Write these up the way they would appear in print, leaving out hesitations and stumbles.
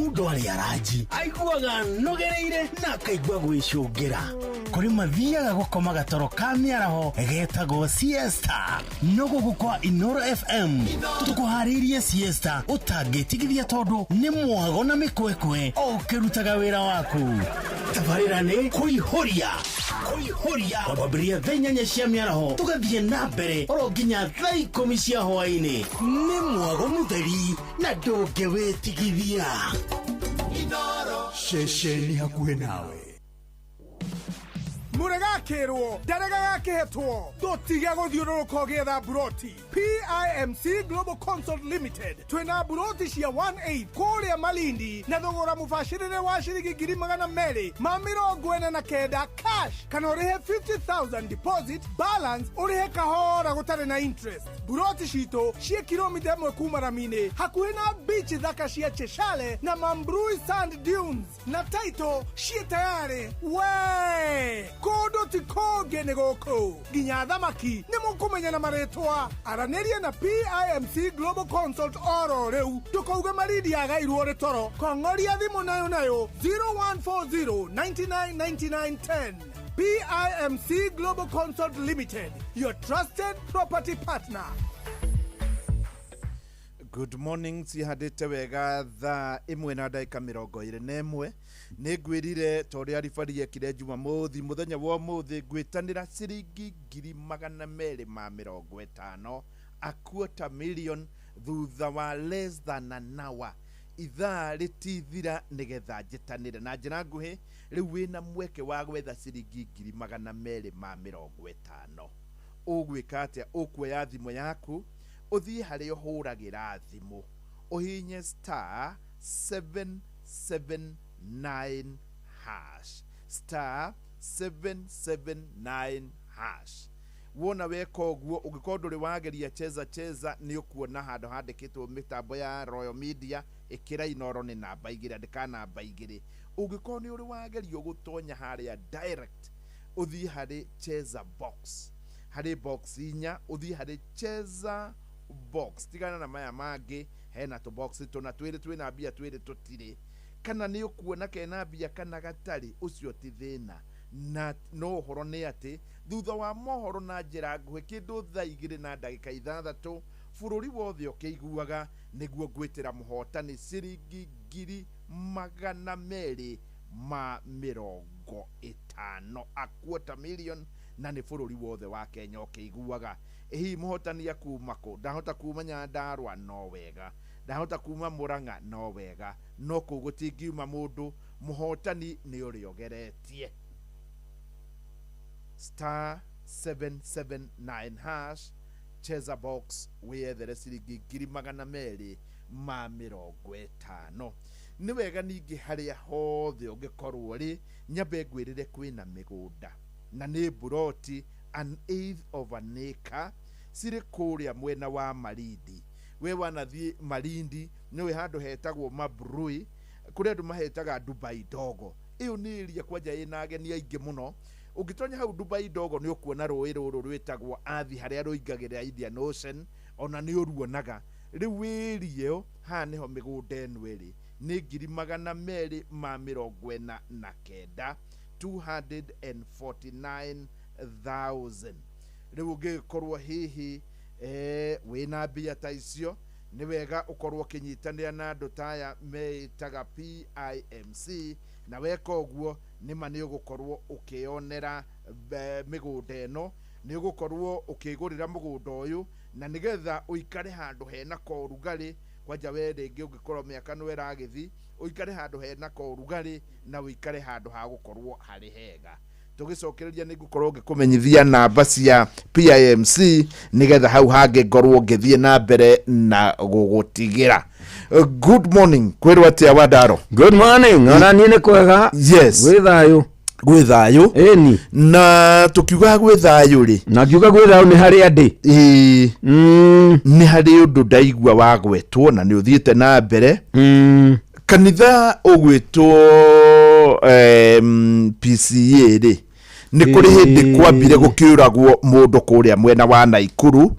mundu ari araji aiguaga nogereire na kaigua gwicungira kuri mathiaga gukoma gatoro ka miaraho getagwo siesta nogo gukwa Inoro FM tukuharirie siesta utagitigithia tondu ni mwago na mikwekwe o kirutaga wira waku tabarira ni kuihoria wabria thenya cia miaraho tugathie na mbere oro nginya thaa 10 cia hwaini ni mwago mutheri na ndungiwitigithia Inoro shesheni hakuhe nawe Murega kerwo darega kehetwo dotiga gothiururuka getha buroti PIMC Global Consult Limited twina buroti cia 1/8 kuria Malindi na thogora mubashirire wa shiringi 200 ma 49 cash kana urihe 50,000 deposit balance urihe kahora gutare na interest buroti cito cia kilomita 1 kuma Ramine hakuhi na beach thaka cia Cheshale na Mambrui Sand Dunes na title cia tayari we kodo tikoge negoko ginya thamaki nimukumenya na maretwa araneria na PIMC Global Consult oro reu tukauga Malindi agairwo retoro kongoria thimu nayo 0140999910 PIMC Global Consult Limited, your trusted property partner. Good morning, sihadete wega tha imwe na daika 21 nigwirire tori arifarie kire Jumamothi muthenya wa muthi gwitanira ciringi 250 a quarter million thutha wa less than an hour ithaa ritithira nigetha njitanire na njira nguhi riu wina mweke wa gwetha ciringi 250 ugwika atia ukuoya thimu yaku uthie hari uhuragira thimu uhinye star 779 hash star 779 hash wona weka oguo ugikorwo ri wageria cheza ni ukuona handu handikitwo mitambo ya Royal Media ikira Inoro ni namba 2 andika namba 2 ugikorwo ni uri wageria gutonya haria direct uthie hari cheza box hari box inya uthie hari cheza box tigana na maya mangi hena to box tuna twina bia twire tutire kana ni ukuona kena bia kana gatari ucio ti thina na no horo ni ati thutha wa mohoro na njira nguhe kindu thaa 2 na ndagika 6 bururi wothe ukiguaga niguo gwitira muhotani ciringi 250 a quarter million na ni bururi wothe wa Kenya ukiguaga ehi muhotani akuma ko ndahota kuma Nyandarua no wega ndahota kuma Murang'a no wega no kugutingiuma mundu muhotani ni uri ogeretie star 779 hash cheza box wethere ciringi 250 ni wega ningi haria hothe ungikorwo ri nyambe ngwirire kwina migunda na ni buroti an eighth of an acre siri kuria mwena wa Malindi we wanathie Malindi niwe handu hetagwo Mambrui kuria andu mahetaga Dubai Dogo iyo ni iria kwanja ina ageni aingi muno ugitonya hau Dubai Dogo ni ukuona roi ruru rwetagwo Athi haria ruingagirira Indian Ocean ona ni uruonaga riu wirio ha niho migunda eno iri ni 249 249,000 riu ngikorwo hihi wina bia ta icio ni wega ukorwo kinyitanira na andu taya metaga PIMC na weka oguo ni mani ugukorwo ukionera migunda eno ni ugukorwo ukigurira mugunda uyu na nigetha uikare handu hena korugari kwanja we ringi ungikorwo miaka no iragithi uikare handu hena korugari na uikare handu ha gukorwo hari hega tugicokereria ni gukorwo ngikumenyithia namba cia PIMC nigetha hau hange ngorwo ngithie na mbere na gugutigira. Good morning kwirwa atia Wadaro. Good morning ona ni ne kwega. Yes gwithayo eni na tukiuga gwithayo ri na kiuga gwithayo ni hari andi ni hari undu ndaigua wa gwetwo na ni uthiete na mbere kanitha ugwetwo PCA ri ni kuri hindi kwambire gukiuragwo mundu kuria mwena wa Naikuru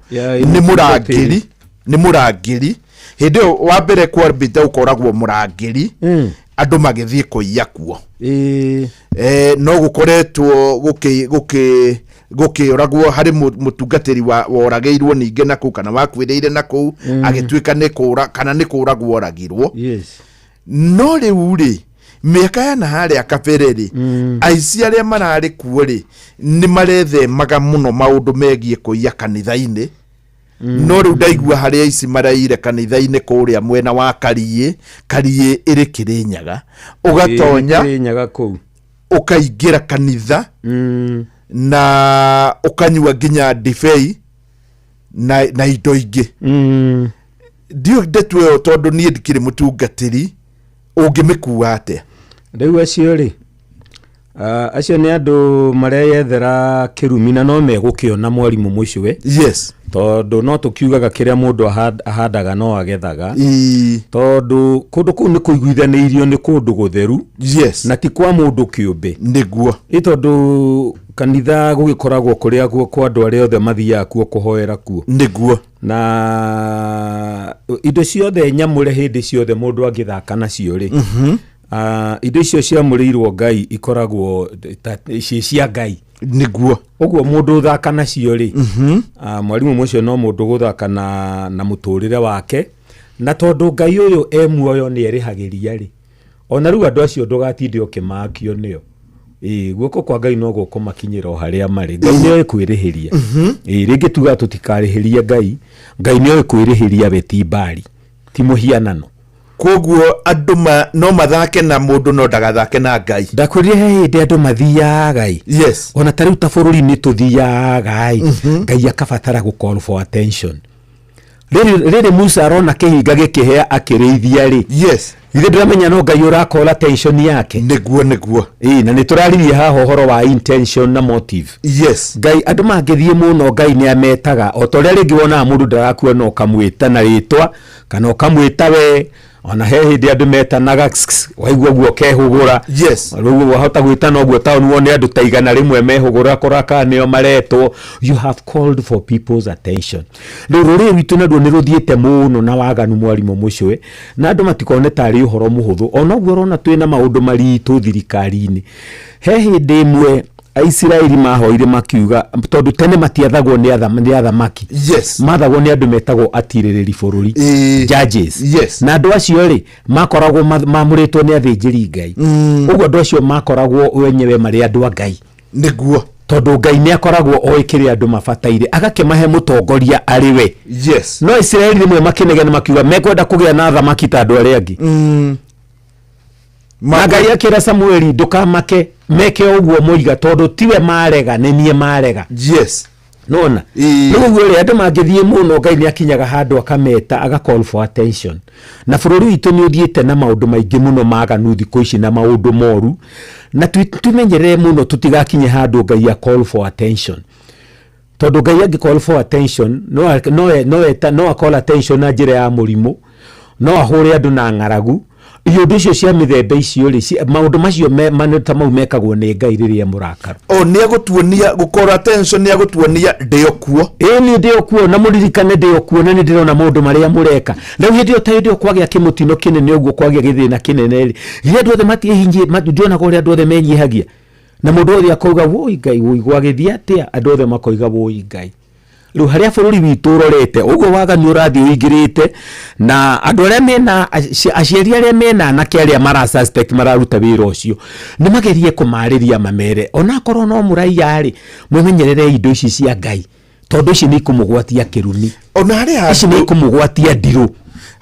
ni murangiri hĩndĩ wa mbere kwambĩte ũkoragwo mũrangĩri andũ magĩthiĩ kũiya kuo no gũkoretwo gũkĩũragwo harĩ mũtungatĩri woragĩirwo ningĩ na kũu kana wakuĩrĩire na kũu agĩtuĩka nĩ kũra kana nĩ kũragwo oragirwo no rĩu rĩ mĩaka ya naharĩa kabere rĩ aici arĩa mararĩ kuo rĩ nĩ marethemaga mũno maũndũ megiĩ kũiya kanitha-inĩ no rĩu ndaigua harĩa aici maraire kanitha-inĩ kũrĩa mwena wa Karie ĩrĩ Kĩrĩnyaga ũgatonya ũkaingĩra kanitha na ũkanyua nginya ndibei na indo ingĩ ndiũ ndetu ĩyo tondũ niĩ ndikĩrĩ mũtungatĩri ũngĩmĩkua atĩa rĩu acio rĩ acio nĩ andũ mareyethera kĩrumi na no megũkĩona mwarimũ mũcio tondũ no tũkiugaga kĩrĩa mũndũ ahandaga no agethaga tondũ kũndũ kũu nĩ kũiguithanĩirio nĩ kũndũ gũtheru na ti kwa mũndũ kĩũmbe nĩguo tondũ kanitha gũgĩkoragwo kũrĩa kwa andũ arĩa othe mathiaga kuo kũhoera kuo nĩguo na indo ciothe nyamũre hĩndĩ ciothe mũndũ angĩthaka nacio rĩ indo icio ciamũrĩirwo Ngai ikoragwo cia Ngai nĩguo ũguo mũndũ ũthaka nacio rĩ mwarimũ mũcio no mũndũ gũthaka na mũtũrĩre wake na tondũ Ngai ũyũ muoyo nĩ erĩhagĩria rĩ ona rĩu andũ acio ndũgatinde ũkĩmakio nĩo guoko kwa Ngai no gũkũmakinyĩra o harĩa marĩ Ngai nĩ kwĩrĩhĩria rĩngĩ tuga tũtikarĩhĩria Ngai nĩ kwĩrĩhĩria we ti mbari ti mũhianano koguo andũ no mathake na mũndũ no ndagathake na Ngai ndakwĩrire he hĩndĩ andũ mathiaga ona ta rĩu ta bũrũri-inĩ tũthiaga Ngai akabatara gũ-call for attention rĩrĩ Musa arona kĩhinga gĩkĩhĩa akĩrĩithia rĩ ithe ndĩramenya no Ngai ũra-call attention yake nĩguo na nĩ tũraririe haha ũhoro wa intention na motive Ngai andũ mangĩthiĩ mũno Ngai nĩ ametaga o ta ũrĩa rĩngĩ wonaga mũndũ ndarakua no ũkamwĩta na rĩtwa kana ũkamwĩta we ona he hĩndĩ andũ metanaga waigua guo kehũgũra rĩu wahota gwĩta no guo taũni wone andũ ta igana rĩmwe mehũgũra kũraka nĩo maretwo you have called for people's attention rĩu rũrĩrĩ rwitũ naruo nĩ rũthiĩte mũno na waganu mwarimũ mũcio na andũ matikone tarĩ ũhoro mũhũthũ ona ũguo ũrona twĩna maũndũ maritũ thirikari-inĩ he hĩndĩ ĩmwe Aisiraeli mahoire makiuga tondũ tene matiathagwo nĩ athamaki mathagwo nĩ andũ metagwo atirĩrĩri bũrũri judges na andũ acio rĩ makoragwo mamũrĩtwo nĩ athĩnjĩri Ngai ũguo andũ acio makoragwo wenyewe marĩ andũ a Ngai nĩguo tondũ Ngai nĩ akoragwo oĩ kĩrĩa andũ mabataire agakĩmahe mũtongoria arĩ we no Israeli rĩmwe makĩnegena makiuga mekwenda kũgĩa na athamaki ta andũ arĩa angĩ na Ngai akĩra Samueli ndũkamake meke ũguo mũiga tondũ tiwe marega nĩ niĩ marega nona nĩguo rĩ andũ mangĩthiĩ mũno Ngai nĩ akinyaga handũ akameta aga-call for attention na bũrũri witũ nĩ ũthiĩte na maũndũ maingĩ mũno maganu thikũ ici na maũndũ moru na tũmenyerere mũno tũtigakinye handũ Ngai a-call for attention tondũ Ngai angĩ-call for attention no a-call attention na njĩra ya mũrimũ no ahũre andũ na ng'aragu indo icio cia mĩthemba icio rĩ maũndũ macio ta mau mekagwo nĩ Ngai rĩrĩa mũrakaru nĩ agũtuonia gũ-call attention nĩ agũtuonia ndĩo kuo nĩ ndĩo kuo na mũririkane ndĩo kuo na nĩ ndĩrona maũndũ marĩa mũreka rĩu hĩndĩ ĩyo ta hĩndĩ ĩyo kwagĩa kĩmũtino kĩnene ũguo kwagĩa gĩthĩna kĩnene rĩ andũ othe matiĩhingie ndionaga ũrĩa andũ othe menyihagia na mũndũ othe akauga woi Ngai woi gwagĩthiĩ atĩa andũ othe makoiga woi Ngai rĩu harĩa bũrũri witũ ũrorete ũguo waganu ũrathiĩ ũingĩrĩte na andũ arĩa mena aciari arĩa mena anake arĩa marasuspect mararuta wĩra ũcio nĩ magerie kũmarĩria mamere onakorwo no mũraiya rĩ mwĩmenyerere indo ici cia Ngai tondũ ici nĩ ikũmũgwatia kĩrumi ona harĩa ici nĩ ikũmũgwatia ndirũ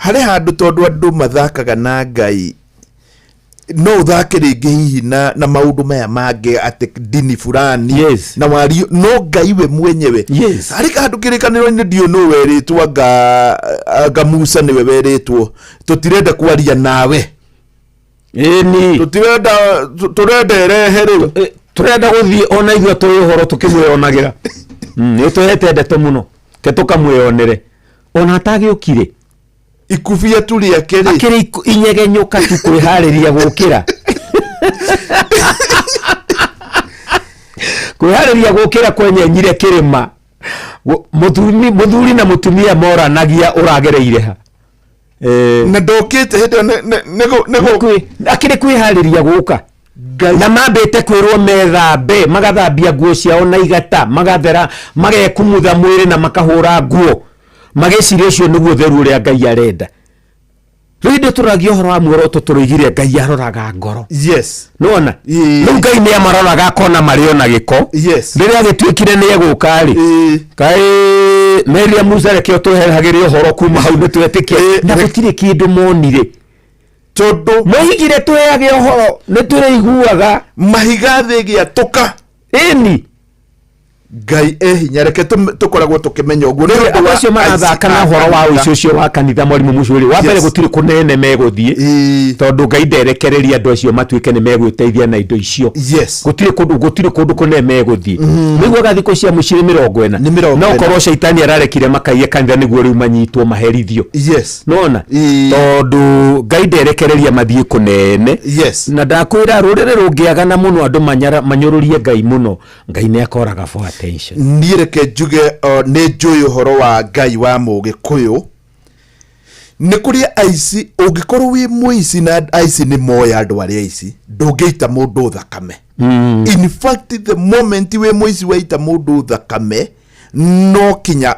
harĩa handũ tondũ andũ mathakaga na Ngai no ũthake rĩngĩ hihi na maũndũ maya mangĩ atĩ dini fulani na wario no Ngai we mwenyewe harĩ handũ kĩrĩkanĩro-inĩ ndio no werĩtwo anga Musa nĩwe werĩtwo tũtirenda kwaria nawe tũrenda erehe rĩu tũrenda gũthiĩ ona ithuĩ tũĩ ũhoro tũkĩmwĩonagĩra nĩ tũhete ndeto mũno ke tũkamwĩonere ona atagĩũkire ikubia tu rĩake rĩ akĩrĩ inyegenyũka tu kwĩharĩria gũkĩra kwĩharĩria gũkĩra kwenyenyire kĩrĩma mũthuri na mũtumia moranagia ũragereire ha na ndokite hete nego akire kwihariria guka na mambite kwirwo methambe magathambia nguo ciao na igata magathera magekumutha mwiri na makahura nguo mageciria cio niguo theru uria Ngai arenda. Rĩndĩ tũragio horo wa muoroto tũrĩgire Ngai aroraga ngoro. Yes. Nona? Rĩu Ngai nĩ amaroraga akona marĩo na gĩko. Yes. Rĩrĩa gĩtuĩkire nĩ egũka rĩ. Kaĩ Meria Musa rekio tũheragĩre ũhoro kuma hau nĩ twetĩkia na gũtirĩ kĩndũ monire. Tondũ moigire tũheage ũhoro nĩ tũrĩiguaga mahiga thĩ gĩatũka. Ĩni. Ngai hinya reke tukoragwo tukimenya uguo nĩ acio marathaka na horo wa ũici ũcio wa kanitha mwarimu Mucuri wa mbere gũtirĩ kũnene megũthiĩ tondũ Ngai nderekereria andũ acio matuĩke nĩ megwĩteithia na indo icio gũtirĩ kũndũ kũnene megũthiĩ nĩguo gathiko cia Muciri 40 no korwo Shaitani ararekire makaiye kanitha nĩguo rĩu manyitwo maherithio nona tondũ Ngai nderekereria mathiĩ kũnene na ndakwĩra rũrĩrĩ rũngĩagana mũno andũ manyũrũrie Ngai mũno Ngai nĩ akoraga bwa nireke njuge nĩ njũĩ ũhoro wa Ngai wa Mũgĩkũyũ nĩ kũrĩa aici ũngĩkorwo wĩ mũici na aici nĩ moya andũ arĩa aici ndũngĩita mũndũ thakame. In fact the moment wĩ mũici waita mũndũ thakame no kinya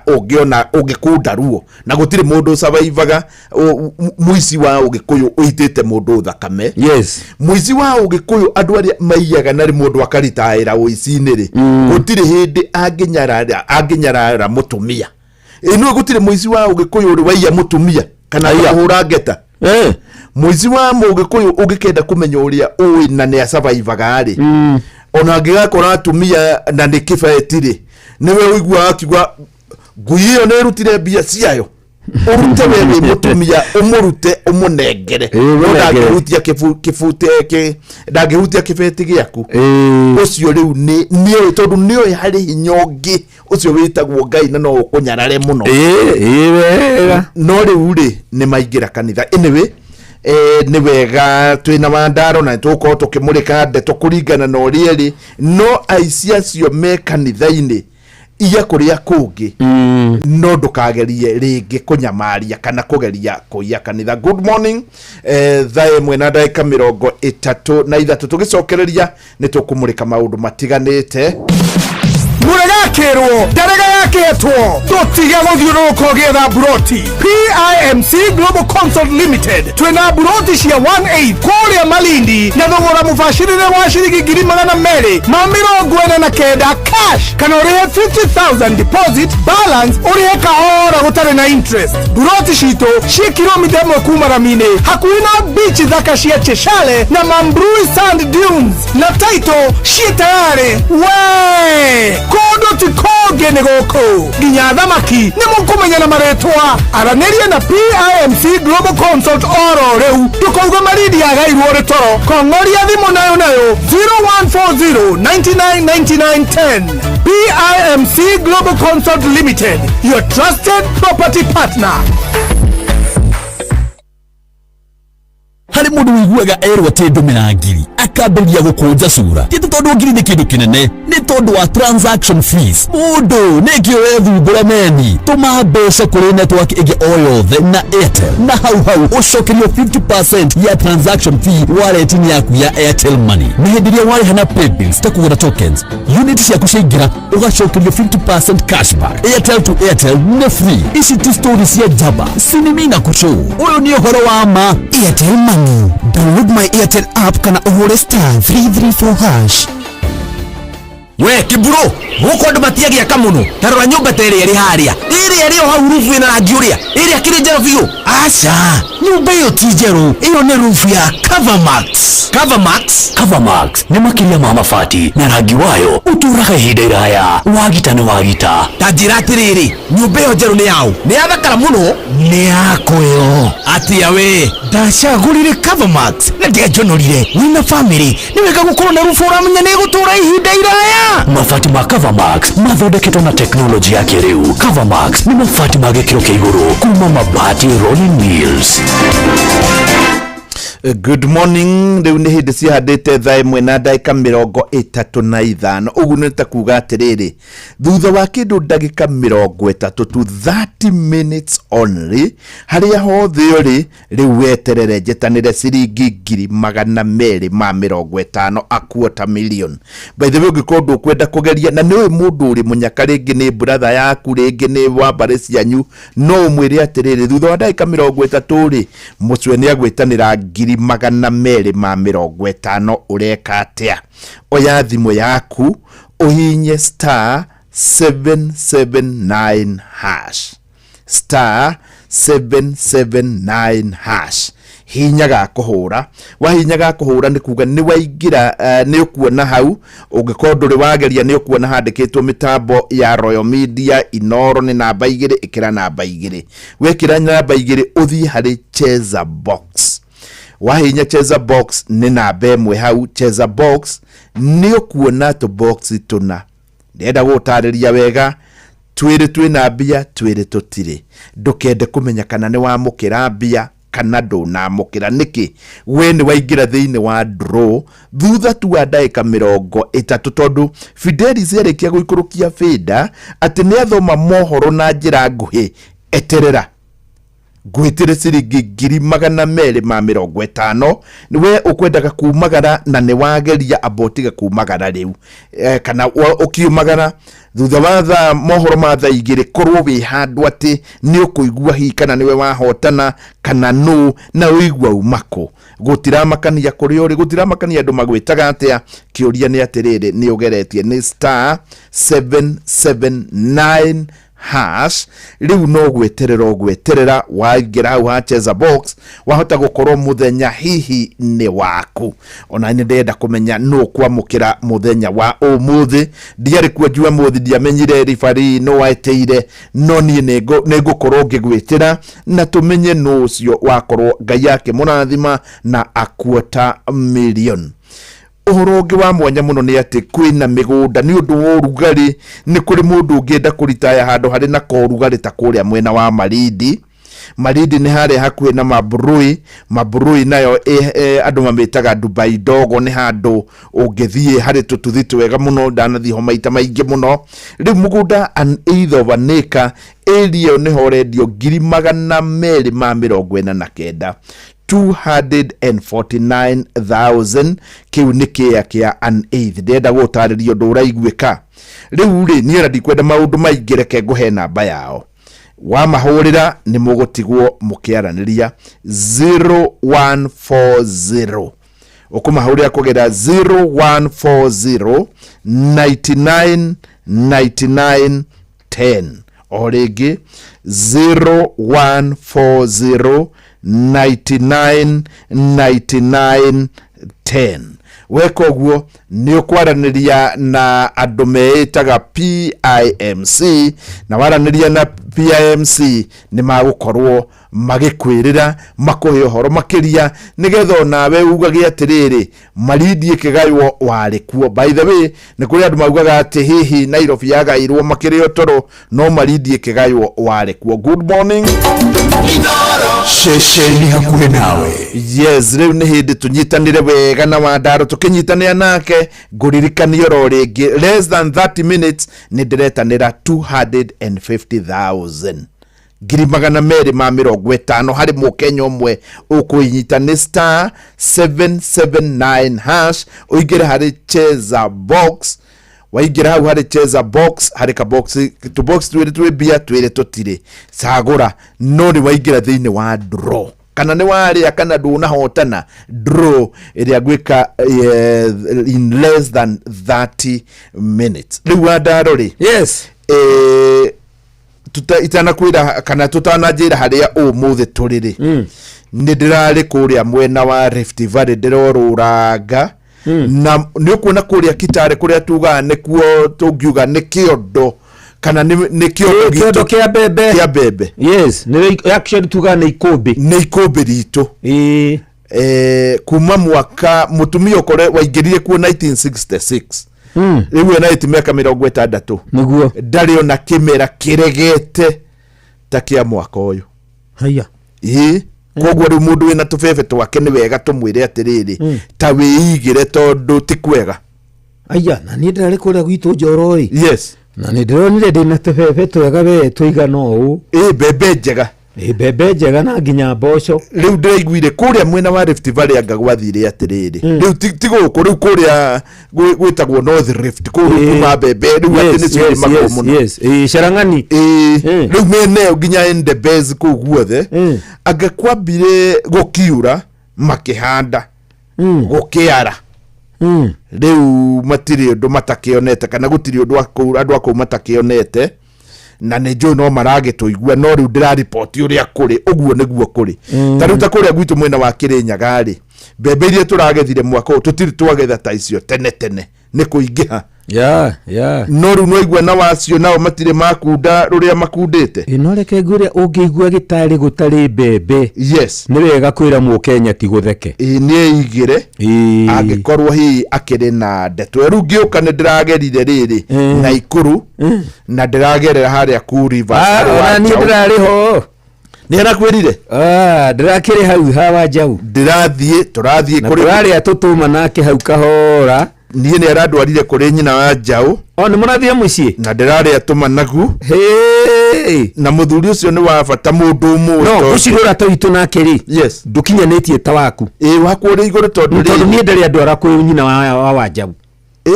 ũngĩkunda ruo na gũtirĩ mũndũ survivaga mũici wa Ũgĩkũyũ ũitĩte mũndũ thakame. Mũici wa Ũgĩkũyũ andũ arĩa maiyaga na mũndũ akaritaĩra ũici-inĩ rĩ gũtirĩ hĩndĩ angĩnyarara mũtumia. Ĩno gũtirĩ mũici wa Ũgĩkũyũ ũrĩ waiya mũtumia kana kũhũra ngeta. Mũici wa Mũgĩkũyũ ũngĩkenda kũmenya ũrĩa ũĩ na nĩ survivaga rĩ ona angĩgakora atumia na nĩ kĩbeti rĩ niwe wigua akigwa ngui ĩyo nĩ rutire mbia ciayo urute wewe mutumia umurute umunengere ndangĩhutia kĩbeti gĩaku ũcio rĩu nĩ tondũ nĩoĩ harĩ hinya ũngĩ ũcio wĩtagwo Ngai na no ũkũnyarare mũno no rĩu rĩ nĩ maingĩra kanitha. Anyway nĩ wega twĩna mandaro na tũkorwo tũkĩmũrĩka ndeto kũringana na ũrĩa rĩ no aici acio me kanitha-inĩ iya kũrĩa kũngĩ no ndũkagerie rĩngĩ kũnyamaria kana kũgeria kũiya kanitha. Good morning. Thaa 1:33 tũgĩcokereria nĩ tũkũmũrĩka maũndũ matiganĩte. Muregakirwo ndarega yaketwo tũtige gũthiũrũrũka ũgĩetha buroti. PIMC Global Consult Limited twĩna buroti cia 1/8 kũrĩa Malindi na thogora mũbacĩrĩre wa ciringi 249 cash kana ũrĩhe 50,000 deposit balance ũrĩhe kahora gũtarĩ na interest. Buroti citũ ci kilomita 1 kuma Ramine hakuhĩ na beach thaka cia Cheshire na Mambrui Sand Dunes na title ci tayari kodo ti koge nĩ gũkũ nginya thamaki nĩ mũkũmenya na marĩtwa aranĩria na PIMC Global Consult oro rĩu tũkauga Malindi agairwo rĩtoro kong'oria thimũ nayo 0140999910. PIMC Global Consult Limited, your trusted property partner. Harĩ mũndũ wĩiguaga erwo atĩ ndũmĩra ngiri akambĩrĩria gũkũnja cura ti tondũ ngiri nĩ kĩndũ kĩnene nĩ tondũ wa transaction fees. Mũndũ nĩkĩo wethumbũra meni tũma mbeca kũrĩ network ĩngĩ o yothe na Airtel na hau ũcokerio 50% ya transaction fee wallet-inĩ yaku ya Airtel Money. Nĩ hĩndĩ ĩrĩa warĩha na paybills ta kũgũra tokens unit ciaku ciaingĩra ũgacokerio 50% cashback. Airtel to Airtel nĩ free. Ici ti story cia jaba sinimina kushow. Ũyũ nĩ ũhoro wa ma. Airtel Money. Download my Airtel app kana uhore *334#. We kiburo guko andũ matiagiaka mũno tarora nyũmba ta ĩrĩa ĩrĩ harĩa ĩrĩa ĩrĩ hau rufu ĩna rangi ũrĩa ĩrĩa kĩrĩ njerũ biũ. Aca nyũmba ĩyo ti njerũ, ĩyo nĩ rufu ya Covermax nĩ makĩria ma mabati na rangi wayo ũtũraga ihinda iraya wagita nĩ wagita. Ta njĩra atĩrĩrĩ nyũmba ĩyo njerũ nĩ yaũ nĩ yathakara mũno nĩ yakũyo atĩa we ndacagũrire Covermax na ndĩanjonorire wĩna family nĩ wega gũkorwo na rufu ũramenya nĩ gũtũra ihinda iraya. Mabati ma Covermax mathondeketwo na teknolojĩ ya kĩrĩu. Covermax nĩ mabati ma gĩkĩro kĩa igũrũ kuma Mabati Rolling Mills. Good morning. Riu ni hindi cihandite thaa imwe na ndagika 35 uguo ni ta kuga atiriri thutha wa kindu ndagika 30 to 30 minutes only haria hothe uri riu weterere njetanire ciringi 250 a quarter million. By the way, ugikorwo kwenda kugeria na niwe mundu uri munyaka ringi ni brother yaku ringi ni wa mbari cianyu no mwire atiriri thutha wa ndagika 30 ri mucwe ni agwitanira 250 ureka atia. Oya thimu yaku uhinye star 779 hash star 779 hash hinya ga kuhura wa hinya ga kuhura ni kuga ni waingira ni ukuona hau ugikorwo nduri wageria ni ukuona handikitwo mitambo ya Royal Media Inoro ni namba 2 ikira namba 2 wekira namba 2 uthi hari Cheza Box wahinya Cheza Box ni namba 1 hau Cheza Box ni ukuona to box tuna ndenda gutariria wega twiri twina mbia twiri tutire ndukende kumenya kana ni wamukira mbia kana ndunamukira niki we ni waingira thiini wa draw thutha tu wa ndagika 30 tondu Fidelis yerekia guikurukia fida ati ni athoma mohoro na njira nguhi eterera gwitire ciringi 250 niwe ukwendaga kumagara na ni wageria abotiga kumagara riu kana ukiumagara thutha wa tha mohoro ma tha igiri korwo wi handu ati ni ukuigua hi kana niwe wahotana kana no na uigua umako gutiramakania kuri uri gutiramakania andu magwitaga atia kiuria ni atiriri ni ugeretie ni star 779 hash riu no gweterera waingira hau ha Cheza Box wahota gukorwo muthenya hihi ni waku ona ni ndenda kumenya no kwamukira muthenya wa umuthi ndiari kwajua muthi ndiamenyire rifari no waeteire no ni negukorwo ngigwitira na tumenye no ucio wakorwo ngai yake munathima na a quarter million. Uhoro ungi wa mwanya muno ni ati kwina migunda ni undu wa urugari ni kuri mundu ungienda kuritaya handu hari na korugari ta kuria mwena wa Marindi ni hari hakuhe na Maburui nayo andu mamitaga Dubai dogo ni handu ungithie hari tututhi twega muno ndanathi ho maita maingi muno riu mugunda an either of an acre area ni ho rendio 249 249,000 kiu nikia kia an eighth ndenda gutaririo ndura igwika riu ri ni radi kwenda maundu maingireke nguhe namba yao wa mahurira ni mugutigwo mukiaraniria 0140 ukumahurira kugera 0140 99 99 10 origi 0140 99 99 10 weko guo ni ukwaraniria na andu meitaga PIMC na waraniria na PIMC ni magukorwo magikwirira makuhe uhoro makiria nigetho nawe ugage atiriri Marindi ikigaywo wari kuo. By the way ni kuri andu maugaga ati hihi Nairobi yagairwo makirio toro no Marindi ikigaywo wari kuo. Good morning shesheni hakuhe nawe. Yes, riu ni hindi tunyitanire wega na Wandaro tukinyitania nake nguririkanio ro ringi less than 30 minutes ni ndiretanira 250,000 250,000 hari mukenya umwe ukuinyita ni star 779 hash uigire hari Cheza Box waigira hau hari Cheza Box hari ka box to box twire bia twire tutire sagura no ni waigira thiini wa draw kana ni wari kana nduna hotana draw iria gwika in less than 30 minutes riu Wandaro ri yes itana kwira kana tutanajira haria umuthi turiri ni ndirari kuria mwena wa Rift Valley ndiroruraga na ni ukuona kuria Kitale kuria tuga nikuo tungiuga ni kiondo kana ni kiondo kia bebe yes ni actually tuga ni ikombe rito kuma mwaka mutumia ukore waingirire kuo 1966 riu na itimeka 60 niguo ndari ona kimera kiregete ta kia mwaka uyu haya koguo riu mundu wina tubebe twake ni wega tumwire atiriri ta wiigire tondu ti kwega. Aya na ni ndari kuria gwitu Njoroi. Yes. Na ni ndironire ndina tubebe twega we tuigana uu. Bebe njega. Bebe njega na nginya mboco. Riu ndiraiguire kuria mwena wa Rift Valley anga gwathire atiriri. Riu ti guku riu kuria gwitagwo North Rift kuma bebe riu ati ni cio mago muno. Yes. Sharangani. Riu mene nginya ende base ku guothe. Anga kwambire gukiura makihanda. Gukiara. Riu matiri undu matakionete kana gutiri undu andu akuu matakionete. Na nejo no marage tuigua no riu ndira report uria kuri uguo niguo kuri taruta kuria gwitu mwena wa Kirinyaga ri mbembe iria turagethire mwaka u tutiri twagetha ta icio tene ni kuingiha no riu no igua na wacio nao matire makunda ruria makundite no reke ngure ungigua gitari gutari mbembe. Yes, ni wega kwira mu Kenya ti gutheke ni igire angikorwo hi akiri na ndeto riu ngiuka ni ndiragerire riri na ikuru na ndiragerera haria ku river ni ndirariho ni arakwirire ndirakiri hau hawa Njau turathie kuri aria tutuma nake hau kahora niĩ nĩ arandwarire kũrĩ nyina wa Njau nĩ mũrathie mũciĩ na ndĩrarĩ atũma nagu na mũthuri ũcio nĩ wa bata mũndũ ũmwe no ũcirora ta witũ nake rĩ yes ndũkinyanĩtie ta waku wakũ ũrĩ igũrũ tondũ niĩ ndarĩ andwara kwĩ nyina wa Njau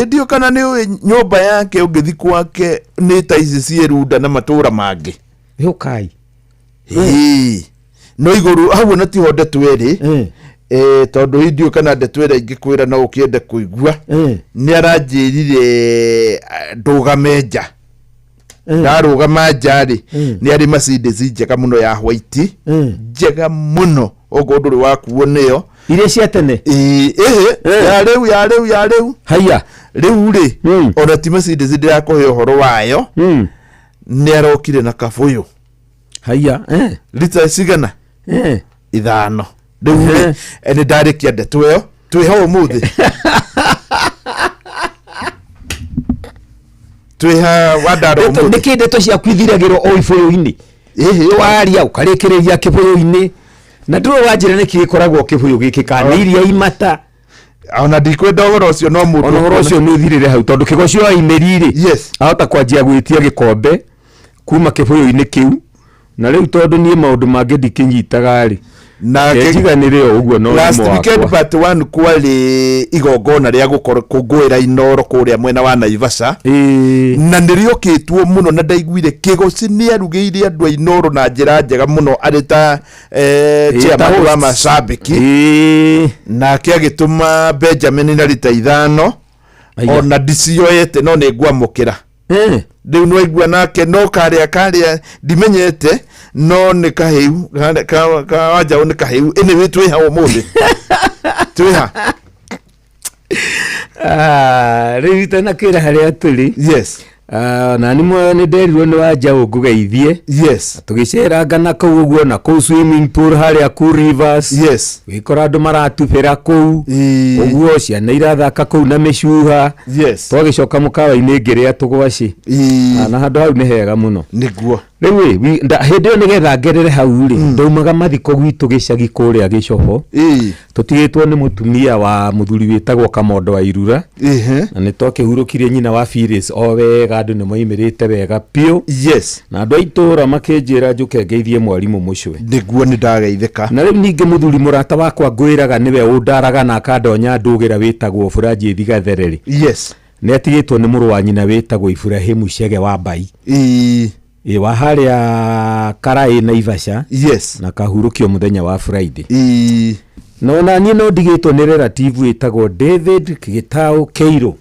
ndio kana nĩ nyũmba yake ũngĩthi kwake nĩ ta ici ciĩrunda na matũra mangĩ ũkai no igũrũ hau na tiho ndeto ĩrĩ tondu hindio kana ndetwera ingikwira no ukiende kuigua ni aranjirire ndugame nja ndarugama njari ni ari Mercedes njega muno ya white njega muno ogo nduri wakuo niyo iria cia tene ya riu haya riu ri ona ti Mercedes ndirakuhe uhoro wayo ni arokire na kabuyu haya lita cigana 5 riu ene ndarikia ndeto ĩyo twĩha ũmũthĩ twĩha wandaro ũmũthĩ nĩkĩ ndeto ciaku ithiragĩrwo o ibũyũ-inĩ waria ũkarĩkĩrĩria kĩbũyũ-inĩ na ndũrĩ wanjĩra nĩkĩ gĩkoragwo kĩbũyũ gĩkĩ kana iria imata ona ndikwenda ũhoro ũcio no mũndũ ona ũhoro ũcio nĩ ũthirĩre hau tondũ kĩgocio aimĩri-rĩ ahota kwanjia gwĩtia gĩkombe kuma kĩbũyũ-inĩ kĩu na rĩu tondũ niĩ maũndũ mangĩ ndikĩnyitaga-rĩ na kejiganire uguo no last weekend but one kwali igongona ria gukungwira Inoro kuria mwena wa Naivasha na niriokitwo muno na ndaiguire kigoci ni arugeire andu Inoro na njira njega muno arita chairman wa mashabiki na kiagituma Benjamin na rita 5 ona ndicionyete no ni ngwamukira riu no igua nake no karia ndimenyete no ni kahiu ka waja ni kahiu ene we twiha umuthi twiha riu tena kira haria tuli yes na ni nderirwo ni wa Njau ngugeithie yes tugiceranga na kau uguo na kau swimming pool haria ku rivers yes wikora andu maratubira kau uguo ciana irathaka kau na micuha yes twagicoka mukawa-ini ngiria tugwaci na handu hau ni hega muno niguo riu hindi yo nigetha ngerere hau ri ndaumaga mathiko gwitu gicagi kuria Gicoho tutigitwo ni mutumia wa muthuri witagwo Kamondo wa Irura na ni twakihurukirie nyina wa Phyllis o wega andu ni moimirite wega pio yes na andu aitura makinjira njuke ngeithie mwarimu mucwe niguo ni ndageithika na riu ninge muthuri murata wakwa ngwiraga niwe undaraga na akandonya ndugira witagwo Furaji Thigathereri yes ni atigitwo ni muru wa nyina witagwo Ibrahimu Chege wa Mbai wa haria Karai Naivasha yes na kahurukio muthenya wa Friday no na ni no ndigitwo ni relative witagwo David Gitau Keiro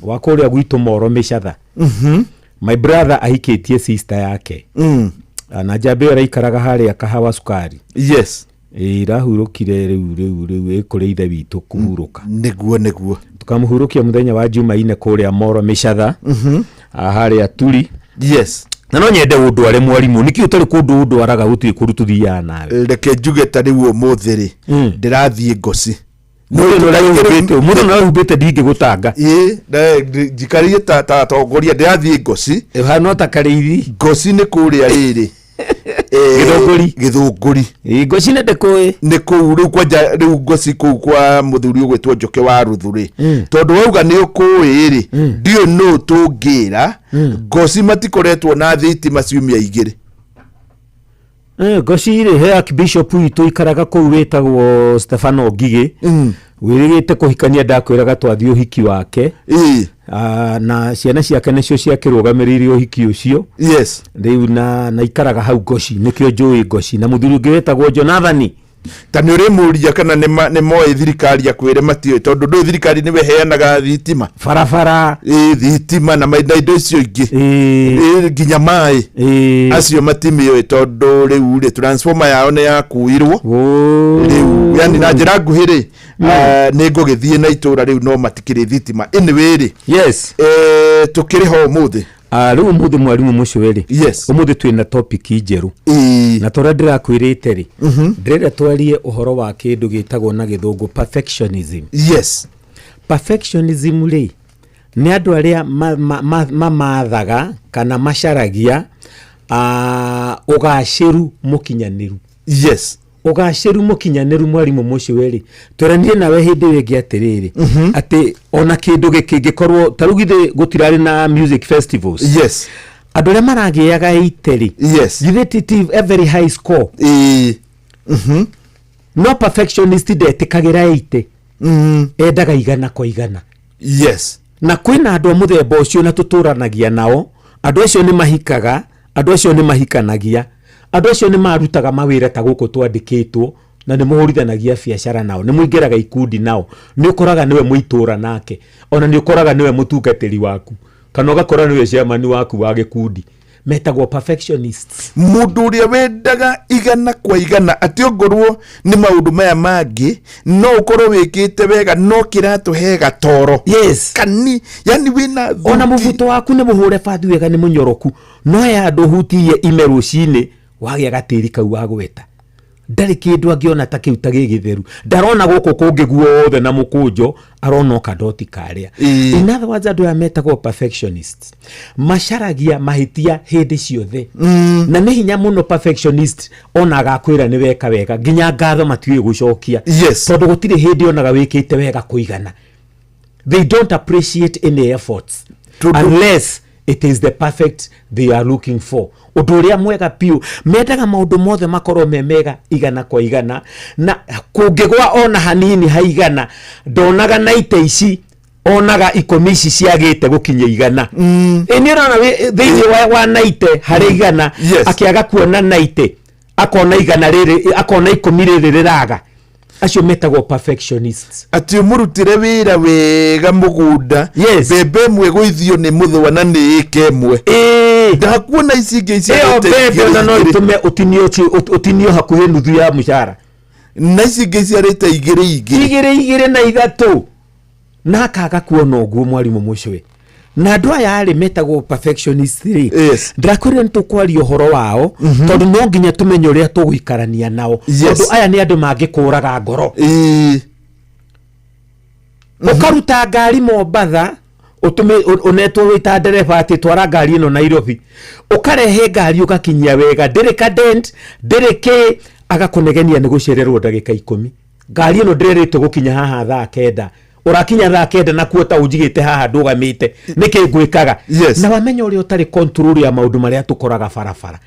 wa kuria gwitu Moro Micatha my brother ahikitie sister yake na Njambe araikaraga haria Kahawa Sukari yes irahurukire riu ikuri ithe witu kuhuruka niguo tukamuhurukia muthenya wa Jumaine kuria Moro Micatha haria Turi yes na no nyende undware mwarimu niki utari kundu undwaraga gutwi kuru tuthia nawe reke njuge tari wo muthiri ndirathie ngoci muno na hubete ndingi gutanga njikarie ta tongoria ndirathie ngoci hano ta karithi ngoci ni kuria riri Githunguri Ngoci nä ndä kå nä kå rä u kwanja rä u ngoci kå kwa må thuri å gwä two Njoke wa Ruthu rä tondå wauga nä å kå ä rä ndiå no tå ngä ra ngoci matikoretwo na thitima ciumia igä rä Ngoci rä he Archbishop witå ikaraga kå u wä tagwo Stefano Ngigĩ wä rä gä te kå hikania ndakwä raga twathiä å hiki wake na ciana ciake nä cio ciakä rå gamä rä ire å hiki å cio rä u na ikaraga hau Ngoci nä kä o njå ä Ngoci na må thuri å ngä wä tagwo Jonathani ta nä å rä må ria kana nä moä thirikari akwä re matiå tondå ndå thirikari nä we heanaga thitima barabara thitima na indo icio ingä nginya maä acio matimä oä tondå rä u rä transformer yao nä yakuirwo rä u yani na njä ra nguhä rä nä ngå gä thiä na itå ra rä u no matikä rä thitima anyway rä tå kä rä ho må thä rä u må thä mwarimu må cio rä å må thä twä na topic njerå na tondå ndä rakwä rä te rä ndärenda twarie å horo wa kä ndå gä tagwo na gä thå ngå perfectionism rä nä andå arä a mamathaga kana macaragia å gacä ru må kinyanä ru å gacä ru må kinyanä ru mwarimå må cio rä twaranire nawe hä ndä ä ngä atä rä rä atä ona kä ndå gä ngä korwo tarä u githä gå tirarä na music festivals andå arä a maragä aga ite rä githä very high score no perfectionist ndetä kagä ra ite endaga igana kwa igana na kwä na andå a må themba å cio na tå tå ranagia nao andå acio nä mahikaga andå acio nä mahikanagia andå acio nä marutaga mawä ra ta gå kå twandä kä two na nä må hå rithanagia biacara nao nä må ingä raga ikundi nao nä å koraga nä we må itå ra nake ona nä å koraga nä we må tungatä ri waku kana å gakora nä we ciamani waku wa gä kundi metagwo perfectionists mundu uria wendaga igana kwa igana atä ongorwo nä maundu maya mangä no ukorwo wikite wega no kiratu he gatoro kani yani wina ona mubuto waku nä må hå re bathi wega nä må nyoroku no ya andå hutiie ime rũcinĩ wagĩa gatĩri kau wa gweta ndarĩ kĩndũ angĩona ta kĩu ta gĩgĩtheru ndarona gũkũ kũngĩ guothe na mũkũnjo arona o kadoti karĩa in other words andũ aya metagwo perfectionists macaragia mahĩtia hĩndĩ ciothe na nĩ hinya mũno perfectionist ona agakwĩra nĩ weka wega nginya ngatho matiũĩ gũcokia tondũ gũtirĩ hĩndĩ onaga wĩkĩte wega kũigana they don't appreciate any efforts unless it is the perfect they are looking for ũndũ ũrĩa mwega piũ mendaga maũndũ mothe makorwo me mega igana kwa igana na kũngĩgwa ona hanini haigana ndonaga na ite ici onaga ikũmi ici ciagĩte gũkinya igana nĩ ũrona thĩinĩ wa naite harĩ igana akĩaga kuona naite akona igana rĩrĩ akona ikũmi rĩrĩ rĩraga acio metagwo perfectionists ati umurutire wira wega mugunda bebe mwe gũithio nĩ mũthwa na nĩ ĩkemwe ndakuona ici ingĩ ici bebe na no itume utinio hakuhĩ nuthu ya mũcara na ici ingĩ ciarĩte igĩrĩ na ithatũ na akaga kuona ũguo mwarimũ mũcio na andũ aya arĩ metagwo perfectionist ndakwĩrire nĩ tũkwaria ũhoro wao tondũ no nginya tũmenye ũrĩa tũgũikarania nao tondũ aya nĩ andũ mangĩkũraga ngoro ũkaruta ngari Mombatha unetwo wita ndereba atĩ twara ngari ĩno Nairobi ũkarehe ngari ũgakinyia wega ndĩrĩ kadent ndĩrĩ kĩ agakũnegenia nĩ gũcererwo ndagĩka 10 ngari ĩno ndĩrĩtwo gũkinya haha thaa 9 urakinya thaa 9 na kuota unjigite haha ndugamite niki ngwikaga na wamenya uri utari control ya maundu maria tukoraga barabara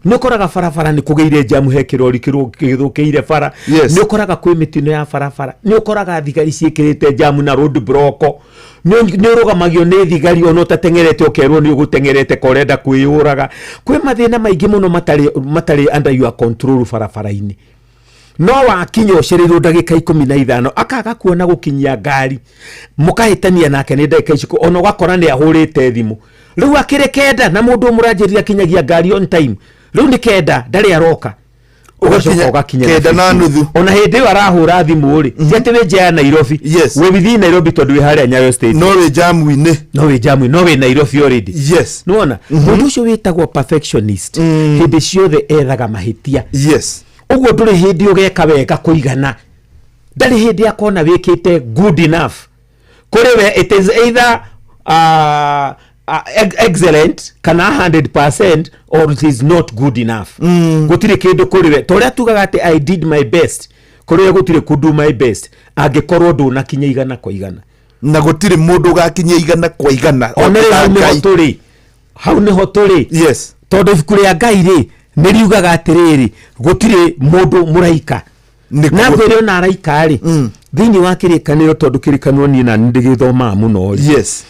ni ukoraga barabara ni kugeire jamu he kirori githukiire bara ni ukoraga kwi mitino ya barabara ni ukoraga thigari ciikirite jamu na road block ni urugamagio ni thigari ono tatengerete okerwo ni ugutengerete korenda kwiyuraga kwi mathina maingi muno matari under your control barabara-ini no wakinya ucereirwo ndagika 15 akaga kuona gukinyia ngari mukahitania nake ni ndagika icio ona ugakora ni ahurite thimu riu akire kenda na mundu muranjiria kinyagia ngari on time riu ni kenda ndari aroka ugakinya kenda na nuthu ona hindi arahura thimu ri ciate we nja ya Nairobi we within Nairobi tondu we haria Nyayo state no we jamu-ini no we Nairobi already nuona mundu ucio witagwo perfectionist hindi ciothe ethaga mahitia uguo nduri hindi ugeka wega kuigana ndari hindi akona wikite good enough kuri we it is either excellent kana 100% or it is not good enough gutire kindu kuriwe toria tugaga ati I did my best kuriwe gutire kudu my best angikorwo ndu na kinya igana kwa igana na gutire mundu gakinya igana kwa igana hau niho turi yes tondu ibuku ria Ngai ri niriugaga atiriri gutire mundu muraika na mbere ona araika ri thiini wa kirikaniro tondu kirikaniro ni na ndigithoma muno ri yes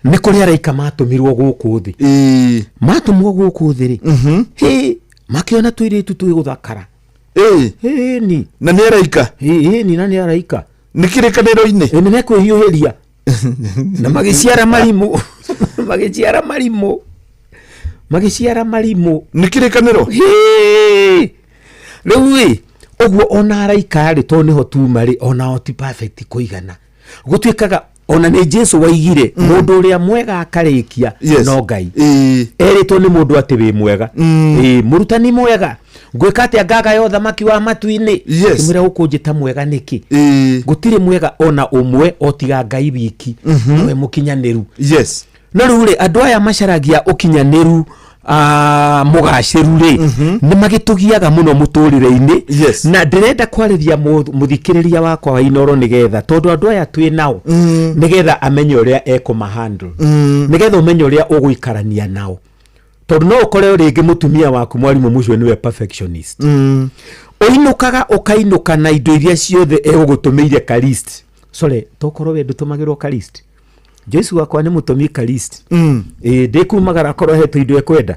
ni kuri araika matumirwo guku thi matumwo guku thi ri makiona tuiritu twiguthakara ni na ni araika ni na ni araika ni kirikaniro ini ni mekwihiuhiria na magiciara marimu ni kirikaniro riu ogwo ona araika ri to niho tumari ona oti perfect kuigana gutwikaga ona ni Jesu waigire mundu uria mwega akarikia no Ngai eritwo ni mundu ati wi mwega murutani mwega gwika ati ngaga yo thamaki wa matu-ini kimira ukunjita mwega niki gutire mwega ona umwe otiga Ngai wiki we mukinyaniru yes no rure andu aya macaragia ukinyaniru mugashiru ri ni magitugiaga muno muturire-ini na ndirenda kwariria muthikiriria wakwa wa Inoro nigetha tondu andu aya twi nao nigetha amenye uria ekumahandle nigetha umenye uria uguikarania nao tondu no ukore ringi mutumia waku mwarimu mucio niwe perfectionist uinukaga ukainuka na indo iria ciothe egugutumiire kalist sorry tokorwo we ndutumagirwo kalist Jesu wakwa ni mutumi kalist ndikumagara korwo heto indo ekwenda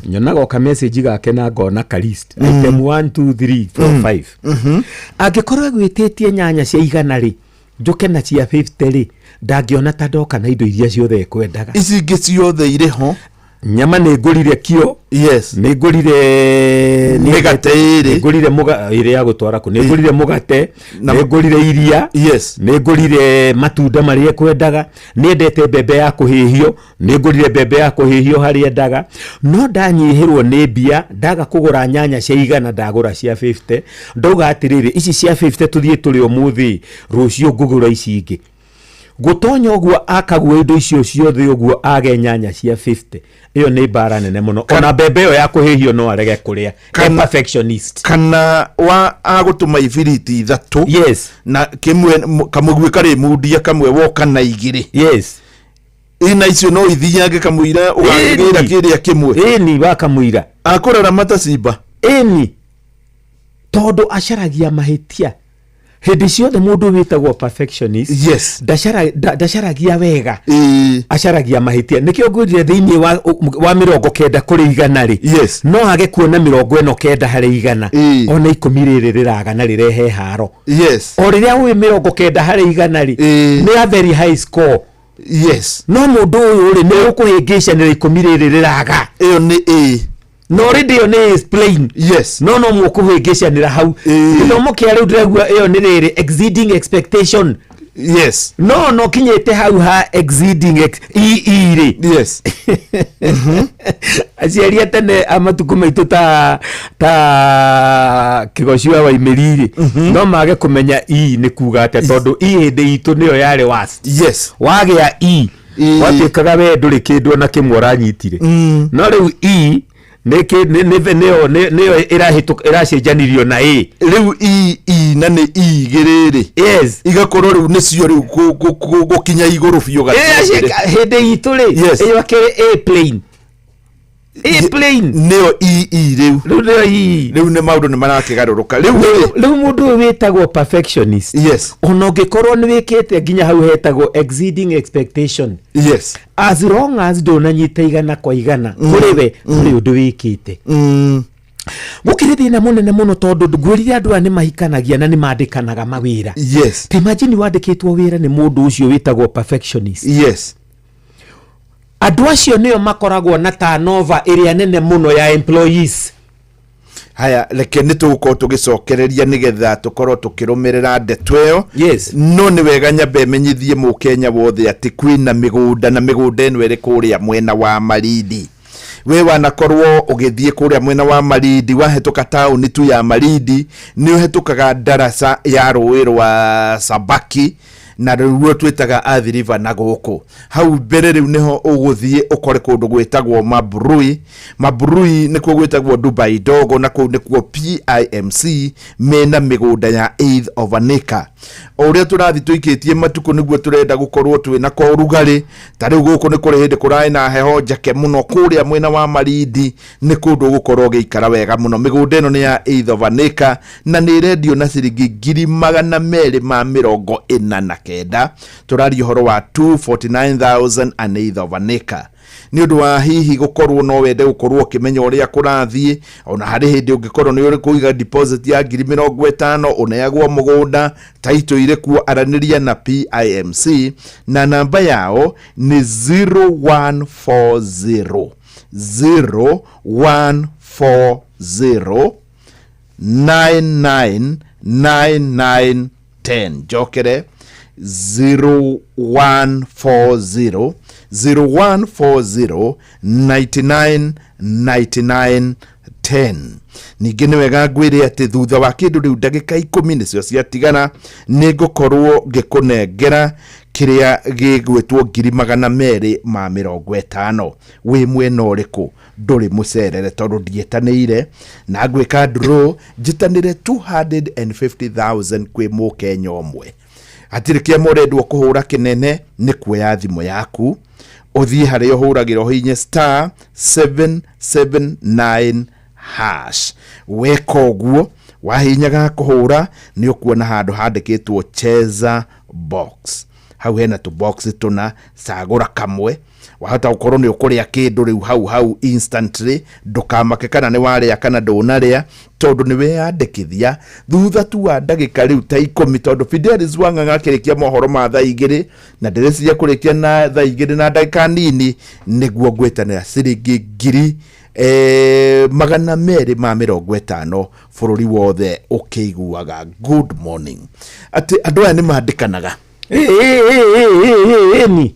nyonaga ka message gake na ngona kalist item 1 2 3 4 5 angikorwo gwititie nyanya cia igana ri njuke na cia 50 ri ndangiona ta ndoka na indo iria ciothe ekwendaga ici ingi ciothe ire ho nyama ni ngurire kio yes ni ngurire mugate ni ngurire ire ya gutwara ku ni ngurire mugate ni ngurire iria yes ni ngurire matunda mari ekwendaga ni ndete bebe ya kuhihio ni ngurire bebe ya kuhihio hari endaga no ndanyihirwo ni bia ndaga kugura nyanya cia igana ndagura cia 50 ndoga atiriri ici cia 50 tuthie turi umuthi rucio ngugura ici ingi gutonya ogwo akagwa indo icio ciothe ogwo age nyanya cia 50 iyo ni bara nene muno ona bebe yo ya kuhihio no arege kuria perfectionist kana wa agutuma ifiriti ithatu yes na kimwe kamugwe kari mudia kamwe woka na igiri yes ina icio no ithiage kamwira ugagira kiria kimwe ni bakamwira akorera matacimba ni todo asharagia mahitia hindi ciothe mundu witagwo perfectionist yes ndacaragia wega acaragia mahitia nikio ngurire thiini wa 90 kuri igana ri yes no hage kuona 90 hari igana ona 10 riri riraga na rirehe haro yes o riria wi 90 hari igana ri ni a very high score yes no mundu uyu ri ni ukuhingisha ni 10 riri riraga iyo ni no already on is plain yes no mukuhingishanira hau githomo kia riu ndregua iyo ni riri exceeding expectation yes no kinyete hau ha exceeding iri yes aciaria tene amatuku maitu ta kigoshua wa imeriri no mage kumenya ni kuga ate tondu hindi itu niyo yari worst yes wagia watikaga we nduri kindu na kimwe uranyitire no riu neo iracenjanirio na riu na ni igiriri yes igakorwo riu nicio riu gukinya iguru biu gathire hindi itu ri iyo ke plane neo riu ne maundu ni marakigaruruka riu mundu witagwo perfectionist yes ono ngikorwo ni wikite nginya hau hetagwo exceeding expectation yes as long as ndonanyita igana kwa igana kuriwe kuri undu wikite gukire thina munene muno tondu ngwirire andu ani mahikanagia na ni mandikanaga mawira yes imagine wandikitwo wira ni mundu ucio witagwo perfectionist yes andu acio nio makoragwo na turnover iria nene muno ya employees haya reke nitugukorwo tugicokereria nigetha tukorwo tukirumirira ndeto iyo yes no ni wega nyambe menyithie mu Kenya wothe ati kwina migunda na migunda eno iri kuria mwena wa Malindi we wanakorwo ugithie kuria mwena wa Malindi wahetuka tauni tu ya Malindi ni uhetukaga darasa ya ruwi rwa Sabaki na ruo twitaga Athi River na guku hau mbere riu niho uguthie ukore kundu gwitagwo Mabrui nikuo gwitagwo Dubai Dogo na kuu nikuo PIMC mena migunda ya 8th of an acre. Uria turathi tuikitie matuko niguo turenda gukorwo twina kwa urugari tari guku ni kuri hindi kurai na heho njake muno kuria mwena wa Malindi ni kundu gukorwo giikara wega muno. Migunda ino ni ya 8th of an acre na ni redio na ciringi 249 turari uhoro wa 249,000 an 8th of an acre. Ni undu wa hihi gukorwo no wende gukorwo kimenya uria kurathie ona hari hindi ungikorwo ni uri kuiga deposit ya 50,000 uneagwo mugunda title ire kuo araniria na PIMC na namba yao ni 0140 999910 jokere 0140 999910. Ningi ni wega ngwire ati thutha wa kindu riu ndagika 10 nicio ciatigana ningukorwo ngikunengera kiria gigwitwo 250,000 wi mwena uriku nduri mucerere tondu ndietanire na gwika draw njitanire 250,000 kwi mukenya umwe. Atirikia moredwo kuhura kinene ni kuoya thimu yaku uthie haria uhuragiro hinye *779# weka uguo wahinyaga kuhura ni ukuona handu handikitwo cheza box. Hau hena tu box tuna sagura kamwe wahota gukorwo ni ukuria kindu riu hau instantly ndukamake kana ni waria kana ndunaria tondu ni weyandikithia thutha tu wa ndagika riu ta 10 tondu Fidelis Wang'ang'a akirikia mohoro ma thaa 2 na ndireciria kurikia na thaa 2 na ndagika nini niguo ngwitanira ciringi 250 bururi wothe ukiiguaga. Good morning ati andu aya ni mandikanaga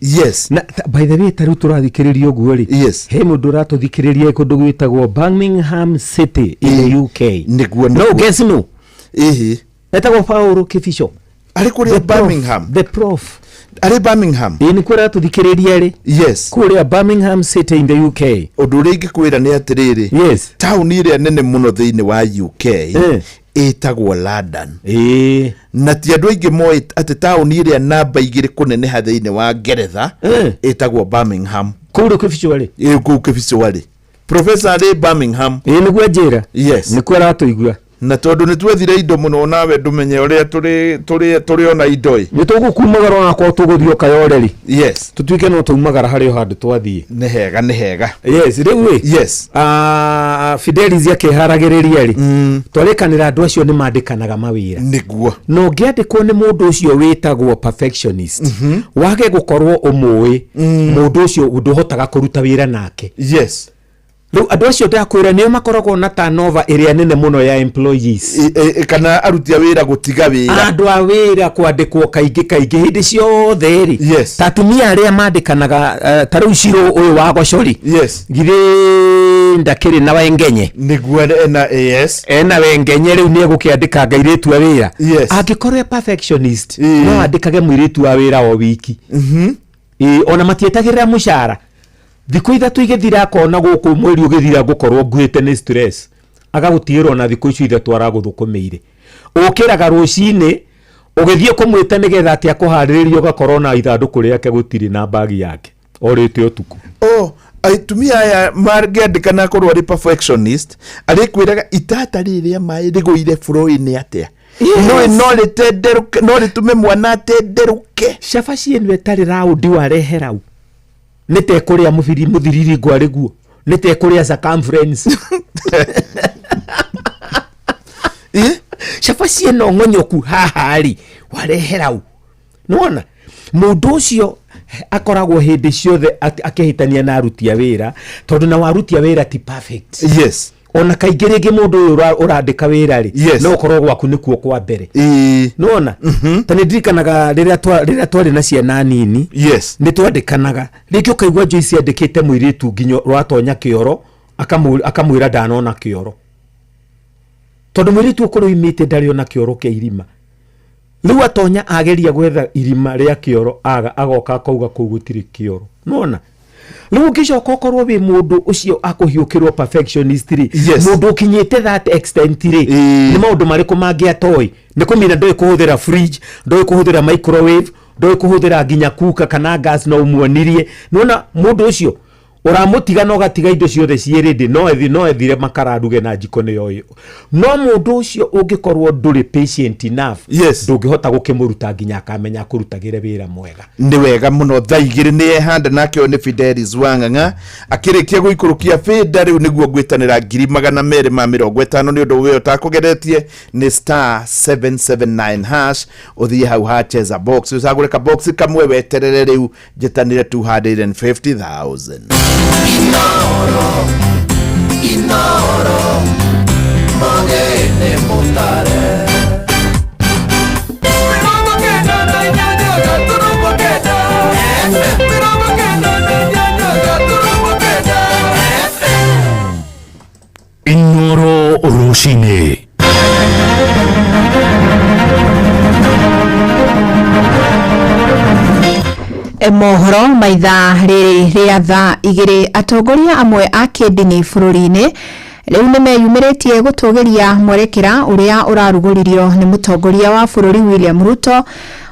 yes na by the way taru turathikiririo guo ri yes he mundu ratuthikiriria kundu gwitagwo Birmingham City in the UK niguo no guess no etagwo Paulo Kifisho ari kuria Birmingham the prof ari Birmingham ni kuria tuthikiriria ri yes kuria Birmingham City in the UK undu ringi kwira ni atiriri yes town ire nene muno thiini wa UK etagwo London na ti andu aingi moe ati town ire namba igiri kunene ha thiini wa Ngeretha etagwo Birmingham kuru Kifisho ri kuru Kifisho ri professor ari Birmingham niguo njira yes ni kuria ratuigua na tondu ni twethire indo muno nawe ndumenye uria turi ona indo ni tugukumagara ona kwa tuguthio kayoreri yes tutuike no tumagara hari handu twathie ni hega yes riu yes Fidelis yakiharagireria ri twarikanira andu acio ni mandikanaga mawira niguo no ngiandikwo ni mundu ucio witagwo perfectionist wage gukorwo umui mundu ucio nduhotaga kuruta wira nake yes riu andu acio ndakwira nio makoragwo na turnover area nene muno ya employees kana aruti a wira gutiga wira andu a wira kwandikwo kaingi hindi ciothe ri yes tatumia aria mandikanaga tariu ciro uyu wa gocori yes gire ndakiri na wengenye niguo ena yes ena wengenye riu ni egukiandika ngairetu a wira yes angikorwo perfectionist no andikage muiretu wa wira o wiki ona matietagirira mushara thiko ithatu igithira kona guku mweri ugithira gukorwo nguhite ni stress agagutirwo na thiko icio ithatu araguthukumeire ukiraga rucini ugithie kumwita nigetha ati akuhariririo gakorwo na ithanduku riake gutiri na bagi yake orite utuku aitumia aya margendekana korwo ari perfectionist arikwiraga itata riria mai riguire flow-ini atia no ritume mwana atenderuke shafashi enu etari raudi warehe rau nite kuria muthiriri gwari guo nite kuria circumference shafashi eno ngonyoku hahari warehe rau nona mundu ucio akoragwo hindi ciothe akihitania na aruti a wira tondu na waruti a wira ti perfect yes ona kaingĩ rĩngĩ mũndũ ũyũ ũrandĩka wĩra rĩ no ũkorwo gwaku nĩkuo kwa mbere nona ta nĩ ndirikanaga rĩrĩa twarĩ na ciana nini yes nĩ twandĩkanaga rĩngĩ ũkaigua Joyce andĩkĩte mũirĩtu nginya rwatonya kĩoro akamwĩra ndanona kĩoro tondũ mũirĩtu ũkorwo imĩte ndarĩ ona kĩoro kĩa irima riu atonya ageria gwetha irima ria kioro agoka akauga kuu gutiri kioro nona riu ngicoka okorwo wi mundu ucio akuhiukirwo perfectionist ri mundu kinyite that extent ri ni maundu mariku mangiatoi ni kumina ndoi kuhuthira fridge ndoi kuhuthira microwave ndoi kuhuthira nginya kuka kana gas no umuonirie nona mundu ucio uramutiga no gatiga indo ciothe cierede no ethire makararuge na jikone yoyo no mundu ucio ungikorwo nduri patient enough ndungihota gukimuruta nginya akamenya kurutagire wira mwega ni wega muno thaigire ni ehanda nakyo ni Fidelis Wanganga akirikia guikurukia fida riu niguo gwitanira 250 ni undu we utakugeretie ni *779# uthie hau hacheza box usagureka box kamwe weterere riu jitanire 250,000 Inoro Mogene Mutare Inoro Rushine Mohoro maitha riri ria tha igiri atongoria amwe a kidini bururi-ini riu ni meyumiritie gutugiria mwerekera uria uraruguririo ni mutongoria wa bururi William Ruto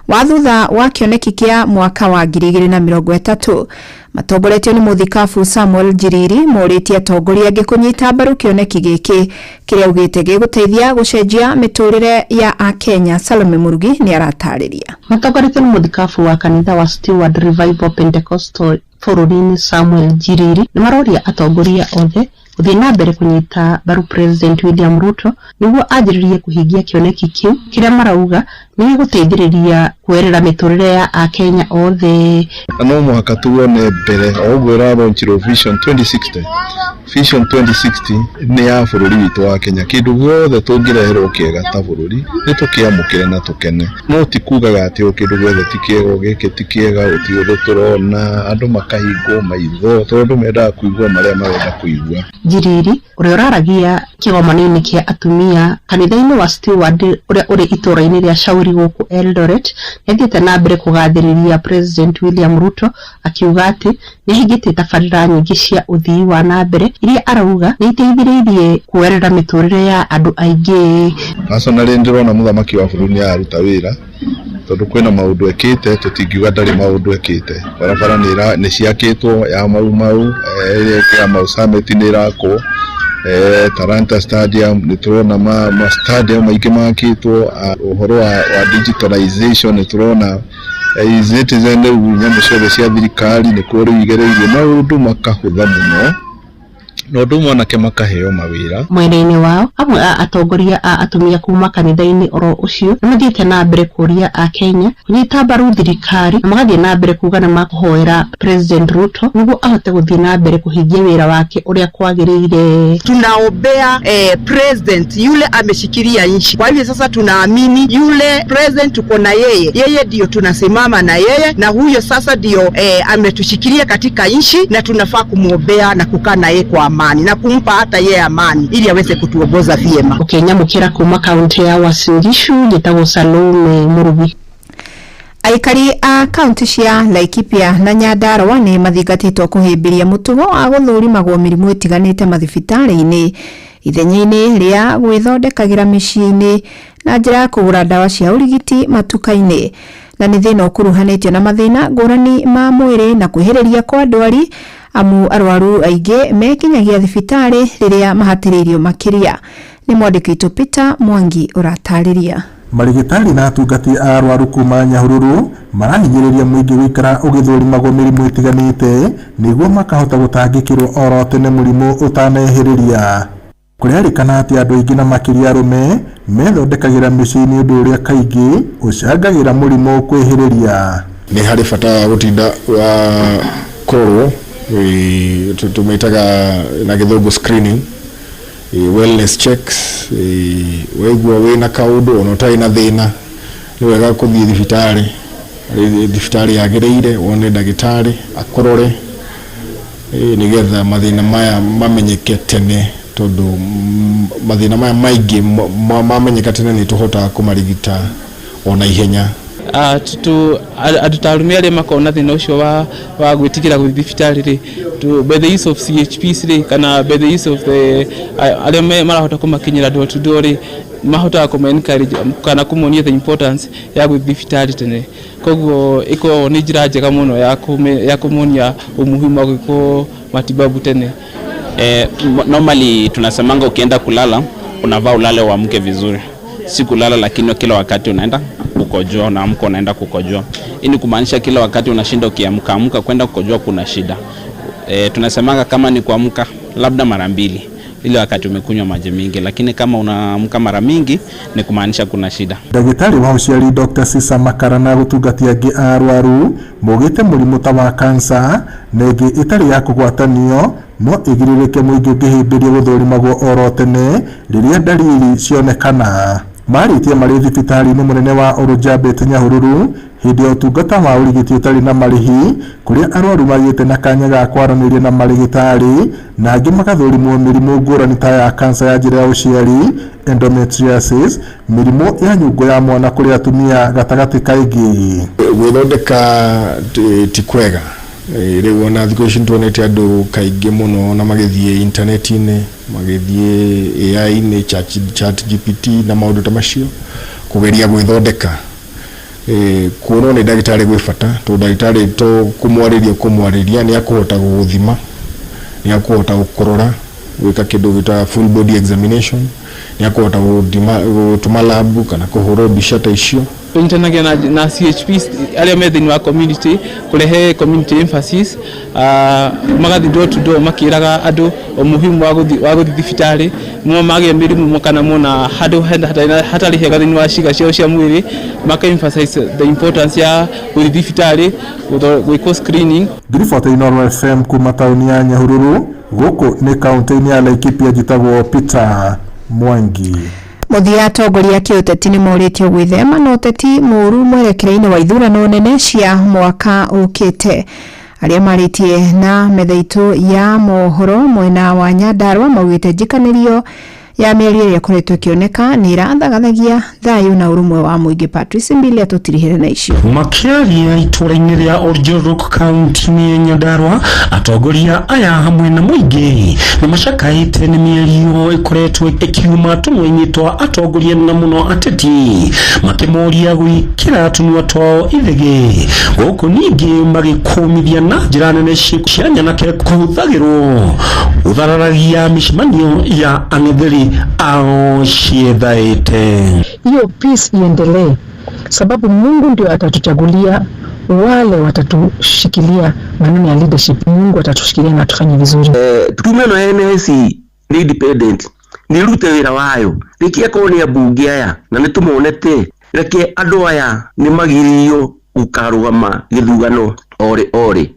wa thutha wa kioneki kia mwaka wa 2030 matongoretio ni muthikabu Samuel Njiriri muritie atongoria ngikunyita mbaru kioneki giki kiria ugite giguteithia gucenjia miturire ya Akenya. Salome Murugi ni aratariria. Matongoretio ni muthikabu wa kanitha wa Steward Revival Pentecostal bururi-ini Samuel Njiriri ni maroria atongoria othe uthie na mbere kunyita mbaru President William Ruto niguo anjiririe kuhingia kioneki kiu kiria marauga ni guteithiriria kuerera miturire ya Akenya othe. No muhaka tuone mbere ogwera launchiro Vision 2060 ni ya bururi witu wa Kenya kindu guothe tungireherwo kiega ta bururi ni tukiamukire na tukene no tikugaga ati kindu guothe tikiego giki tikiega utiuthe turona andu makahingwo maitho tondu menda kuigwa maria marenda kuigwa. Njiriri uria uraragia kigomano-ini kia atumia kanitha-ini wa Steward uria uri itura-ini ria Shauri guku Eldoret nithite na mbere kugathiriria President William Ruto akiuga ati nihingite tabarira nyingi cia uthii wa na mbere iria arauga ni iteithiririe kuerera miturire ya andu aingi. Personally ndirona muthamaki wa bururi aruta wira tondu kwina maundu ekite tutingiuga ndari maundu ekite barabara ni ciakitwo ya mau ya mau summit ni rako Taranta Stadium ni turona ma stadium maingi makitwo uhoro wa digitalization ni turona citizen nyamu ciothe cia thirikari ni kuri igereirie maundu makahutha muno no ndumo na kemakaheo mawira mwene-ini wao amwe a atongoria a atumia kuma kanitha-ini oro ucio nimathiite na mbere kuria Akenya kunyita mbaru thirikari na magathie na mbere kuga na makuhoera President Ruto niguo ahote guthie na mbere kuhingia wira wake uria kwagirire. Tunaombea president yule ameshikilia nchi, kwa hivyo sasa tunaamini yule president tuko na yeye ndio tunasimama na yeye, na huyo sasa ndio ametushikilia katika nchi na tunafaa kumuombea na kukaa na yeye kwa amani na kumpa hata yeye amani ili aweze kutuongoza vyema. Ukinyamukira kuma kaunti ya Uasin Gishu gitago Salome Murugi. Aikari a kaunti cia Laikipia na Nyandarua ni mathingatitwo kuhimbiria mutugo a guthurimagwo mirimu itiganite mathibitari-ini ithenya-ini ria gwithondekagira micii-ini na njira ya kugura dawa cia urigiti matuka-ini na ni thina ukuruhanitio na mathina ngurani ma mwiri na kwihiriria kwa ndwari amu arwaru aingi mekinyagia thibitari riria mahatiririo makiria. Ni mwandiki Peter Mwangi uratariria. Marigitari na atungati a arwaru kuma Nyahururu marahinyiriria muingi wikara ugithurimagwo mirimu itiganite niguo makahota gutangikirwo oro tene murimu utanehiriria. Kurerikana ati andu aingi na makiria arume methondekagira micii-ini undu uria kaingi ucangagira murimu kwihiriria. Ni hari bata gutinda kurorwo tumeitaga na githungu screening wellness checks weigua wina kaundu ono tai na thina ni wega kuthii thibitari yagireire wone ndagitari akorore nigetha mathina maya mamenyeke tene tondu mathina maya maingi mamenyeka tene ni tuhota kumarigita ona ihenya atutarumia le makona thina ucio wa gwitikira guthi thibitarĩ by the use of CHPs kana by the use of the arĩa marahota kumakinyira door to door mahota ku encourage kana kumuonia the importance ya guthi thibitarĩ tene koguo iko ni njira njega muno ya kumuonia umuhimu wa gwiko matibabu tene. Normally tunasemanga ukienda kulala unavaa ulale uamke vizuri, si kulala lakini kila wakati unaenda kukojoa na amko unaenda kukojoa. Hii ni kumaanisha kila wakati unashinda ukiamka kwenda kukojoa kuna shida. Tunasemanga kama ni kuamka labda mara 2 ile wakati umekunywa maji mingi, lakini kama unaamka mara mingi ni kumaanisha kuna shida. Ndagĩtarĩ wa ũciari Dr. Sisa Makarana gũtungatia angĩ arwaru mogĩte mũrimũ ta wa kansa na ĩngĩ ĩtarĩ ya kũgwatanio no ĩgirĩrĩke mũingĩ ũngĩhĩmbĩrio gũthũrimagwo oro tene rĩrĩa ndariri cionekana. Marĩtie marĩ thibitarĩ-inĩ mũnene wa Olujabet Nyahururu hĩndĩ ya ũtungata wa ũrigiti ũtarĩ na marĩhi kũrĩa arwaru magĩte na kanya ga kwaranĩria na marĩgĩtarĩ na angĩ magathũrimwo mĩrimũ ngũrani ta ya kansa ya njĩra ya ũciari, endometriosis, mĩrimũ ya nyũngũ ya mwana kũrĩ atumia gatagatĩ kaingĩ. Gwĩthondeka ti kwega. Rĩu ona thikũ ici ntuonete andũ kaingĩ mũno na magĩthiĩ intaneti-inĩ, magĩthiĩ AI-inĩ, ChatGPT na maũndũ ta macio kũgeria gwĩthondeka. Kuonwo nĩ ndagĩtarĩ gwĩ bata, tondũ ndagĩtarĩ to kũmwarĩria nĩ akũhota gũgũthima, nĩ akũhota gũkũrora, gwĩka kĩndũ gĩtwa full body examination, nĩ akũhota gũtũma labu kana kũhũrwo mbica ta icio. Tunyitanagia na CHPs arĩa me thĩinĩ wa community kũrehe community emphasis, magathi door to door makĩraga andũ umuhimu wa gũthi thibitarĩ mo magĩa mĩrimũ kana mona handũ hatarĩ hega thĩinĩ wa ciĩga ciao cia mwĩrĩ, maka emphasize the importance ya gũthi thibitarĩ gwĩkwo screening. Ngiriboti Inooro FM kuma taũni ya Nyahururu gũkũ nĩ kaunti-inĩ ya Laikipia njĩtagwo Peter Mwangi. Muthia atongoria kĩũteti nĩ morĩtio gwĩthema na ũteti mũũru mwerekero-inĩ wa ithurano nene cia mwaka ũkĩte. Arĩa marĩtie na methaitũ ya mohoro mwena wa Nyandarua maugĩte njikanĩrio ya mĩario ĩrĩa ĩkoretwo ĩkĩoneka nĩ ĩrathagathagia thayũ na ũrũmwe wa mũingĩ. Patrice Mbili atũtirihĩre na icio. Makĩaria itũra-inĩ rĩa Oljorok kaunti-inĩ ya Nyandarua, atongoria aya hamwe na mũingĩ nĩ macakaĩte nĩ mĩario ĩkoretwo ĩkiuma tũnua-inĩ twa atongoria na mũno ateti, makĩmoria gwĩkĩra tũnua twao ithegi. Gũkũ ningĩ magĩkũmithia na njĩra nene cia nyanake kũhũthagĩrwo gũthararagia mĩcemanio ya ang'etheri ao ciethaĩte. Hiyo peace iendelee, sababu Mungu ndio atatuchagulia wale watatushikilia maneno ya leadership. Mungu atatushikilia na tufanye vizuri. Tume no NSC ni independent, ni rute wĩra wayo rĩkia koni ya bunge aya na nĩ tũmonete reke andũ aya nĩ magiririo gũkarũgama gĩthurano ore.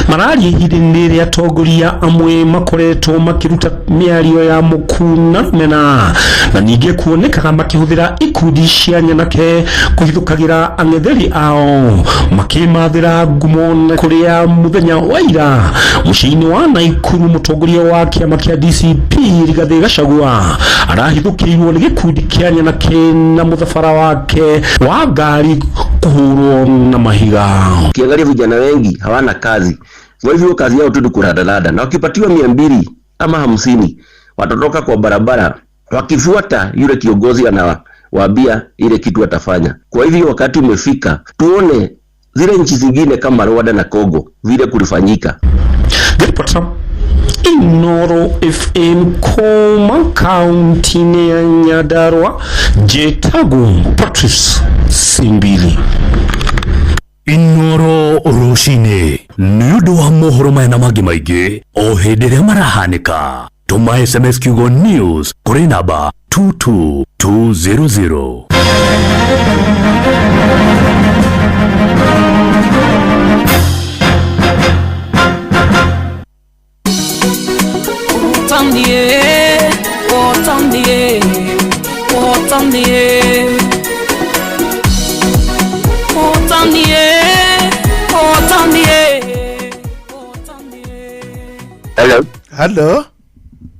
Mararia ihinda-inĩ rĩa atongoria amwe makoretwo makĩruta mĩario ya mũkuna mena na ningĩ kuonekaga makĩhũthĩra ikundi cia nyanake kũhithũkagĩra ang'etheri ao, makĩmathĩra ngumo kũrĩa mũthenya wa ira mũciĩ-inĩ wa Naikuru mũtongoria wa kĩama kĩa DCP Rigathĩ Gachagua arahithũkĩirwo nĩ gĩkundi kĩa nyanake na mũthabara wake wa ngari kuhurwo na mahiga. Ukiangalia vijana wengi hawana kazi, kwa hivyo kazi yao tu ni kuradalada, na wakipatiwa 200 ama 50 watatoka kwa barabara wakifuata yule kiongozi anawaambia ile kitu atafanya. Kwa hivyo wakati umefika tuone zile nchi zingine kama Rwanda na Kongo vile kulifanyika. Inooro FM kuma kaunti ya Nyandarua, njĩtagwo Patrice Simbili. Inooro rũcinĩ nĩ ũndũ wa mohoro maya na mangĩ maingĩ o hĩndĩ ĩrĩa marahanĩka. Tũma SMS kiugo news kũrĩ namba 22200. Hello.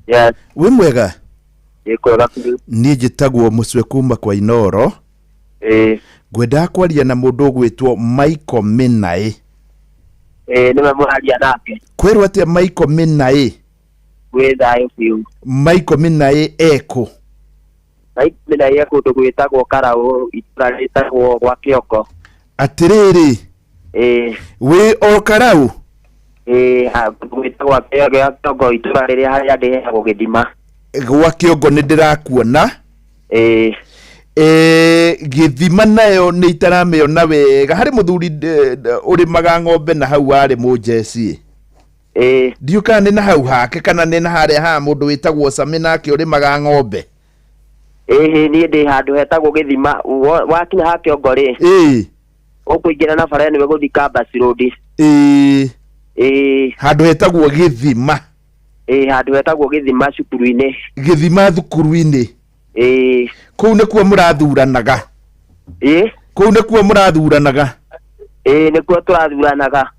Yes. Wĩ mwega? Iko rapi. Niĩ njĩtagwo Mũcwe kuma kwa Inooro. Ngwenda kwaria na mundu gwitwo Michael Minai. Nime mwaria nake. Kwerwo atia Michael Minai? Gwethayo biu. Michael Minai eko. Michael Minai eko kundu gwitagwo Karau, itura ritagwo gwa Kiongo. Atiriri. We o Karau? Gwitagwo Kiongo, itura riria haria ndihegwo Githima. Gwa Kiongo ni ndirakuona. Githima nayo ni itarameona wega. Hari muthuri urimaga ng'ombe na hau ari mujeci. Ndiuka ni na hau hake kana ni na haria ha mundu witagwo Sami nake urimaga ng'ombe. Ni ndi handu hetagwo Githima, wakinya ha Kiongo ri. Ukuingira na bara ni guthi Campus Road. Handu hetagwo Githima. Handu hetagwo Githima cukuru-ini. Githima thukuru-ini. Kuu nikuo murathuranaga. Kuu nikuo murathuranaga. Nikuo turathuranaga.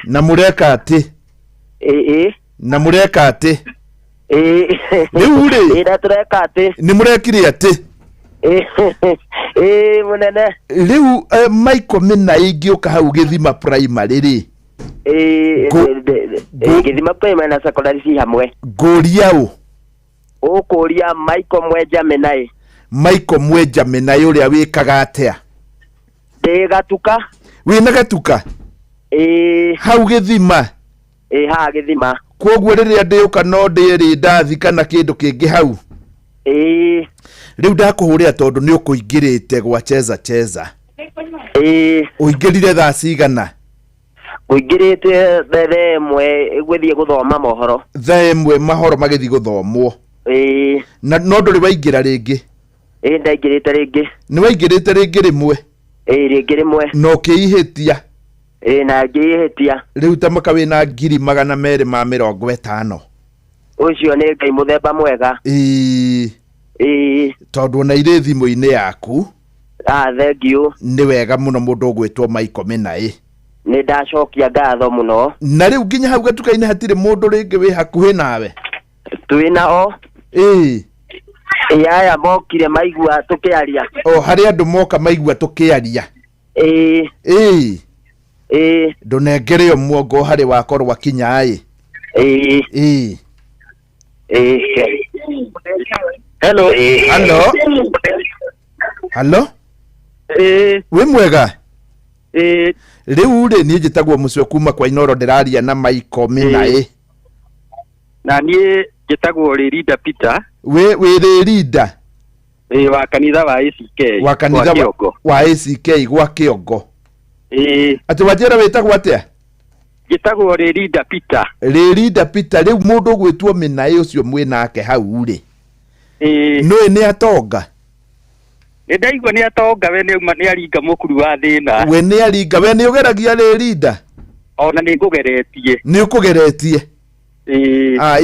Na mureka ati? Na mureka ati? Riu ri? Na tureka ati? Ni murekire ati? Munene. Riu Michael Minai ngiuka hau Githima primary ri. Githima primary na secondary ci hamwe. Nguria u? Ukuria Michael Mwenja Minai. Michael Mwenja Minai uria wikaga atia? Ndi Gatuka. Wina Gatuka? Hau Githima? Ha Githima. Koguo riria ndiuka no ndiri ndathi kana kindu kingi hau? Riu ndakuhurira tondu ni ukuingirite gwa cheza. Uingirire thaa cigana? Uingirite thaa imwe gwithie guthoma mohoro. Thaa imwe mahoro magithii guthomwo? Na no nduri waingira ringi? Ndaingirite ringi. Ni waingirite ringi rimwe? Ringi rimwe. No kiihitia? Na ngiihitia. Riu tamaka wina 250. Ucio ni Ngai muthemba mwega. Tondu na ire thimu-ini yaku. Thank you. Ni wega muno mundu gwitwo Michael Minai. Ni ndacokia ngatho muno. Na riu nginya hau Gatuka-ini hatire mundu ringi wi hakuhi nawe? Twina o. Aya mokire maigua tukiaria. Hari andu moka maigua tukiaria. Ndunengere muongo hari wakorwo kinya ai. Hello. Hello. We mwega? Riu ri ni njitagwo mucio kuma kwa Inoro ndiraria na Michael Minai. Na nie njitagwo Ririda Peter. We Ririda? Wa kanitha wa ACK. Wa kanitha wa ACK gwa Kiongo. Ati wajera wetagwo atia? Njitagwo Ririda Peter. Ririda Peter. Riu mundu gwitwo Minai ucio mwe nake hau ri. No ni atonga? Ndaigua ni atonga, we ni aringa mukuru wa thina. We ni aringa, we ni ugeragia Ririda? Ona ni ngugeretie. Ni ukugeretie?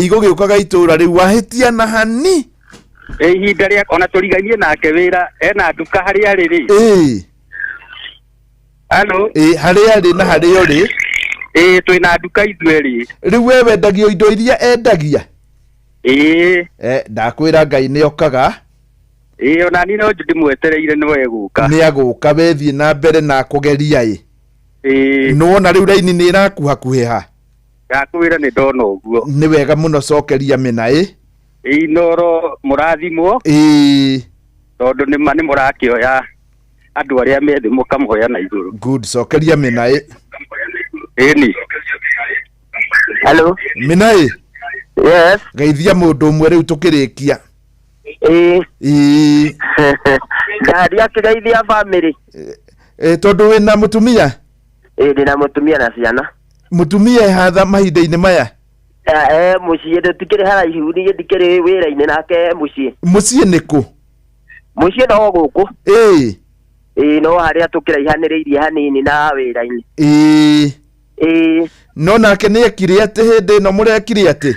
Igugiukaga itura riu wahitia na hani? Ihinda ria ona turiganie nake wira ena nduka haria riri. Hello. Haria ri na haria ri? Twina nduka ithweri. Riu we wendagio indo iria endagia? Ndakwira Ngai ni okaga. Ona ni no ndimwetereire no eguka. Ni aguka wethie na mbere na kugeria no na riu raini ni irakuhakuhiha. Ngakwira ni ndona uguo. Ni wega muno cokeria Minai. Inoro murathimwo. Tondu ni mani murakioya andu aria methi mukamuhoya na iguru. Good, cokeria Minai. Ni. Hello. Minai. Yes. Geithia mundu umwe riu tukirikia. Ngari akigeithia family. Tondu wina mutumia? Ndina mutumia na ciana. Mutumia hatha mahinda-ini maya? Mucii ndutikiri haraihu ni ndikiri wira-ini nake mucii. Mucii niku? Mucii no guku. No haria tukiraihaniriirie hanini na wira-ini. No nake ni ekire ati hindi no murekire ati?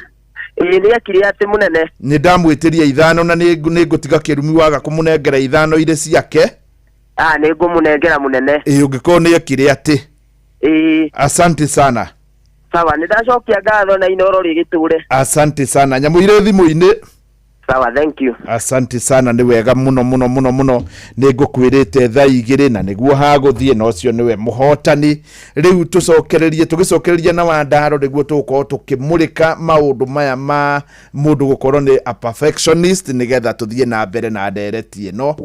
Ni ekire ati munene. Ni ndamwitiria 5 na ni ngutiga kirumi waga kumunengera 5 ire ciake. Ni ngumunengera munene. Ungikorwo ni ekire ati? Asante sana. Sawa, ni ndacokia ngatho na Inoro rigiture. Asante sana. Nyamu ire thimu-ini. Sawa, thank you. Asante sana, ni wega muno nigukwirite thaa igiri na niguo haguthie no cio niwe muhotani. Riu tugicokereria na Wandaro niguo tuko tukimurika maundu maya ma mundu gukorwo ni a perfectionist nigetha tuthie na mbere na ndereti ino.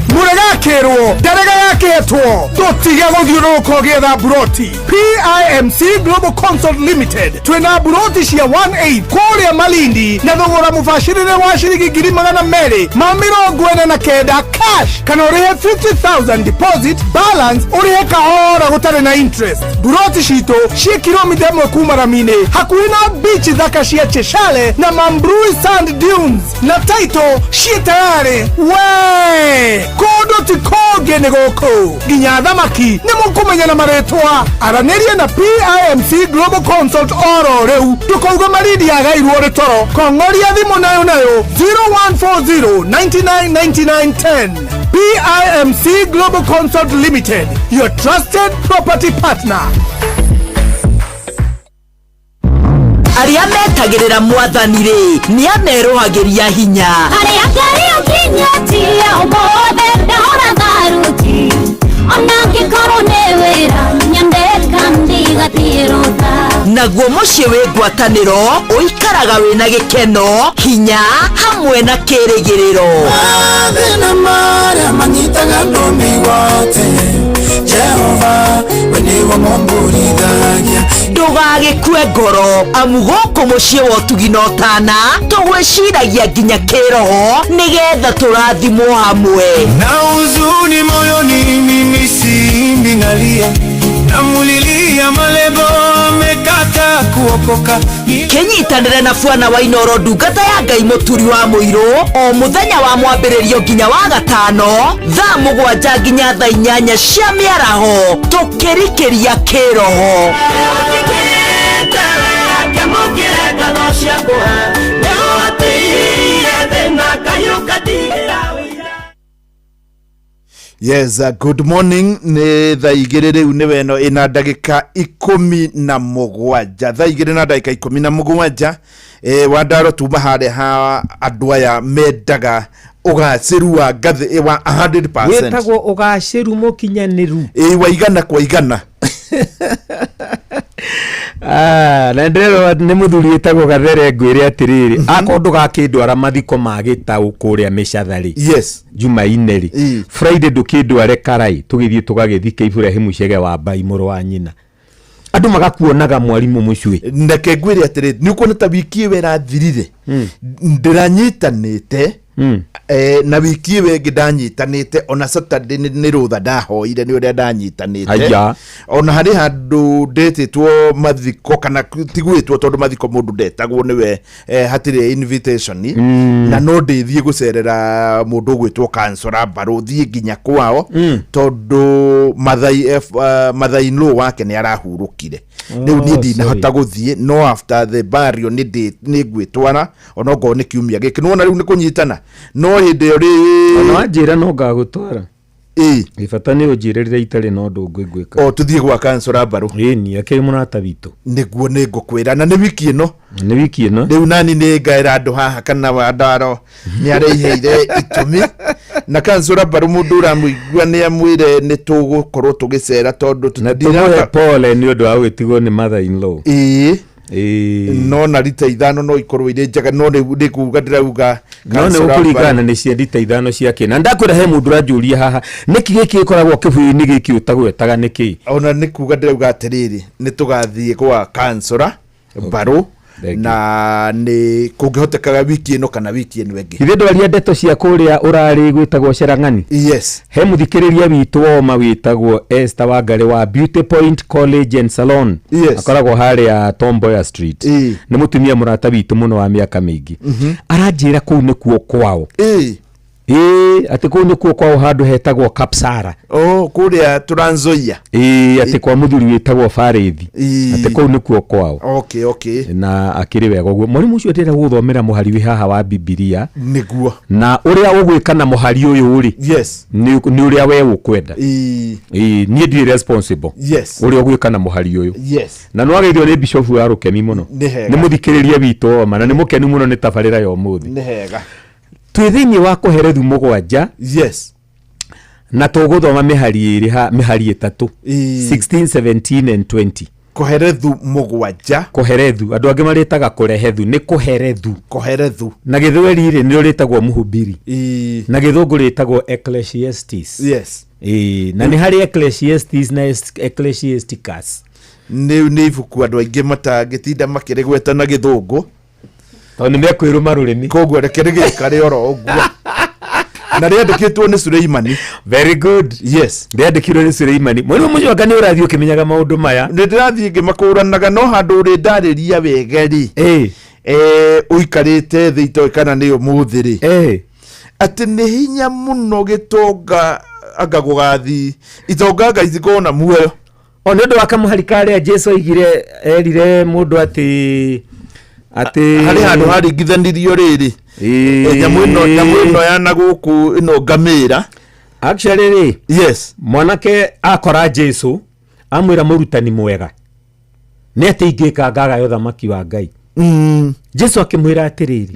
Muragakirwo ndarega yaketwo tutige guthiururuka getha buroti. PIMC Global Consult Limited twina buroti cia 1/8 kuria Malindi na thogora mubashirire wa shiringi 200 ma 49 cash kana urihe 50,000 deposit balance urihe kahora gutari na interest. Buroti cito cia kilomita 1 kuma Ramine hakuhi na beach thaka cia Cheshale na Mambrui Sand Dunes na title cia tayari we kodo tikoge negoko ginya thamaki ni mukumenya na maretwa aranirie na PIMC Global Consult oro reu tukauga Malindi agairwo retoro kongoria thimu nayo 0140 999910. PIMC Global Consult Limited, your trusted property partner. Aria metagirira mwathani ri ni amerohagiria hinya aria ngari ukinya tia umothe ndahora tharuti ona ngikoro ni wira nyandeka ndigatirutha naguo mucii wi ngwataniro uikaraga wina gikeno hinya hamwe na kirigiriro athina maria manyitaga ndumi wote Jehova weniwo momburithagia ndugagikue ngoro amu guku mucii wa utugi na utana tugwiciragia nginya kiroho nigetha turathimwo hamwe na huzuni moyoni mimi simbingalia namulilia malebo mekata kuokoka kenyitanire na Bwana wa Inoro ndungata ya Ngai muturi wa muiro o muthenya wa mwambiririo nginya wa gatano thaa 7 nginya thaa 8 cia miaraho tukirikiria kiroho Yes, good morning. Ni thaa igiri riu ni weno ina ndagika 17 thaa igiri na ndagika 17 Wandaro tuma hare ha andu aya mendaga ugaciru wa ngathi wa 100%. Wetagwo ugaciru mukinyaniru waigana kwa igana. Na ndero ni muthuri etagwo Gathere ngwire atiriri akondu gakindwara mathiko magita ukuria Mishathari. Yes, Jumaine ri Friday ndukindware Karai tugithie tugagithike Ibrahimu Chege wa Bai muru wa nyina andu magakuonaga mwarimu mucui ndeke ngwire atiriri ni uko ta wiki we rathirire ndiranyitanite na wiki we ngidanyitanite ona Saturday ni rutha ndahoire ni uria ndanyitanite ona hari handu ndetitwo mathiko kana tigwitwo tondu mathiko mundu ndetagwo niwe hatire invitation na no ndithie gucerera mundu gwitwo Kansora Baro thie nginya kwao tondu mathai no wake ni arahurukire riu ni ndinahota guthie no after the burial ni gwitwana ona ngo ni kiumia giki no riu ni kunyitana no hindi ri ona njira no ngagutwara ifata ni ujirerire itari no ndungu ngwika o tuthie gwa Kansora Baro ni ake munata bitu niguo ni ngukwira na ni wiki ino riu nani ni ngaira andu haha kana Wandaro ni areheire itumi na Kansora Baro mundu uramuigua ni amwire ni tugukorwo tugicera tondu tutira pole ni undu wa gwitigwo ni mother in law no na rita ithano no ikorwo ire njaga no ni kuga ndirauga no ni ukurigana ni cia rita ithano ciake na ndakwira he mundu ranjuria haha niki giki ikoragwo kibuini giki utagwetaga niki ona ni kuga ndirauga atiriri ni tugathie kwa Kansora Baro na ni kungihotekaga wiki ino kana wiki ino wengi ithe ndwaria ndeto cia kuria urari gwitagwo Cherang'ani. Yes, he muthikiriria witu woma witagwo Esther Wangari wa Beauty Point College and Salon. Yes, akoragwo haria Tom Mboya Street. Ni mutumia murata witu muno wa miaka mingi aranjira kuu ni kuo kwao ati kuu nikuo kwao handu hetagwo Kapsara kuria Trans Nzoia ati kwa muthuri witagwo Farithi ati kuu nikuo kwao. Okay na akiri wega uguo mwarimu ucio ndira guthomera muhari wi haha wa Biblia niguo na uria ugwika na muhari uyu uri ni uria we ukwenda ni ndi responsible uria ugwika na muhari uyu na no ageithio ni bishop wa Rukemi muno ni muthikiriria wito mana ni mukeni muno ni tabarira yo muthi ni hega twithini wa kuherethu mugwanja na tuguthoma mihari iri ha mihari itatu 16 17 and 20 kuherethu mugwanja kuherethu andu angi maritaga kurehethu ni kuherethu na githweri ri ni ritagwo muhubiri na githungu ritagwo Ecclesiastes na ni hari Ecclesiastes na Ecclesiasticus ni ibuku andu aingi matagitinda makiregweta na githungu ni mekwiruma rurimi koguo rekerege kare oro oguo na riandikitwo ni Suleimani. Very good. Riandikirwo ni Suleimani. Mwalimu mmoja wakani urathio ukimenyaga maundu maya ndirathie ngimakuranaga no handu uri ndariria wegeri uikarite thi itoikana ni umuthiri ati ni hinya muno gitonga anga gugathi itonga ngaithikona muoyo oni ndu wakamuharikare ya Jesu igire erire mundu ati hari handu hari githanirio riri nyamu ino yana guku ino ngamira actually mwanake akora Jesu amwira murutani mwega ni ati ingika ngaga yo thamaki wa Ngai Jesu akimwira atiriri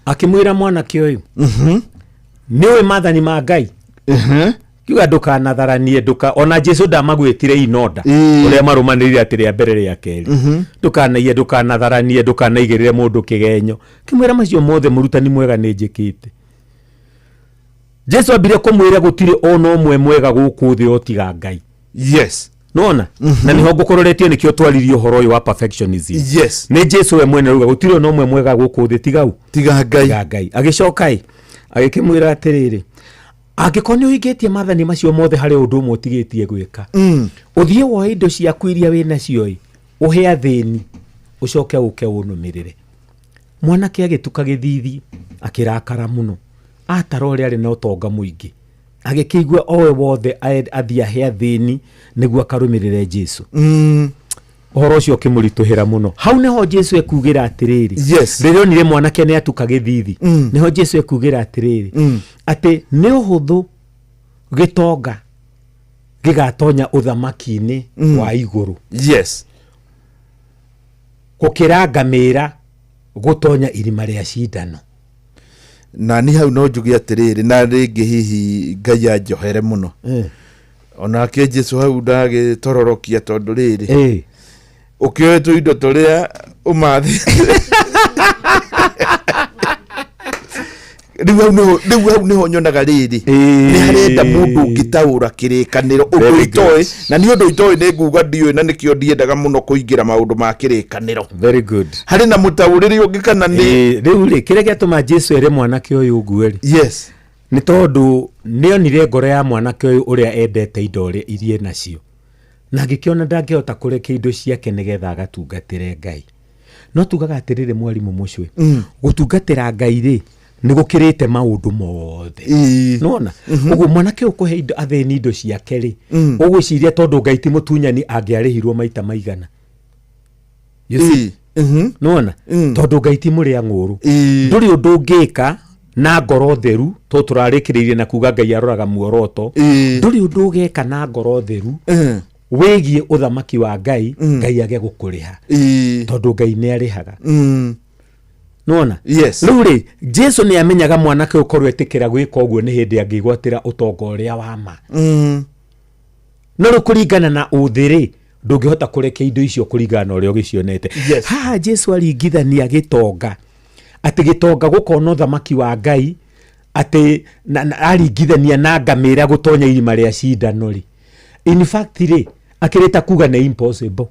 akimwira mwanake uyu niwe mathani ma Ngai kiuga ndukanatharanie ona Jesu ndamagwitire inoda uria marumanirire atiri mbere ya keri ndukanaie ndukanatharanie ndukanaigirire mundu kigenyo kimwira macio mothe murutani mwega ni njikite Jesu ambire kumwira gutire ono umwe mwega guku thi otiga Ngai nona na niho ngukororetio nikio twaririo horo uyu wa perfectionism ni Jesu we mwene ruga gutire ono umwe mwega guku thi tiga Ngai agicoka agikimwira atiriri agikoni uigetie mathani macio mothe hari undu umwe utigetie gwika uthie wo indo cia kwiria wina cio uhe athini ucoke uke unumirire mwanake agituka githithi akirakara muno atarore ari na utonga muingi agikigwa owe wothe athia he athini niguo akarumirire Jesu horo cio kimurituhira muno hau neho Jesu ekugira atiriri ririo nire mwanake ne atuka githithi neho Jesu ekugira atiriri ati ni uhuthu gitonga gigatonya uthamaki-ini wa iguru gukira ngamira gutonya irima ria cindano na ni hau no njugi atiriri na ringi hihi Ngai anjohere muno ona ke Jesu hau ndagitororokia tondu riri ukioe tu indo turia umathi riu niho nyonaga riri ni harenda mundu ngitaura kirikaniro undu itoi na ni undu itoi ni nguga ndiwe na nikio ndiendaga muno kuingira maundu ma kirikaniro hari na mutauriri ungi kana ni riu ri kire giatuma Jesu ere mwanake uyu ngueri ni tondu nionire ngoro ya mwanake uyu uria endete indo irie nacio na gikiona ndangihota kurekia indo ciake nigetha agatungatire Ngai no tugaga atirire mwarimu mucwe gutungatira Ngai ri ni gukirite maundu mothe nona uguo mwanake ukuhe indo atheni indo ciake ri ugwiciria tondu Ngai ti mutunyani angiarihirwo maita maigana nona tondu Ngai ti muria nguru nduri undu ngika na ngoro theru to turarikiririe na kuga Ngai aroraga muoroto nduri undu ngika na ngoro theru wegie uthamaki wa Ngai Ngai age gukuriha tondu Ngai ni arihaga nona ruri Jesu ni amenyaga mwanake ukorwo etikira gwika uguo ni hindi angigwatira utonga uria wa ma no rukuringana na uthiri ndungihota kurekia indo icio kuringana uria ugicionete ha Jesu aringithania gitonga ati gitonga gukona uthamaki wa Ngai ati aringithania na ngamira gutonya irima ria cindano ri in fact ri akireta kuga na impossible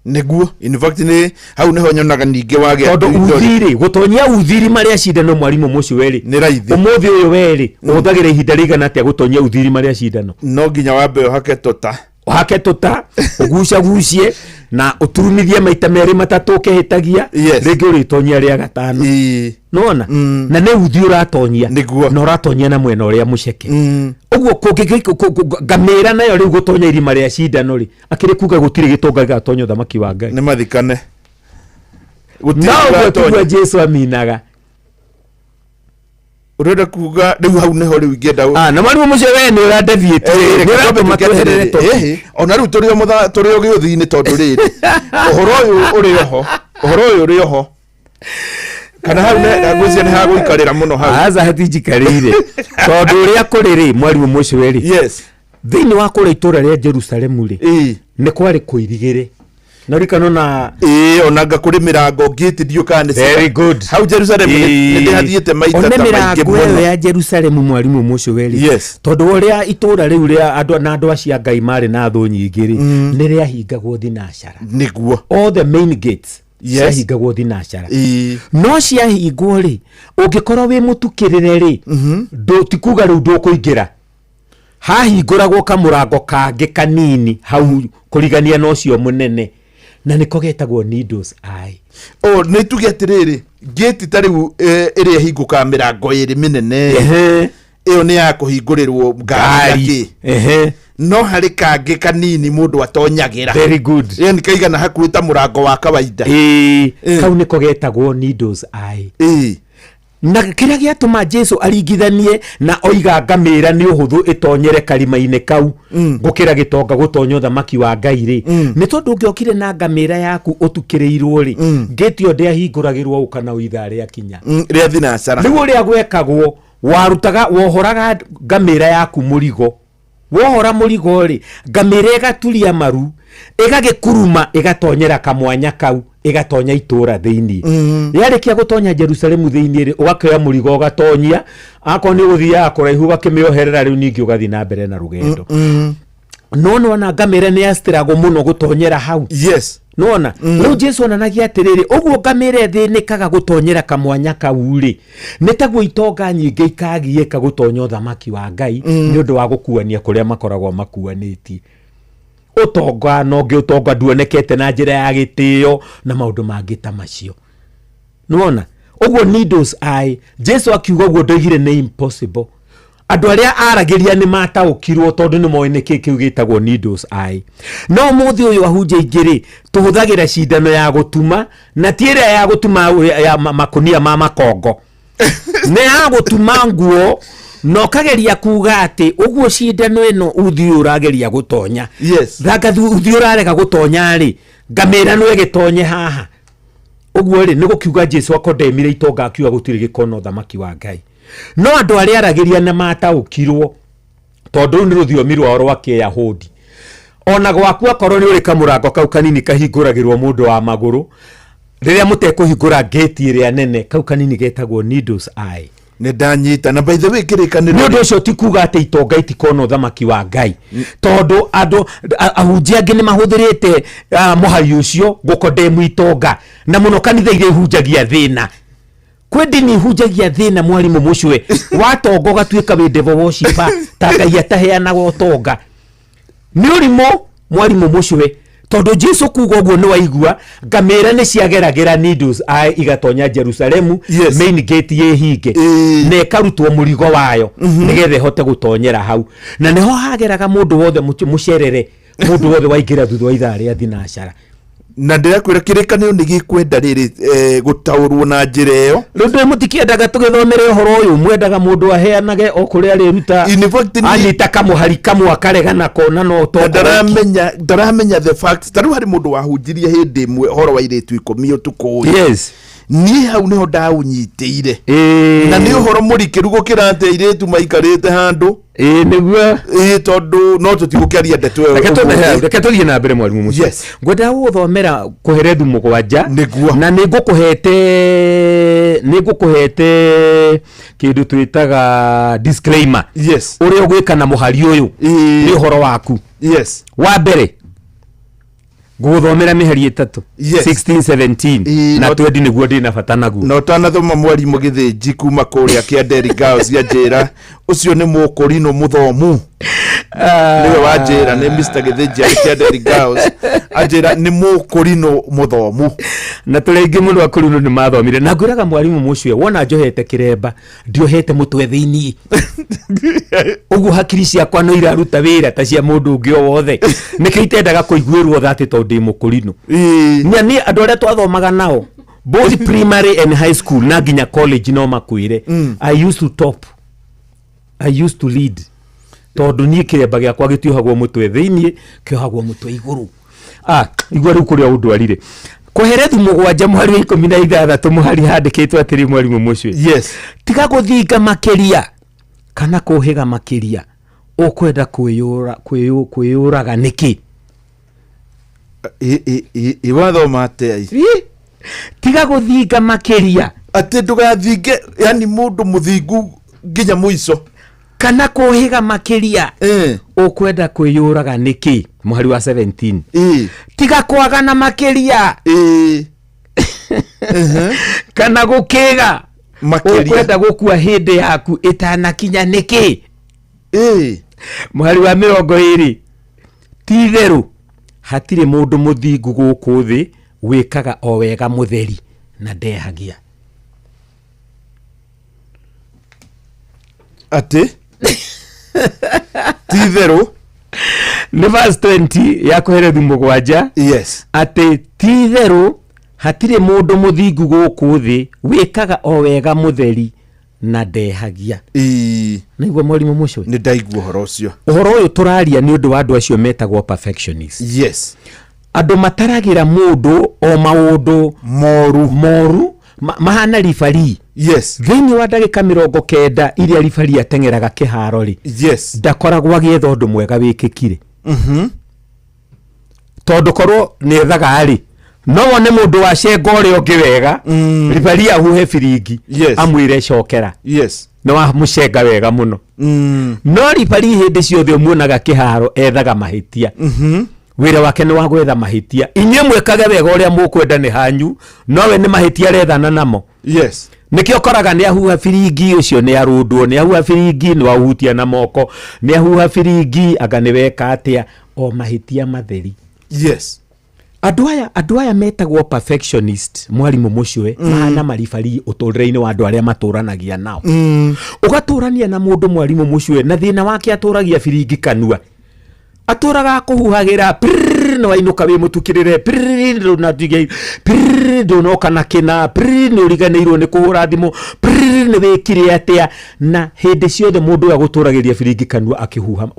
niguo in fact ni hau neho nyonaga ninge wage tondu uthiri gutonyia uthiri maria cindano mwarimu mucio weri ni raithi umuthi uyu weri uthagira ihinda rigana atia gutonyia uthiri maria cindano no nginya wambe hake tota hake tuta ugucagucie na uturumithie maita meri matatu ukehitagia ringi uritonyia ria gatano nona na ne uthi uratonyia na uratonyia na mwena uria muceke uguo ngamira nayo riu gutonya irima ria cindano ri akiri kuga gutiri gitonga gatonya thamaki wa Ngai ni mathikane gutiri Jesu aminaga urenda kuga riu hau neho riu ingenda na mwarimu mucio we ni urandeviete ni uratuma tweherere to ona riu turio giuthi-ini tondu riri uhoro uyu uri oho kana hau ne ngwiciria ni haguikarira muno hau aza hatinjikarire tondu uria kuriri mwarimu mucio we ri thiini wa kuria itura ria Jerusalemu ri ni kwari kuirigire narikano na onanga kuri mirango ngitidio kana very good hau Jerusalem ni ndihathiete maita ta maingĩ muno ya Jerusalem mwarimu mucio weri tondu uria itura riu ria andu acia Ngai mari na thu nyingi ri ni ria hingagwo thinacara niguo all the main gates hingagwo thinacara no cia hingwo ri ungikorwo wi mutukirire ri tikuga riu ndukuingira hahinguragwo kamurango kangi kanini hau kurigania no cio munene na niko getagwo needles eye ni tuge atiriri gate tariu iria hinguka mirango iri minene iyo ni ya kuhingurirwo ngari no hari kangi kanini mundu atonyagira very good yani kaigana hakuhi ta murango wa kawaida kau niko getagwo needles eye na kiria giatuma Jesu aringithanie na oiga ngamira ni uhuthu itonyere karima-ini kau gukira gitonga gutonya thamaki wa Ngai ri ni tondu ngiokire na ngamira yaku utukirirwo ri gate yo ndiahinguragirwo ukana uitha ria kinya ria thinacara nigu ria gwekagwo warutaga wohoraga ngamira yaku murigo wohora murigo ri ngamira igaturia maru igagikuruma igatonyera kamwanya kau igatonya itura thiini yarikia gutonya Jerusalemu thiini ri ugakaya murigo ugatonyia ako ni uthia kuraihu bakimioherera riu ningi ugathi na mbere na rugendo no na ngamira ni astirago muno gutonyera hau nona riu Jesu onanagia atiriri uguo ngamira thinikaga gutonyera kamwanya kau ri nitaguo itonga nyingi ikagieka gutonya thamaki wa Ngai ni undu wa gukuania kuria makoragwo makuanitie utonga no ngi utonga duonekete na njira ya gitio na maundu mangi ta macio nona uguo needles eye Jesu akiuga uguo ndoigire ni impossible andu aria aragiria ni mataukirwo tondu ni moine kiu gitagwo needles eye no muthi uyu ahunje ingiri tuhuthagira cindano ya gutuma na tiira ya gutuma ya makunia ma makongo ne ya gutuma nguo no kageria kuga ati uguo cindano ino uthi urageria gutonya thanga uthi urareka gutonya ri ngamira no egitonye haha uguo ri nigukiuga Jesu akodemire itonga akiuga gutiri gikono thamaki wa Ngai no andu aria aragiria na mataukirwo tondu ni ruthiomi rwao rwa Kiyahudi ona gwaku akorwo ni uri kamurango kau kanini kahinguragirwo mundu wa maguru riria mutekuhingura gate iria nene kau kanini getagwo needles eye ne danyita na by the way kirikaniro ni undu ucio tikuga ati itonga itikono thamaki wa Ngai tondu andu ahunjia angi ni mahuthirite muhari ucio gukodemu itonga na muno kanitha iria ihunjagia thina kwendini ihunjagia thina mwarimu mucwe watonga gatuika wi devil worshiper ta Ngai ataheana gotonga ni urimo mwarimu mucwe tondu Jesu kuga uguo ni waigua ngamira ni ciageragira needles eye igatonya Jerusalemu main gate ye hinge ne karutwo murigo wayo nigethe hote gutonyera hau na neho hageraga mundu wothe mucerere mundu wothe waingira thutha wa ithaa ria thinacara na ndirakwira kirikanio ni gikwenda riri gutaurwo na njira iyo rundu mutikiendaga tugithomere uhoro uyu mwendaga mundu aheanage okuria riruta anyita kamuhari kamwe akarega nako na no to ndaramenya the fact taru hari mundu wahunjirie hindi imwe uhoro wa iritu 10 utuku ni hau niho ndaunyitire na ni uhoro murikiru gukira ate iritu maikarite handu niguo tondu no tutigukiaria ndeto reke tuthie na mbere mwarimu mucio ngwenda guthomera kuheredu mugwanja na nigukuhete kindu twitaga disclaimer uria ugwika na muhari uyu ni uhoro waku wa mbere guthomera mihari 3 16 17 na 20 niguo ndina bata naguo no tanathoma mwarimu githĩnji kuma kuria kia Derry Girls ya njira ucio ni mukurino muthomu niwe wajira ni Mr. Githiji akienda Girls ajira ni mukurino muthomu na turengi mundu akurino ni mathomire na ngwiraga mwarimu mucio wona njohete kiremba ndiohete mutwe thiini ugu hakiri ciakwa no iraruta wira ta cia mundu ungi o wothe nikitendaga kuiguirwo thati to ndi mukurino ni andu aria twathomaga nao both primary and high school na ginya college no makwire I used to top, I used to lead tondu nie kiremba giakwa gitiohagwo mutwe thiini kiohagwo mutwe iguru igwa riu kuria undwarire kuherethu mugwanja mwari 16 muhari handikitwo atiri mwarimu mucio yes tiga guthinga makiria kana kuhiga makiria ukwenda kwiyuraga niki iwathoma atia tiga guthinga makiria ati ndugathinge yani mundu muthingu nginya muico kana kuhiga makiria ukwenda kwiyuraga niki muhari wa 17 tiga kwagana makiria kana gukiga makiria ukwenda gukua hindi yaku itanakinya niki muhari wa 20 titheru hatire mundu muthingu guku thi wikaga o wega mutheri na ndehagia ati titheru ni verse 20 ya kuherethu mugwanja yes ati titheru hatire mundu muthingu guku thi wikaga o wega mutheri na ndehagia niguo mwarimu mucio ni ndaigua horo ucio uhoro uyu turaria ni undu wa andu acio metagwo perfectionist yes andu mataragira mundu o maundu moru mahana rifari yes thiini wa ndagika 90 iria rifari atengeraga kiharo ri yes ndakoragwo agietha undu mwega wikikire tondu korwo ni ethaga ari no wone mundu wa cengo uri ungi wega rifari ahuhe firingi amwire cokera yes no wa mucenga wega muno no rifari hindi ciothe umuonaga kiharo ethaga mahitia wira wake ni wa gwetha mahitia inywe mwekage wega uria mukwenda ni hanyu nowe ni mahitia rethana namo yes nikio koraga ni ahuha firingi ucio ni arundwo ni ahuha firingi ni wahutia na moko ni ahuha firingi aga ni weka atia o mahitia matheri yes andu aya metagwo perfectionist mwarimu mucio mahana marifari uturire-ini wa andu aria maturanagia nao ugaturania na mundu mwarimu mucio na thina wake aturagia firingi kanua aturaga kuhuhagira no wainuka wi mutukirire na dige no kana kina no riganirwo ni kuhura thimu ni wikire atia na hindi ciothe mundu aguturagiria firingi kanua akihuha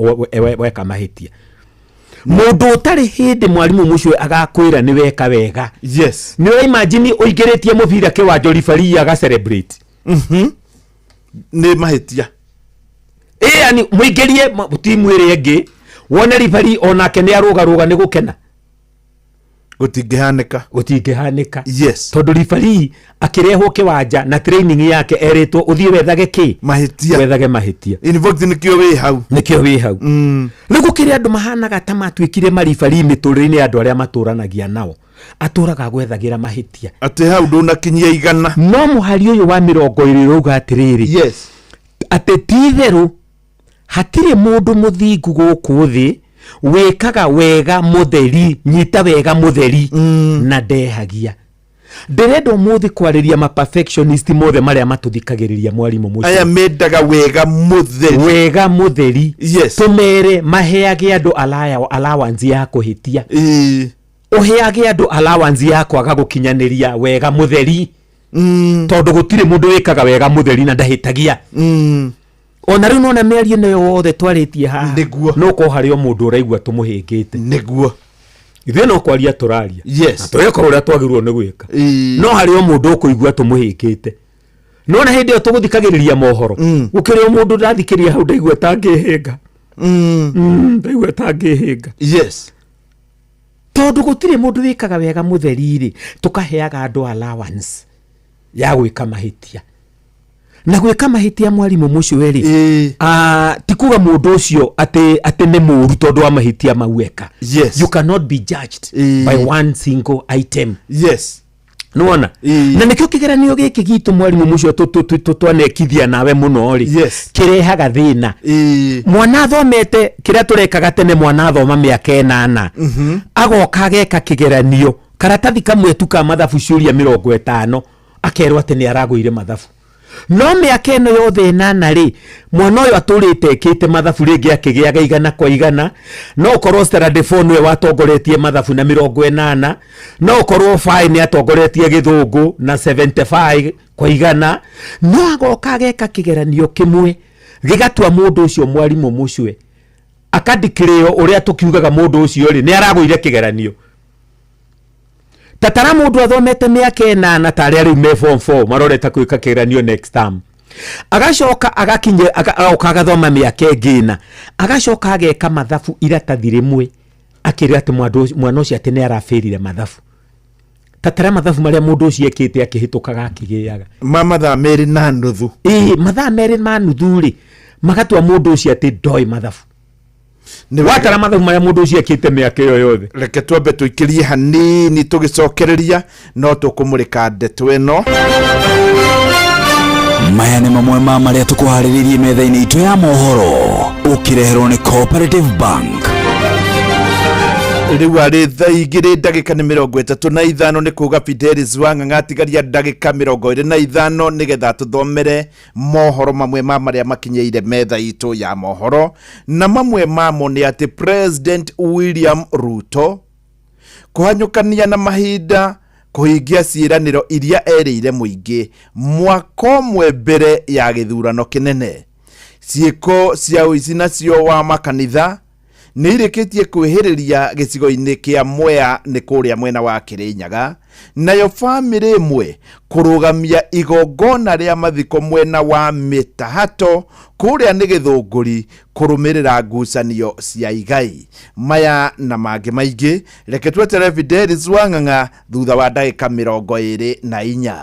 weka mahitia mundu utari hindi mwarimu mucio agakwira ni weka wega yes ni we imagine uigiritie mubira kiwanja rifari aga celebrate ni mahitia yani muigerie timu iri ingi wona rifari onake ni arugaruga ni gukena gutingihanika yes tondu rifari akirehwo kiwanja na training yake eritwo uthie wethage ki mahitia wethage mahitia involved nikio wi hau rigu kiri andu mahanaga ta matwikire marifari miturire-ini andu aria maturanagia nao aturaga gwethagira mahitia ati hau ndunakinyia igana no muhari uyu wa 20 ruga atiriri yes ati titheru hatire mundu muthingu guku thi wikaga wega mutheri nyita wega mutheri na ndehagia ndirenda muthi kwariria ma perfectionist mothe maria matuthikagiriria mwarimu mucio aya mendaga wega mutheri yes tumere maheage andu allowance ya kuhitia uheage andu allowance ya kwaga gukinyaniria wega mutheri tondu gutire mundu wikaga wega mutheri na ndahitagia ona riu nona merie ne wothe twaritie ha no ko hario mundu uraigua tumuhingite niguo ithe no kwaria turaria yes tweka uria twagirwo ni gwika no hario mundu ukuigua tumuhingite no na hindi yo tuguthikagiriria mohoro gukirio mundu ndathikiria hau ndaigua tangihinga ndaigua tangihinga yes tondu gutire mundu wikaga wega mutheri tukaheaga andu allowance ya gwika mahitia na gwika mahitia mwarimu mucio weri tikuga mundu ucio ati ni muru tondu wa mahitia maueka yes you cannot be judged by one single item yes Nuona na nikio kigeranio giki gitu mwalimu mucio twanekithia nawe muno ri kirehaga thina mwana thomete kiria turekaga tene mwana thoma miaka 8 agoka geka kigeranio karatathi kamwe tu ka mathabu ciuria 50 akerwo ati ni araguire mathabu no miaka ino yothe 8 ri mwana uyu aturite ekite mathabu ringi akigiaga igana kwa igana no korwo Stradiford we watongoretie mathabu na 80 no korwo fine atongoretie githungu na 75 kwa igana no agoka geka kigeranio kimwe gigatua mundu ucio mwalimu mucwe akadikireo uria tukiugaga mundu ucio ri ni araguire kigeranio tatara mundu athomete miaka 8 tari ari me form 4 maroreta kuika kigeranio next term agacoka agakinye agathoma miaka ingina agacoka ageka mathabu iratathi rimwe akiri ati mwana ucio ati ni arafirire mathabu tatara mathabu maria mundu ucio ekite akihitukaga akigiaga mathaa meri na nuthu mathaa meri na nuthu ri magatua mundu ucio ati ndoi mathabu ni watara mathabu maria mundu ucio ekite miaka iyo yothe reke twambe tuikirie hanini tugicokereria no tukumurika ndeto ino maya nĩ mamwe ma marĩa tũkũharĩrĩirie metha-inĩ itũ ya mohoro ũkĩreherwo nĩ Cooperative Bank. Riu ari thaa igĩrĩ ndagĩka nĩ 35 nĩ kuga Fidelis Wang'ang'a atigaria ndagĩka 25 nĩgetha tũthomere mohoro mamwe ma marĩa makinyĩire metha itũ ya mohoro na mamwe mamo nĩ atĩ President William Ruto kũhanyũkania na mahinda kuhingia ciĩranĩro iria erĩire mũingĩ mwaka ũmwe mbere ya gĩthurano kĩnene. Ciĩko cia ũici nacio wa makanitha nĩ irĩkĩtie kwĩhĩrĩria gĩcigo-inĩ kĩa Mwea nĩ kũrĩa mwena wa Kĩrĩnyaga, nayo famĩlĩ ĩmwe kũrũgamia igongona rĩa mathiko mwena wa Mĩtahato kũrĩa nĩ Gĩthũngũri kũrũmĩrĩra ngucanio cia igai. Maya na mangĩ maingĩ reke twetere Fidelis Wang'ang'a thutha wa ndagĩka 24.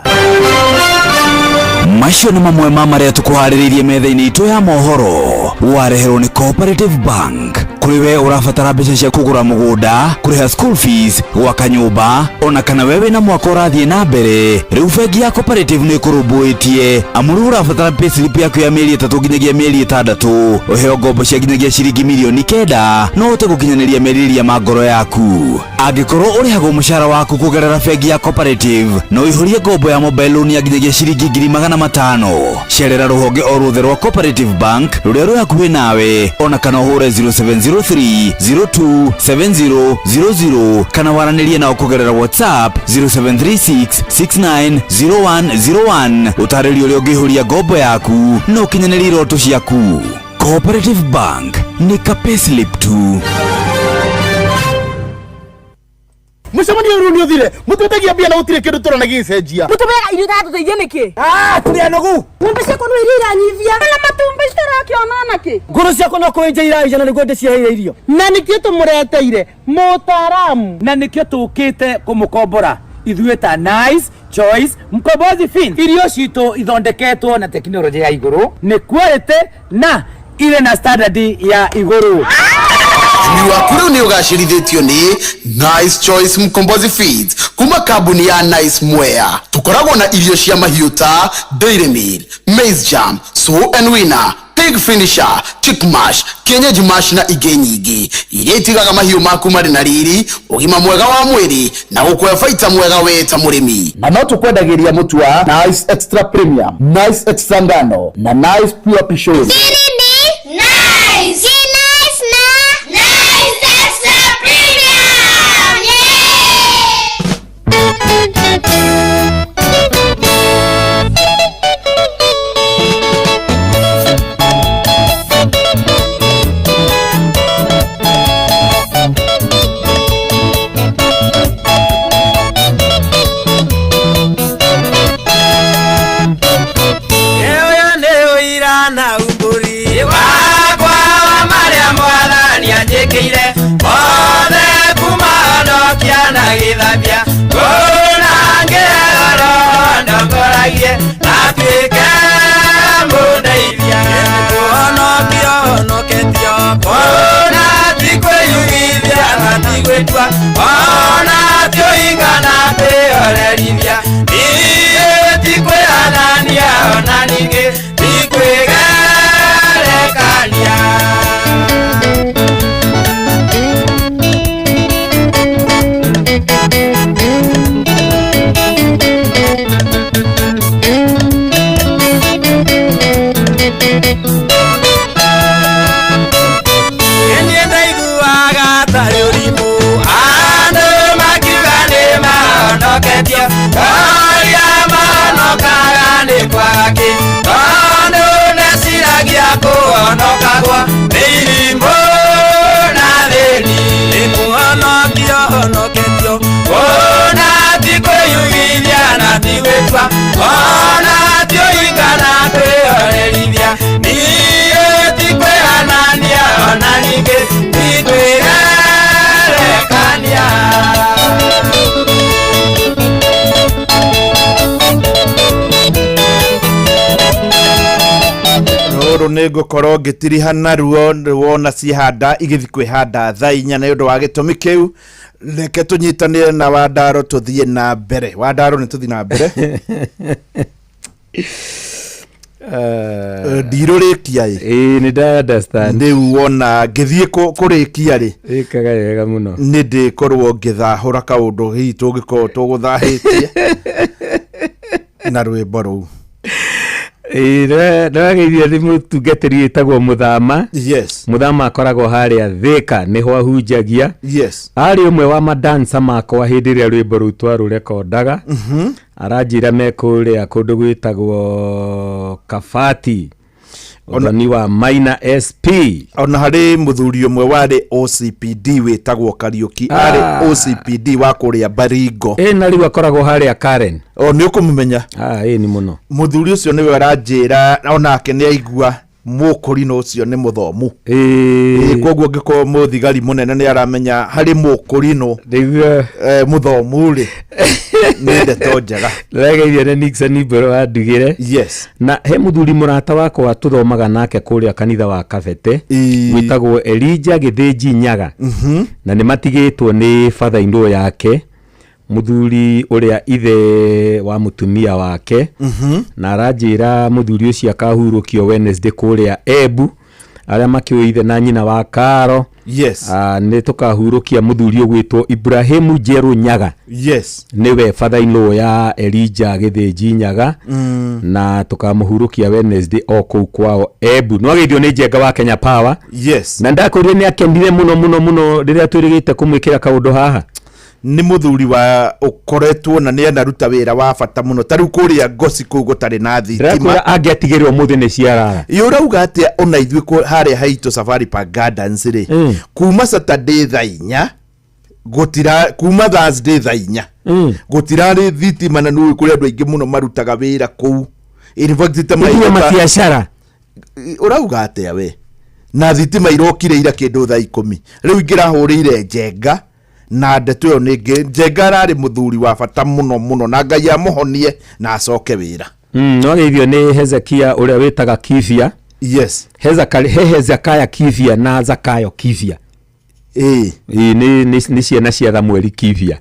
Macio nĩ mamwe ma marĩa tũkũharĩrĩirie metha-inĩ itũ ya mohoro wareherwo nĩ Cooperative Bank. Kuri we urabatara mbeca cia kugura mugunda, kuriha school fees, gwaka nyumba, ona kana wewe na mwaka ũrathiĩ na mbere, riu bengi ya Cooperative nĩ kũrũmbũĩtie amuru urabatara payslip yaku ya mĩeri 3 nginyagia mĩeri 6 ũheo ngombo cia nginyagia ciringi milioni 9 no ũte gũkinyanĩria merirĩria ma ngoro yaku. Angĩkorwo ũrĩhagwo mũcara waku kũgerera bengi ya Cooperative no ihũrie ngombo ya mobile loan ya nginyagia ciringi 500,000. Cerera rũhonge o ruothe rwa Cooperative Bank rũrĩa rwĩ hakuhĩ nawe, ona kana ũhũre 0703027000 kana waranĩrie nao kũgerera WhatsApp 0736690101 ũtarĩrio ũrĩa ũngĩihũria ngombo yaku no ũkinyanĩrie iroto ciaku. Cooperative Bank nĩ ka payslip tu. Mucemania ũyũ nĩ ũthire mũtũtegia mbia na gũtirĩ kĩndũ tũrona gĩcenjia mũtũmega irio tũteithie nĩkĩ tũrĩa nogu ng'ombe ciakwa no iria iranyithia na matumbĩ citarakĩona nakĩ ngũrũ ciakwa no kwenja iraijana nĩguo ndĩciheire irio na nĩkĩo tũmũreteire mũtaaramu na nĩkĩo tũkĩte kũmũkombora ithuĩ ta Nice Choice Mkombozi Feeds. Irio citũ ithondeketwo na tekinoronjĩ ya igũrũ nĩ quality na ile na standard ya igũrũ. Ni wakuru ni ugashirithitio ni Nice Choice Mkombozi Feeds kuma kambuni ya Nice Mwea. Tukoragwo na irio cia mahiũ ta Dairy Meal, Maize Jam, Sow and Winner, Pig Finisher, Chick Mash, Kienyeji Mash na ingĩ nyingĩ iria itigaga mahiũ maku marĩ na riri, ũgima mwega wa mwĩrĩ na gũkũhe baita mwega we ta mũrĩmi. Na no tũkwendagĩria mũtu wa Nice Extra Premium, Nice Extra Ngano na Nice Pure Pishori. Nice! na umburi nĩngũkorwo ngĩtiriha naruo wona cihanda igĩthi kwĩhanda thaa 4 nĩ ũndũ wa gĩtũmi kĩu. Reke tũnyitanĩre na Wandaro tũthiĩ na mbere. Wandaro nĩ tũthiĩ na mbere. Ndirũrĩkia nĩ understand rĩu wona ngĩthiĩ kũrĩkia rĩ ĩkaga wega mũno nĩ ndĩkorwo ngĩthahũra kaũndũ hihi tũngĩkorwo tũgũthahĩtie na rwĩmbo rũu. Ndagĩithia nĩ mũtungatĩri wĩtagwo Mũthama. Yes. Mũthama akoragwo harĩa Thĩka nĩho ahunjagia. Yes. Arĩ ũmwe wa madansa makwa hĩndĩ ĩrĩa rwĩmbo rũu twarũrekondaga. Aranjĩra me kũrĩa kũndũ gwĩtagwo Kabati. Ũthoni wa Maina SP. Ona harĩ mũthuri ũmwe warĩ OCPD wĩtagwo Kariuki. Arĩ OCPD wa kũrĩa Baringo. Na rĩu akoragwo harĩa Karen. Nĩ ũkũmũmenya? Nĩ mũno. Mũthuri ũcio nĩwe aranjĩra onake nĩ aigua mũkũrino ũcio nĩ mũthomu. Koguo ngĩkorwo mũthigari mũnene nĩ aramenya harĩ mũkũrino mũthomu rĩ nĩ ndeto njega. Ndagĩithia nĩ Nixon Mbero andugire. Yes. Na he mũthuri mũrata wakwa tũthomaga nake kũrĩa kanitha wa Kabete wĩtagwo Elijah Gĩthĩnji Nyaga. Na nĩ matigĩtwo nĩ father-in-law yake mũthuri ũrĩa ithe wa mũtumia wake. Na aranjĩra mũthuri ũcio akahurũkio Wednesday kũrĩa Embu arĩa makĩũĩ na nyina wa Karo. Yes. Nĩ tũkahurũkia mũthuri ũgwĩtwo Ibrahimu Njerũ Nyaga. Yes. Nĩwe father-in-law ya Elijah Gĩthĩnji Nyaga. Na tũkamũhurũkia Wednesday o kũu kwao Embu. No agĩithio nĩ Njenga wa Kenya Power. Yes. Na ndakorire nĩ akenire mũno rĩrĩa twĩrĩgĩte kũmwĩkĩra kaũndũ haha. Nĩ mũthuri wa ũkoretwo na nĩ anaruta wĩra wa bata mũno. Tarĩu kũrĩa Ngoci kũu gũtarĩ na thitima. Ndĩrakwĩra angĩatigĩrwo mũthĩ nĩ ciarara. Ũrauga atĩa ona ithuĩ harĩa haitũ Safari Park Gardens rĩ kuma Saturday thaa 4 gũtira kuma Thursday thaa 4 gũtirarĩ thitima na nũĩ kũrĩa andũ aingĩ mũno marutaga wĩra kũu. In fact biacara. Ũrauga atĩa we na thitima irokire ira kĩndũ thaa 10 rĩu ingĩrahũrĩire Njenga na ndeto ĩyo nĩngĩ Njenga ararĩ mũthuri wa bata mũno na Ngai amũhonie na acoke wĩra. No agĩithio nĩ Hezekia ũrĩa wĩtaga Kivia. Yes. Hezekiah Kivia na Zakayo Kivia. Nĩ ciana cia Thamweli Kivia.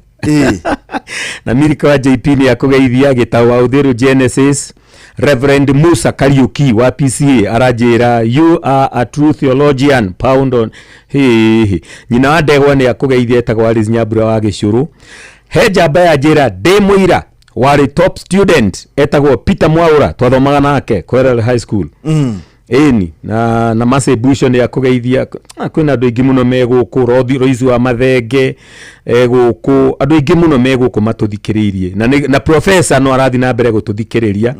Na Mirika wa JP nĩ akũgeithia Gĩtaũ wa Ũthĩrũ Genesis. Reverend Musa Kariuki wa PCA aranjĩra you are a true theologian pound on nyina wa Ndegwa nĩ akũgeithia etagwo Alice Nyambura wa Gĩcũrũ. He njamba ya njĩra ndĩ mũira warĩ top student etagwo Peter Mwaũra twathomaga nake Kwerel High School. Na Mase Busho nĩ akũgeithia. Kwĩna andũ aingĩ mũno megũkũ Roizi wa Mathenge gũkũ andũ aingĩ mũno megũkũ matũthikĩrĩirie na professor no arathi na mbere gũtũthikĩrĩria.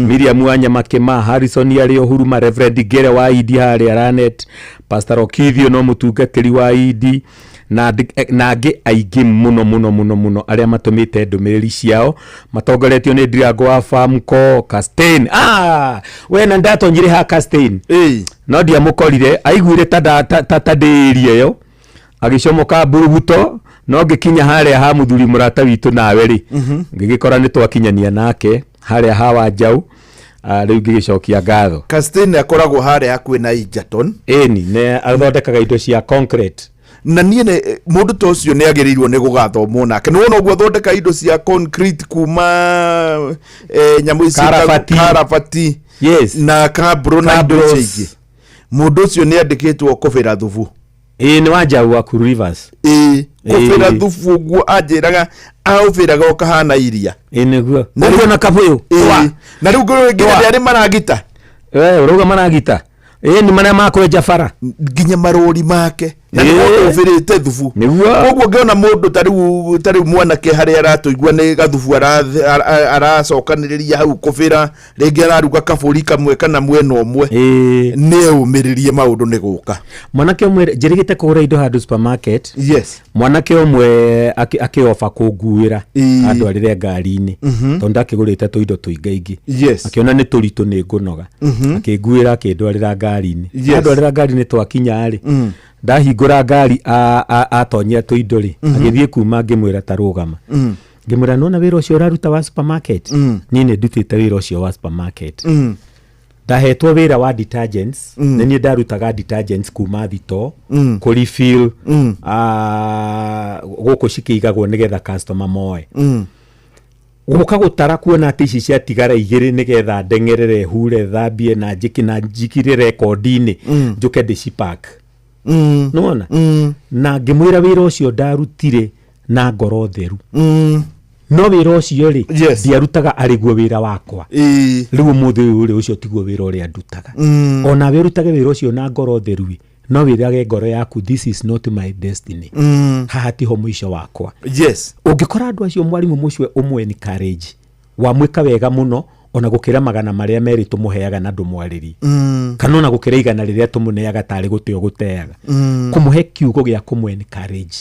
Miriam Wanyama Harrison arĩ Ohuruma Reverend Gere wa ID harĩa Ranet Pastor Okithio no mũtungatĩri wa ID na angĩ aingĩ mũno arĩa matũmĩte ndũmĩrĩri ciao matongoretio nĩ Ndirango wa Famco Castain. We na ndatonyire ha Castain no ndiamũkorire aiguire ta ndĩria yo agĩcomoka Mburuguto no ngĩkinya harĩa ha mũthuri mũrata witũ nawe rĩ ngĩgĩkora nĩ twakinyania nake harĩa ha Wanjaũ. Rĩu ngĩgĩcokia ngatho. Castain akoragwo harĩa hakuhĩ na Egerton. Nĩ athondekaga indo cia concrete. Na niĩ mũndũ ta ũcio nĩ agĩrĩirwo nĩ gũgathomwo nake. Nĩ wona ũguo athondeka indo cia concrete kuma nyamũ ici Karabati. Yes. Na Kabro na indo ingĩ. Mũndũ ũcio nĩ andĩkĩtwo kũbĩra thubu. Nĩ Wanjaũ wa Kuru Rivers. Kũbĩra thubu ũguo anjĩraga aũbĩraga ũkahana iria. Nĩguo. Nĩguo na kabũyũ. Na rĩu nginya arĩ maragita. Ũrauga maragita. Nĩ marĩa makwenja bara. Nginya marũri make. Na nĩgũbĩrĩte thubu. Ũguo ngĩona mũndũ tarĩu mwanake harĩa aratũigua nĩ gathubu aracokanĩrĩria hau kũbĩra rĩngĩ araruga kabũri kamwe kana mwena ũmwe nĩ ũmĩrĩrie maũndũ nĩ gũka. Mwanake ũmwe njĩrĩgĩte kũgũra indo handũ supermarket. Yes. Mwanake ũmwe akĩofa kũnguĩra andwarĩre ngari-inĩ tondũ ndakĩgũrĩte tũindo tũingaingĩ. Yes. Akĩona nĩ tũritũ nĩ ngũnoga akĩnguĩra akĩndwarĩra ngari-inĩ. Andwarĩra ngari-inĩ twakinya rĩ ndahingũra ngari atonyera tũindo rĩ agĩthiĩ kuma ngĩmwĩra ta rũgama. Ngĩmwĩra nona wĩra ũcio ũraruta wa supermarket. Niĩ nĩ ndutĩte wĩra ũcio wa supermarket. ndahetwo wira wa detergents nĩ ndarutaga detergents kuma thito ku refill gũkũ cikĩigagwo nĩgetha customer moe gũka gũtara kuona atĩ ici ciatigara igĩrĩ nĩgetha ndengerere hure thambie na njikire rekondi-inĩ njuke ndĩcipack nona na ngĩmwĩra wĩra ũcio ndarutire na ngoro theru no wĩra ũcio rĩ ndiarutaga arĩguo wĩra wakwa rĩu mũthĩ ũrĩ ũcio tiguo wĩra ũrĩa ndutaga ona we ũrutage wĩra ũcio na ngoro theru no wĩrage ngoro yaku this is not my destiny haha tiho mũico wakwa ũngĩkora andũ acio mwarimũ mũcio ũmwe ni courage wamwĩka wega mũno ona gũkĩra magana marĩa merĩ tũmũheaga na ndũmwarĩri kana ona gũkĩra igana rĩrĩa tũmũneaga tarĩ gũteo gũteaga kũmũhe kiugo gĩa kũmwe ni courage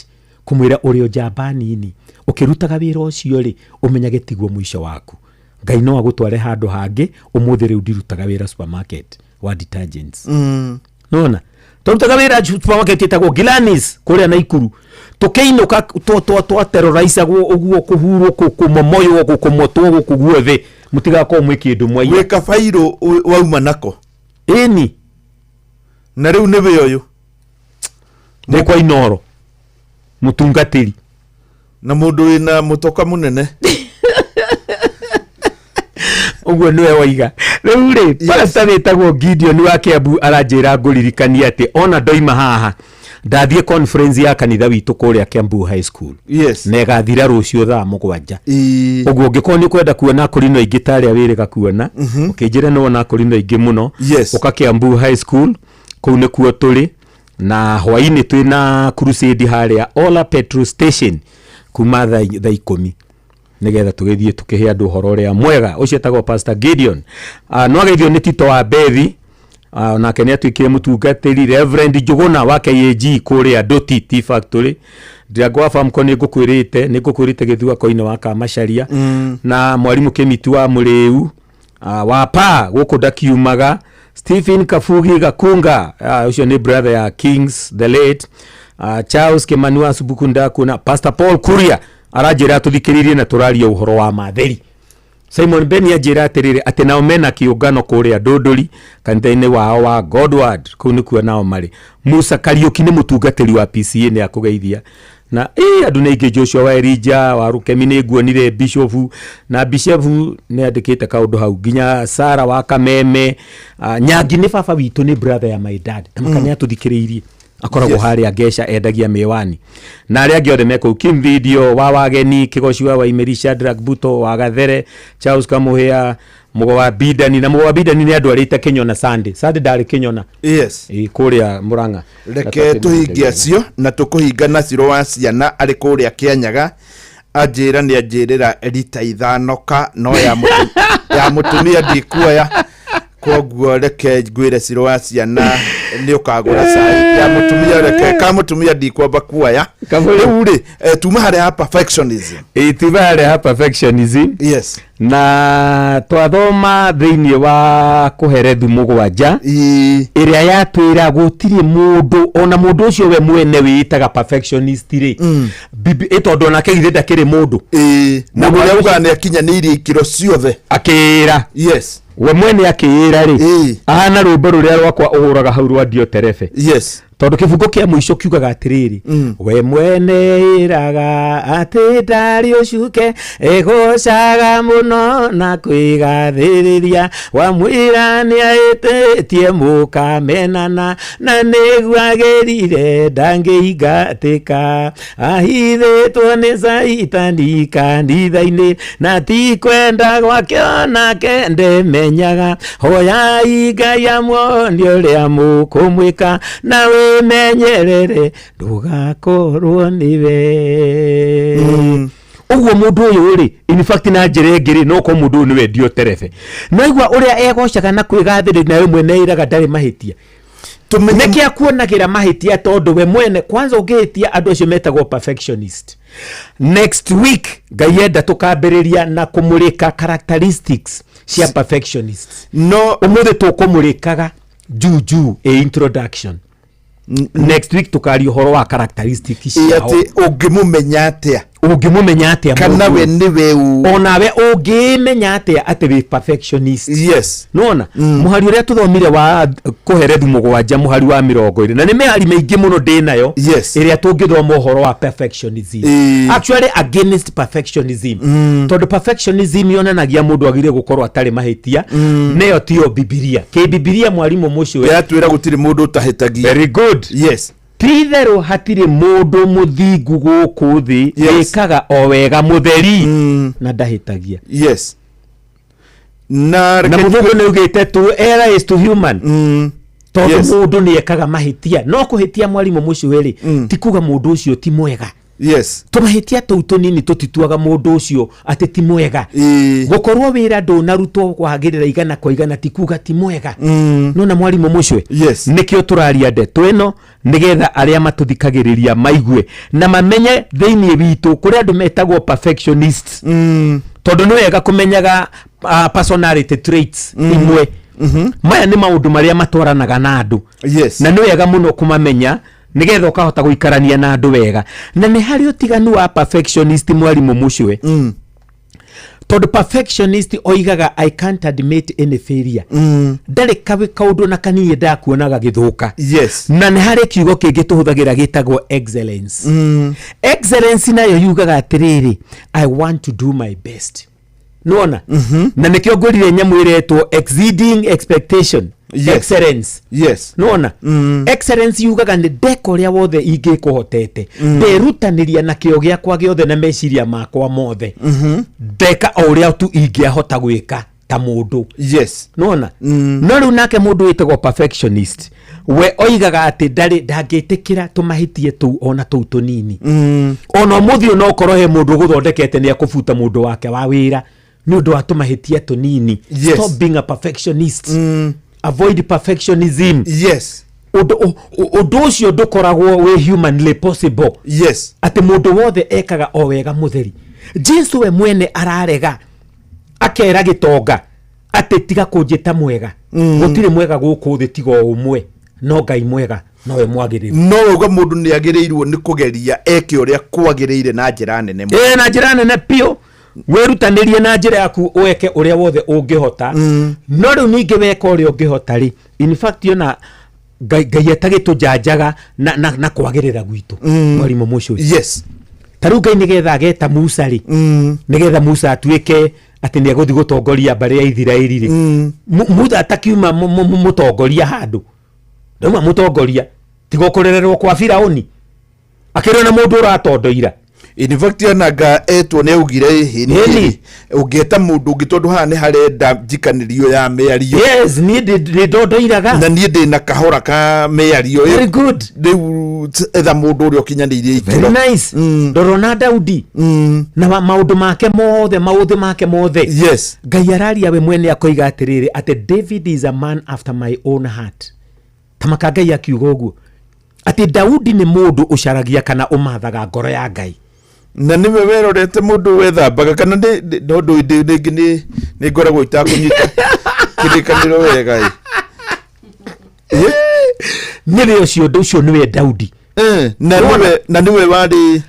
kumwĩra ũrĩ o njamba nini ũkĩrutaga wĩra ũcio rĩ ũmenyage tiguo mũico waku Ngai no agũtware handũ hangĩ ũmũthĩ rĩu ndirutaga wĩra supermarket wa detergents nona tũrutaga wĩra supermarket ĩtagwo Gilanis kũrĩa Naikuru tũkĩinũka twaterrorizagwo ũguo kũhurũkwo kũmomoywo kũmotwo gũkũ guothe mũtigakorwo mwĩ kĩndũ mwaiya wĩka bairo wauma nako ĩni na rĩu nĩ we ũyũ nĩ kwa Inoro mutungatiri na mundu wina mutoka munene uguo niwe waiga riu ri pastor witagwo Gideon wa Kiambu aranjira nguririkania ati ona ndoima haha ndathie conference ya kanitha witu kuria Kiambu High School na gathira rucio thaa 7 uguo ngikoni ni kwenda kuona kurino ingi taria wirika kuona ukinjira no na kurino ingi muno uka Kiambu High School kuu ni kuo turi na hwaini twina crusade haria Ola petrol station kuma thaa 10 nigetha tugithie tukihe andu horo ria mwega ucio etagwo Pastor Gideon no ageithio ni Tito wa Bethi na kenia twikire mutungatiri Reverend Juguna wa KAG kuria Doti Tea Factory ndiagwa famko ni ngukwirite githua koine wa Kamacharia na mwarimu Kemitu wa Muriu wa pa guku ndakiumaga Stephen Kafugi Gakunga ucio ni brother ya Kings the late Charles Kemanua Subukunda kuna Pastor Paul Kuria arajira tuthikiririe na turaria uhoro wa matheri Simon Beni ajira atirire ati nao mena kiungano kuria Ndunduri kanitha-ini wao wa Godward kuu ni kuo nao mari Musa Kariuki ni mutungatiri wa PCA ni akugeithia na andu ni ingi Joshua wa Elijah wa Rukemi ni nguonire Bishop na Bishop ni andikite kaundu hau nginya Sara wa Kameme Nyangi ni baba witu ni brother ya my dad na makanya tuthikiririe akoragwo haria Gesha endagia miwani na aria angĩ othe meko Kim Video wa wageni Kigocua wa Imerisha Drag Buto wa Gathere Charles Kamuhia Mugo wa Bidani na Mugo wa Bidani ni andu arite Kenyona Sunday ndari Kenyona kuria Muranga reke tuhingia acio na tukuhinga na ciro wa ciana ari kuria Kianyaga ajira ni ajirira rita 5 no ya mutumia ndikuoya koguo reke ngwire ciro wa ciana ni ukagura sai ya mutumia reke ka mutumia ndikwamba kuoya riu ri tuma haria perfectionism tuma haria perfectionism na twathoma thiini wa kuherethu mugwanja iria yatwira gutiri mundu ona mundu ucio we mwene witaga perfectionist ri bibi etondo na kegithe ndakiri mundu mundu uria uga ni akinyanirie ikiro ciothe akira we mwene akira ri ahana rwimbo ruria rwakwa uhuraga hau rwa Dio Terefe tondu kifungo kia muico kiugaga atiriri we mwene iraga ati ndari ucuke egocaga muno na kwigathiriria wa mwira ni aitetie mukamenana na niguagirire ndangiingatika ahithitwo ni Saitani kanitha-ini na ti kwenda gwakio nake ndimenyaga hoyai Ngai amwonie uria mukumwika nawe menyerere ndugakorwo niwe uguo mundu uyu ri in fact na njire ngiri no ko mundu niwe Dio Terefe naigua uria egocaga na kwigathiri nawe mwene iraga ndari mahitia tumenye kuonagira mahitia tondu we mwene kwanza ugitia andu acio metagwo perfectionist next week Ngai enda tukambiriria na kumurika characteristics cia perfectionist no umuthi tukumurikaga juju introduction next week tukari horo wa characteristics cia ati ungimumenya atia ungimumenya atia kana we niwe onawe ungimenya atia ati we perfectionist. Yes, nona muhari uria tuthomire wa kuherethu mugwanja muhari wa 20 na ni mehari maingi muno ndinayo iria tungithoma uhoro wa perfectionism. Actually against perfectionism tondu perfectionism yonanagia mundu agire gukorwo atari mahitia neyo tio Biblia ke Biblia mwalimu mucio yatwira gutiri mundu utahitagia. Very good. Yes, Tithero hatire mundu muthingu guku thi ekaga o wega mutheri na ndahitagia. Yes, na muthingu ni ugite to error is to human. Tondu mundu ni ekaga mahitia no kuhitia mwalimu mucio weri ti kuga mundu ucio ti mwega. Yes, tumahitia tu tunini tutituaga mundu ucio ati ti mwega. Gukorwo wira ndunarutwo kwagirira igana kwa igana ti kuga ti mwega. Nona mwalimu mucio nikio turaria ndeto ino nigetha aria matuthikagiriria maigwe na mamenye thiini witu kuria andu metagwo perfectionists. Tondu ni wega kumenyaga personality traits imwe. Maya ni maundu maria matwaranaga na andu. Na ni wega muno kumamenya nigetha ukahota guikarania na andu wega. Na ni hari utiganu wa perfectionist mwalimu mucio tondu perfectionist oigaga I can't admit any failure. Ndari kawe kaundu na kanini ndakuonaga githuka. Na ni hari kiugo kingi tuhuthagira gitagwo excellence. Excellence nayo yugaga atiriri I want to do my best. Nona na nikio ngurire nyamu iretwo exceeding expectation. Excellence. Nona excellence yugaga ni ndeka uria wothe ingikuhotete nderutaniria na kio giakwa giothe na meciria makwa mothe ndeka uria tu ingiahota gwika ta mundu. Nona no riu nake mundu witagwo perfectionist we oigaga ati ndangitikira tumahitie tu ona tu tunini ona muthio no korwo he mundu guthondekete ni akufuta mundu wake wa wira ni undu wa tumahitie tunini. Stop being a perfectionist. Avoid perfectionism. Undu ucio ndukoragwo we humanly possible. Ati mundu wothe ekaga o wega mutheri. Jesu we mwene ararega akera gitonga ati tiga kunjita mwega gutire mwega guku thi tiga umwe no Ngai mwega nowe mwagiriru. No uga mundu ni agirirwo ni kugeria eke uria kwagirire na njira nene. Na njira nene pio werutanirie na njira yaku weke uria wothe ungihota. No riu ninge weka uria ungihota ri in fact yona Ngai atagitujanjaga na kwagirira gwitu mwalimu mucio. Taru Ngai nigetha ageta Musa ri nigetha Musa atuike ati ni aguthi gutongoria bare ya Israeli ri Musa atakiuma mutongoria handu nduma mutongoria tigokorererwo kwa Firaoni akirwo na mundu uratondoira. In fact yanaga etwo ne ugire hini ugeta mundu ngitondu hane harenda njikanirio ya meario. Ni ndondoiraga na ni ndi na kahora ka meario. Very good. Etha mundu uri okinyanirie ikiro. Very nice. Ndorona Daudi na maundu make mothe. Ngai araria we mwene akoiga atiriri ati David is a man after my own heart. Tamaka Ngai akiuga uguo ati Daudi ni mundu ucaragia kana umathaga ngoro ya Ngai. Na niwe werorete mundu wethambaga kana no ndu ni ngoragwo itakunyita kirikaniro wega niwe ucio niwe Daudi. Na niwe wari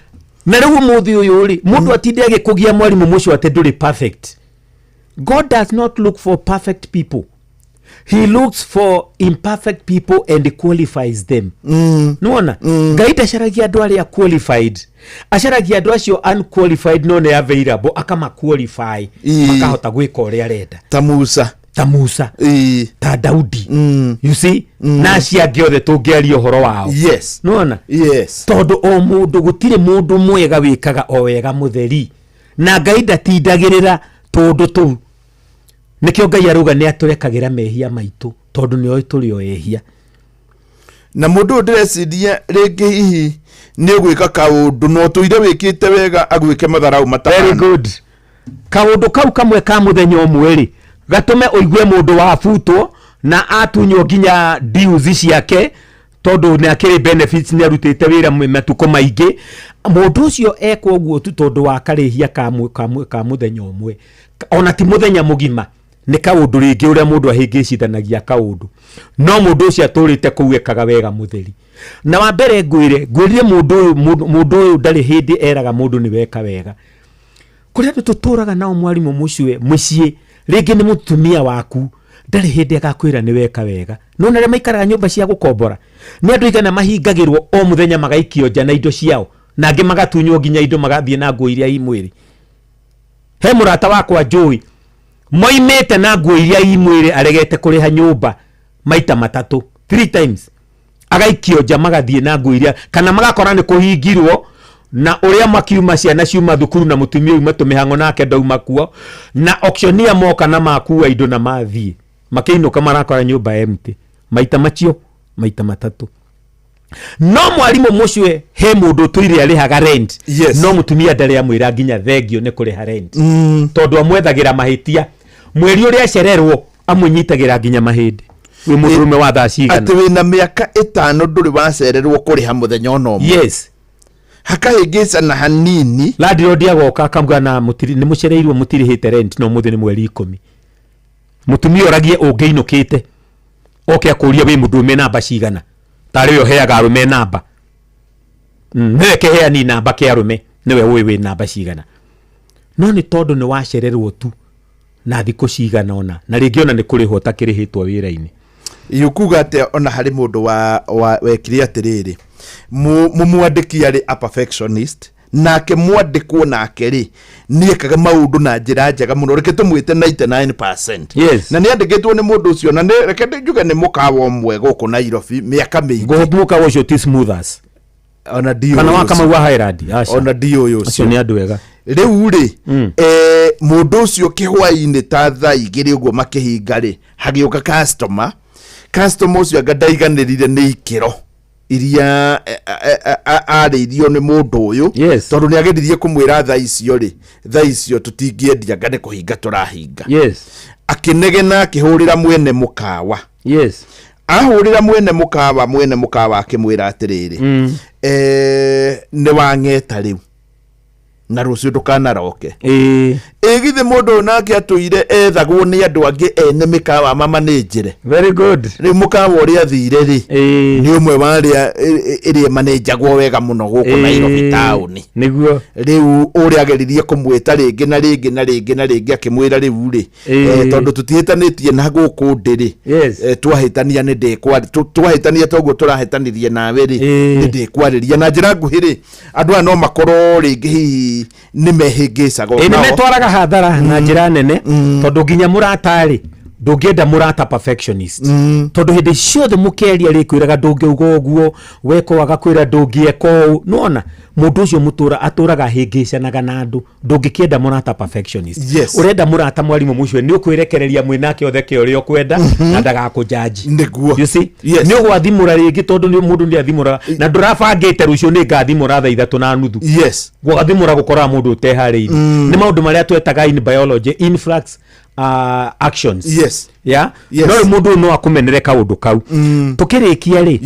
na riu muthi uyu ri mundu atinde agikugia mwalimu mucio ati nduri perfect. God does not look for perfect people. He looks for imperfect people and qualifies them. Nuona Ngai ndacaragia andu aria qualified, acaragia andu acio unqualified no ne available akama qualify makahota gwika uria arenda ta Musa ta Daudi. You see na aciange othe tungiaria uhoro wao. Nuona tondu o mundu gutire mundu mwega wikaga o wega mutheri na Ngai ndatindagirira tondu tu nikio Ngai aruga ni aturekagera mehia maitu tondu ni oi turi o ehia. Na mundu ndreciria ringi hihi ni gwika kaundu no tuire wikite wega agwike matharau matana. Very good. Kaundu kau kamwe ka muthenya umwe ri gatume uigue mundu wa futwo na atunyo ginya deals ciake tondu ni akiri benefits ni arutite wira matuko maingi. Mundu ucio ekwo guo tu tondu wa karihia ka muthenya umwe ona ti muthenya mugima nĩ kaũndũ rĩngĩ ũrĩa mũndũ ahĩngĩcithanagia kaũndũ no mũndũ ũcio atũrĩte kũu ekaga wega mũtheri na wa mbere ngwĩrire mũndũ ũyũ ndarĩ hĩndĩ eraga mũndũ nĩ weka wega kũrĩa andũ tũtũraga nao mwarimũ mũciĩ rĩngĩ nĩ mũtumia waku ndarĩ hĩndĩ agakwĩra nĩ weka wega no narĩa maikaraga nyũmba cia gũkombora nĩ andũ igana mahingagĩrwo o mũthenya magaikio nja na indo ciao na angĩ magatunywo nginya indo magathiĩ na nguo iria i mwĩrĩ he mũrata wakwa njũĩ moimĩte na nguo iria i mwĩrĩ aregete kũrĩha nyũmba maita matatũ 3 times agaikio nja magathiĩ na nguo iria kana magakora nĩ kũhingirwo na ũrĩa makiuma ciana ciuma thukuru na mũtumia uma tũmĩhango nake ndauma kuo na auctioneer moka na makua indo na mathiĩ makĩinũka marakora nyũmba empty maita macio maita matatũ no mwarimũ mũcio he mũndũ tũire arĩhaga rent no mũtumia ndarĩ amwĩra nginya thengio nĩ kũrĩha rent tondũ amwethagĩra mahĩtia mweri ũrĩa acererwo amũnyitagĩra nginya mahĩndĩ wĩ mũndũrũme wa thaa cigana atĩ wĩna mĩaka 5 ndũrĩ wacererwo kũrĩha mũthenya ona ũmwe yes hakahĩngĩcana hanini landlord agoka akamwĩra na nĩ mũcereirwo mũtirĩhĩte rent no mũthĩ nĩ mweri 10 mũtumia oragie ũngĩinũkĩte oke akũria wĩ mũndũrũme namba cigana tarĩ yo heaga arũme namba nĩwe kĩheani namba kĩa arũme nĩwe ũĩ wĩ namba cigana no nĩ tondũ nĩ wacererwo tu na thikũ cigana ona na rĩngĩ ona nĩ kũrĩhwo takĩrĩhĩtwo wĩra-inĩ yukuga atĩ ona harĩ mũndũ wekire atĩrĩrĩ mũmwandĩki arĩ a perfectionist nake mwandĩkwo nake rĩ nĩekaga maũndũ na njĩra njega mũno reke tũmwĩte 99% na nĩandĩkĩtwo nĩ mũndũ ũcio na reke njuge nĩ mũkawa ũmwe gũkũ Nairobi mĩaka mĩingĩ mũkawa ũcio ti smoothers ona dio kana wakamau Highland ona dio ũcio acio nĩ andũ wega rĩu rĩ mũndũ ũcio kĩhwainĩ ta thaa igĩrĩ ũguo makĩhinga rĩ hagĩũka customer ũcio angandaiganĩrire nĩ ikĩro iria arĩirio nĩ mũndũ ũyũ tondũ nĩ ageririe kũmwĩra thaa icio tũtingĩendia ngane kũhinga tũrahinga akĩnegena akĩhũrĩra mwene mũkawa ahũrĩra mwene mũkawa akĩmwĩra atĩrĩrĩ nĩ wang'eta rĩu na rũciũ ndũkanaroke githĩ mũndũ nake atũire ethagwo nĩ andũ angĩ ene mĩkawa mamanĩnjĩre very good rĩu mũkawa ũrĩa athire rĩ nĩ ũmwe warĩa ĩrĩa manĩnjagwo wega mũno gũkũ Nairobi taũni nĩguo rĩu ũrĩa ageririe kũmwĩta rĩngĩ na rĩngĩ akĩmwĩra rĩu rĩ tondũ tũtihĩtanĩtie na gũkũ ndĩ rĩ twahĩtania nĩ twahĩtania toguo tũrahĩtanĩrie nawe rĩ nĩ ndĩkwarĩria na njĩra nguhĩ rĩ andũ aya no makorwo rĩngĩ hihi nĩ mehĩngĩcaga nĩ metwaraga hathara na njĩra nene tondũ nginya mũrata-rĩ ndũngĩenda mũrata perfectionist tondũ hĩndĩ ciothe mũkĩaria rĩkwĩraga ndũngĩuga ũguo weko agakwĩra ndũngĩeka ũũ nona mũndũ ũcio atũraga ahĩngĩcanaga na andũ ndũngĩkĩenda mũrata perfectionist ũrenda mũrata mwarimũ mũcio nĩ ũkwĩrekereria mwĩnake othe kĩ ũrĩa ũkwenda na ndagakũjaji nĩguo nĩ ũgwathimũra rĩngĩ tondũ mũndũ nĩ athimũra na ndũrabangĩte rũciũ nĩ ngathimũra thaa 3:30 gwathimũra gũkora mũndũ ũteharĩirie nĩ maũndũ marĩa twetaga in biology influx actions no mũndũ no akũmenere kaũndũ kau tũkĩrĩkia rĩ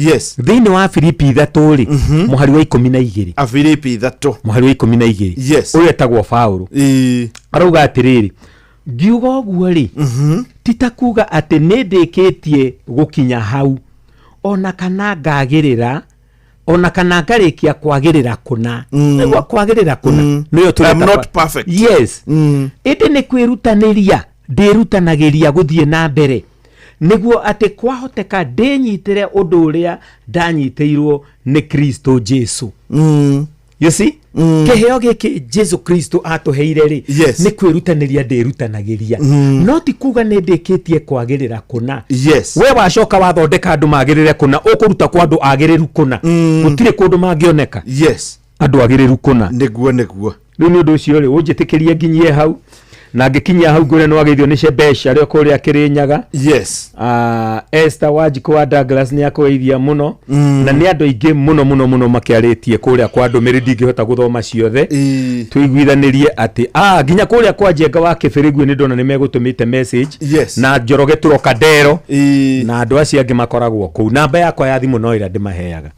thĩinĩ wa Filipi 3 rĩ mũhari wa 12 Filipi 3 mũhari wa 12 ũrĩa etagwo Paulo arauga atĩrĩrĩ ngiuga ũguo rĩ tita kuga atĩ nĩ ndĩkĩtie gũkinya hau ona kana ngagĩrĩra ona kana ngarĩkia kwagĩrĩra kũna nĩguo kwagĩrĩra kũna nĩyo tũreta ĩndĩ nĩ kwĩrutanĩria ndĩrutanagĩria gũthiĩ na mbere nĩguo atĩ kwahoteka ndĩnyitĩre ũndũ ũrĩa ndanyitĩirwo nĩ Kristo Jesu you see kĩheo gĩkĩ Jesu Kristo atũheire rĩ nĩ kwĩrutanĩria ndĩrutanagĩria no ti kuga nĩ ndĩkĩtie kwagĩrĩra kũna we wacoka wathondeka andũ magĩrĩre kũna ũkũruta kwa andũ agĩrĩru kũna gũtirĩ kũndũ mangĩoneka andũ agĩrĩru kũna nĩguo rĩu nĩ ũndũ ũcio rĩ ũnjĩtĩkĩrie nginyie hau na ngĩkinyia hau ngũre no ageithio nĩ Shebesha rĩo kũrĩa Kĩrĩnyaga Esther Wanjiku wa Douglas nĩ akũgeithia mũno na nĩ andũ aingĩ mũno makĩarĩtie kũrĩa kwa ndũmĩrĩri ndingĩhota gũthoma ciothe tũiguithanĩrie atĩ nginya kũrĩa kwa Njenga wa Kĩbĩrĩguo nĩ ndona nĩ megũtũmĩte message na Njoroge Turoka Ndero na andũ acio angĩ makoragwo kũu namba yakwa ya thimũ no ĩrĩa ndĩmaheaga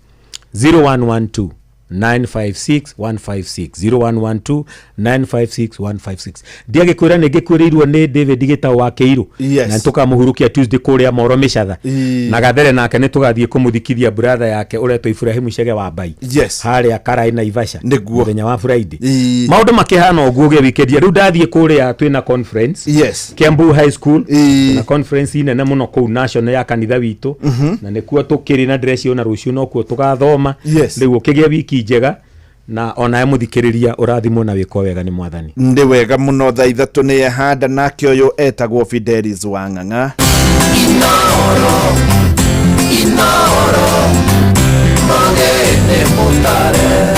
0112 956 156 0112 956 156. Ndiage kwira nige kwirirwo ni David Gita wa Keiru na tukamuhurukia Tuesday kuria Moro Michatha na Gathere nake ni tugathie kumuthikithia brother yake uretwo Ibrahim Shege wa Mbai hari akarai na Ivasha muthenya wa Friday. Maundu makihana oguo weekend riu ndathie kuria twina conference Kiambu High School na conference ine na muno ku national ya kanitha witu na nikuo tukiri na dress yo na rucio no kuo tugathoma riu ukigia wiki njega na ona muthikiriria urathimo na wiko wega ni mwathani ndi wega muno thaa 3 ni handa nake uyu etagwo Fidelis Wang'ang'a Inoro Mogene Mutare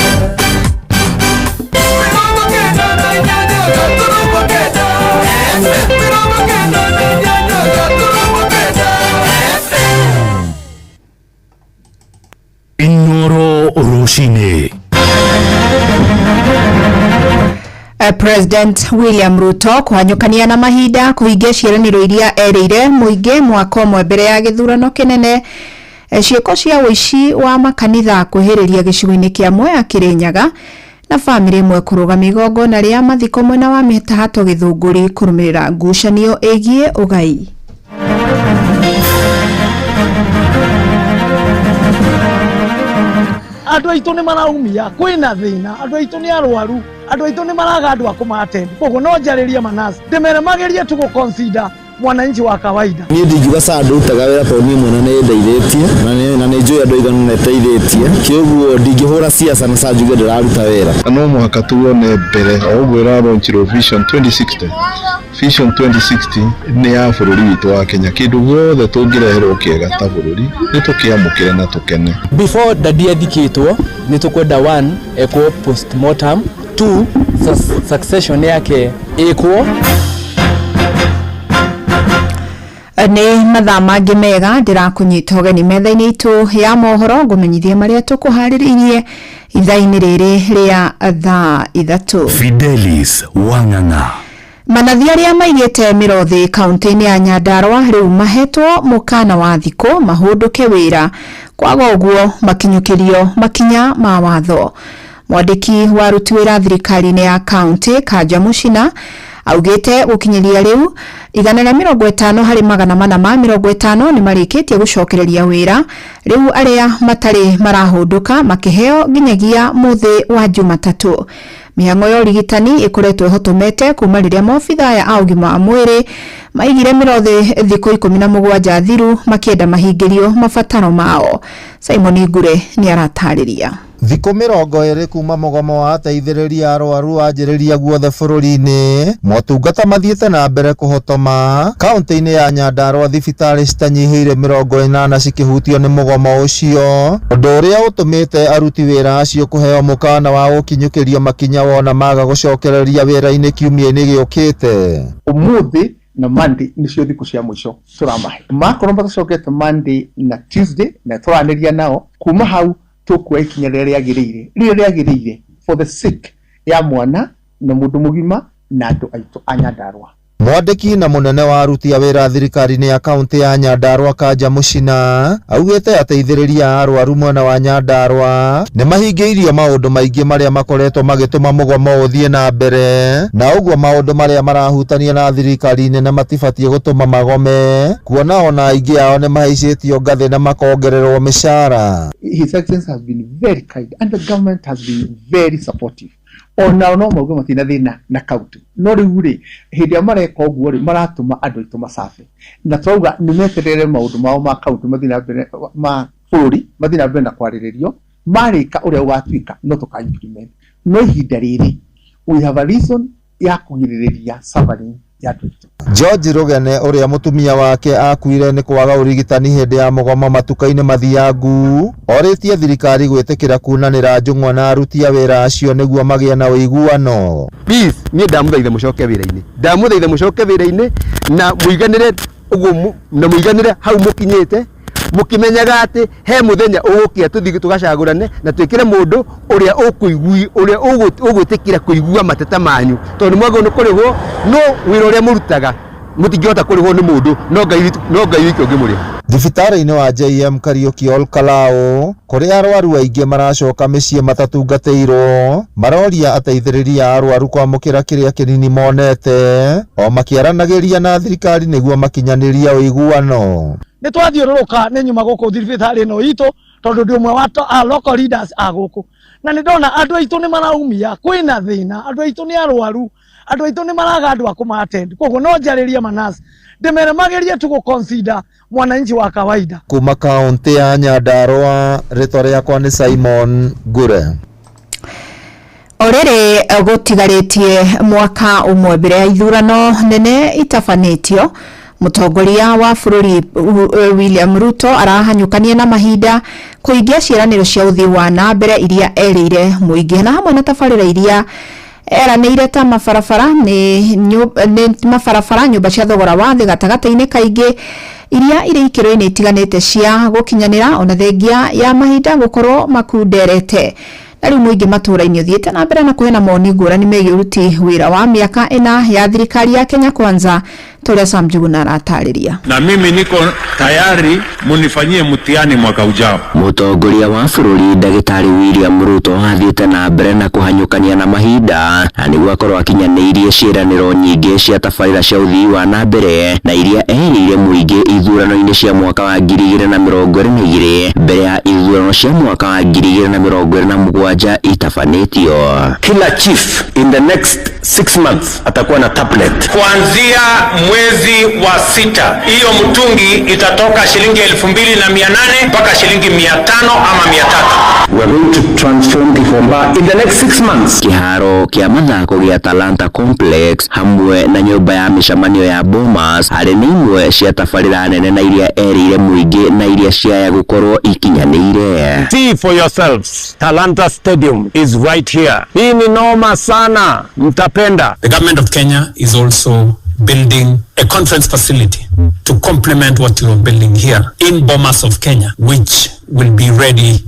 Inoro Rushine. President William Ruto kuhanyukania na mahinda kuhingia ciĩranĩro iria erĩire mũingĩ mwaka ũmwe mbere ya gĩthurano kĩnene. Ciĩko cia ũici wa makanitha kwĩhĩrĩria gĩcigo-inĩ kĩa Mwea Kĩrĩnyaga na bamĩrĩ ĩmwe kũrũga igongona rĩa mathiko mwena wa Mĩtahatũ Gĩthũngũri kũrũmĩrĩra ngucanio ĩgiĩ ũgai. Andũ aitũ nĩ maraumia kwĩna thĩna, andũ aitũ nĩ arwaru, andũ aitũ nĩ maraga andũ akũmatendi. Koguo no njarĩrie Manase ndĩmere magerie tu consider mwananchi wa kawaida. Niĩ ndingiuga saa ndutaga wĩra tondũ niĩ mwena nĩ ndeithĩtie na nĩ njũĩ andũ aiganu nĩ ndeithĩtie, kĩoguo ndingĩhũra siasa na saa njuge ndĩraruta wĩra. No mũhaka tuone mbere o ũguo ĩralaunchirwo Vision 2060. Vision 2060 nĩ ya bũrũri witũ wa Kenya. Kĩndũ gĩothe tũngĩreherwo kĩega ta bũrũri nĩ tũkĩamũkĩre na tũkene. Before dadia thikĩtwo nĩ tũkwenda 1 eko postmortem, 2 succession yake eko. Nĩ mathaa mangĩ mega ndĩrakũnyita ũgeni metha-inĩ itũ ya mohoro ngũmenyithie marĩa tũkũharĩrĩirie ithaa-inĩ rĩrĩ rĩa thaa 3. Fidelis Wang'ang'a. Manathi arĩa maigĩte mĩrothi kaunti-inĩ ya Nyandarua rĩu mahetwo mũkana wa thikũ mahũndũke wĩra, kwaga ũguo makinyũkĩrio makinya ma watho. Mwandĩki wa aruti wĩra thirikari-inĩ ya kaunti Kanja Muchina augĩte gũkinyĩria rĩu 150 harĩ 450 nĩ marĩkĩtie gũcokereria wĩra, rĩu arĩa matarĩ marahũndũka makĩheo nginyagia mũthĩ wa Jumatatũ. Mĩhang'o ya ũrigitani ĩkoretwo ĩhotomete kuma rĩrĩa maobitha ya ũgima wa mwĩrĩ maigire mĩrothi thikũ 17 thiru makĩenda mahingĩrio mabataro mao. Simon Ngure nĩ aratarĩria. Thikũ 20 kuma mũgomo wa ateithĩrĩria arwaru wanjĩrĩria guothe bũrũri-inĩ, motungata mathiĩte na mbere kũhotoma. Kaunti-inĩ ya Nyandarua thibitarĩ citanyihĩire 80 cikĩhutio nĩ mũgomo ũcio, ũndũ ũrĩa ũtũmĩte aruti wĩra acio kũheo mũkana wa gũkinyũkĩrio makinya wona maga gũcokereria wĩra-inĩ kiumia-inĩ gĩũkĩte. Ũmũthĩ na Monday nĩcio thikũ cia mũico tũramahe. Makorwo matacokete Monday na Tuesday na tũranĩria nao kuma hau tũkuoya ikinya rĩrĩa rĩagĩrĩire for the sake ya mwana na mũndũ mũgima na andũ aitũ a Nyandarua. Mwandĩki na mũnene wa aruti a wĩra thirikari-inĩ ya kaunti ya Nyandarua Kanja Muchina augĩte ateithĩrĩria arwaru mwena wa Nyandarua nĩ mahingĩirio maũndũ maingĩ marĩa makoretwo magĩtũma mũgomo ũthiĩ na mbere, na ũguo maũndũ marĩa marahutania na thirikari nene matibatiĩ gũtũma magome, kuona ona aingĩ ao nĩ mahaicĩtio ngathĩ na makongererwo mĩcara. His Excellency has been very kind and the government has been very supportive. Ona no mauga matina thĩna na kaunti, no rĩu rĩ hĩndĩ ya mareka ũguo rĩ maratũma andũ aitũ macabe, na twauga nĩ meterere maũndũ mao ma kaunti mathĩ na mbere ma bũrũri mathĩ na mbere na kwarĩrĩrio, marĩka ũrĩa ũgatuĩka no tũka implement. No ihinda rĩrĩ we have a reason ya kũgirĩrĩria suffering ya andũ aitũ. George Rugene ũrĩa mũtumia wake akuire nĩ kwaga ũrigitani hĩndĩ ya mũgomo matuka-inĩ mathiangu, orĩtie thirikari gwĩtĩkĩra kunanĩra njũng'wa na aruti a wĩra acio nĩguo magĩe na ũiguano. Please niĩ ndamũthaitha mũcoke wĩra-inĩ, na mũiganĩre ũguo na mũiganĩre hau mũkinyĩte, mũkimenyaga atĩ he mũthenya ũgũkia tũthiĩ tũgacagũrane na twĩkĩre mũndũ ũrĩa ũgwĩtĩkĩra kũigua mateta manyu, tondũ mwagwo nĩ kũrĩhwo no wĩra ũrĩa mũrutaga mũtingĩhota kũrĩhwo nĩ mũndũ, no Ngai wiki ũngĩmũrĩha. Thibitarĩ-inĩ wa JM Kariuki Ol Kalou kũrĩa arwaru aingĩ maracoka mĩciĩ matatungatĩirwo maroria ateithĩrĩria a arwaru kwamũkĩra kĩrĩa kĩnini monete o makĩaranagĩria na thirikari nĩguo makinyanĩria ũiguano. Nĩ twathiũrũrũka nĩ nyuma gũkũ thibitarĩ ĩno itũ tondũ ndĩ ũmwe wa local leaders a gũkũ, na nĩ ndona andũ aitũ nĩ maraumia, kwĩna thĩna, andũ aitũ nĩ arwaru, andũ aitũ nĩ maraga andũ a kũmatendi, koguo no njarĩrie manasi ndemere magerie tu gũconsider mwananchi wa kawaida. Kuma kaunti ya Nyandarua, rĩtwa rĩakwa nĩ Simon Ngure. Orere gũtigarĩtie mwaka ũmwe mbere ya ithurano nene itabanĩtio, mũtongoria wa bũrũri William Ruto arahanyũkania na mahinda kũingĩa ciĩranĩro cia ũthii wa na mbere iria erĩire mũingĩ na hamwe na tabarĩra iria eranĩire ta mabarabara nĩ mabarabara, nyũmba cia thogora wa thĩ gatagatĩ-inĩ kaingĩ iria irĩ ikĩro-inĩ itiganĩte cia gũkinyanĩra ona thengia ya mahinda gũkorwo makunderete. Na rĩu mũingĩ matũra-inĩ ũthiĩte na mbere na kũhena moni ngũrani megiĩ ũruti wĩra wa mĩaka ĩna ya thirikari ya Kenya Kwanza, tũrĩa Sam Njuguna aratarĩria. Na mimi niko tayari munifanyie mtihani mwaka ujao. Mũtongoria wa bũrũri Ndagĩtarĩ William Ruto athiĩte na mbere na kũhanyũkania na mahinda na nĩguo akorwo akinyanĩirie ciĩranĩro nyingĩ cia tabarĩra cia ũthii wa na mbere na iria erĩire mũingĩ ithurano-inĩ cia mwaka wa 2022 mbere ya ithurano cia mwaka wa 2027 itafanĩtio. Kila chief in the next 6 months atakuwa na tablet. Kuanzia mwezi wa 6 hiyo mtungi itatoka shilingi 2,800 mpaka shilingi 500 ama 300. We are going to transform Gikomba in the next 6 months. Kiharo kia mathako gĩa Talanta Complex hamwe na nyũmba ya mĩcemanio ya Bomas harĩ nĩ imwe cia tabarĩra nene na iria erĩire mũingĩ na iria ciaya gũkorwo ikinyanĩire. See for yourselves, Talanta Stadium is right here. Hii ni noma sana, mtapenda. The government of Kenya is also building a conference facility to complement what you are building here in Bomas of Kenya, which will be ready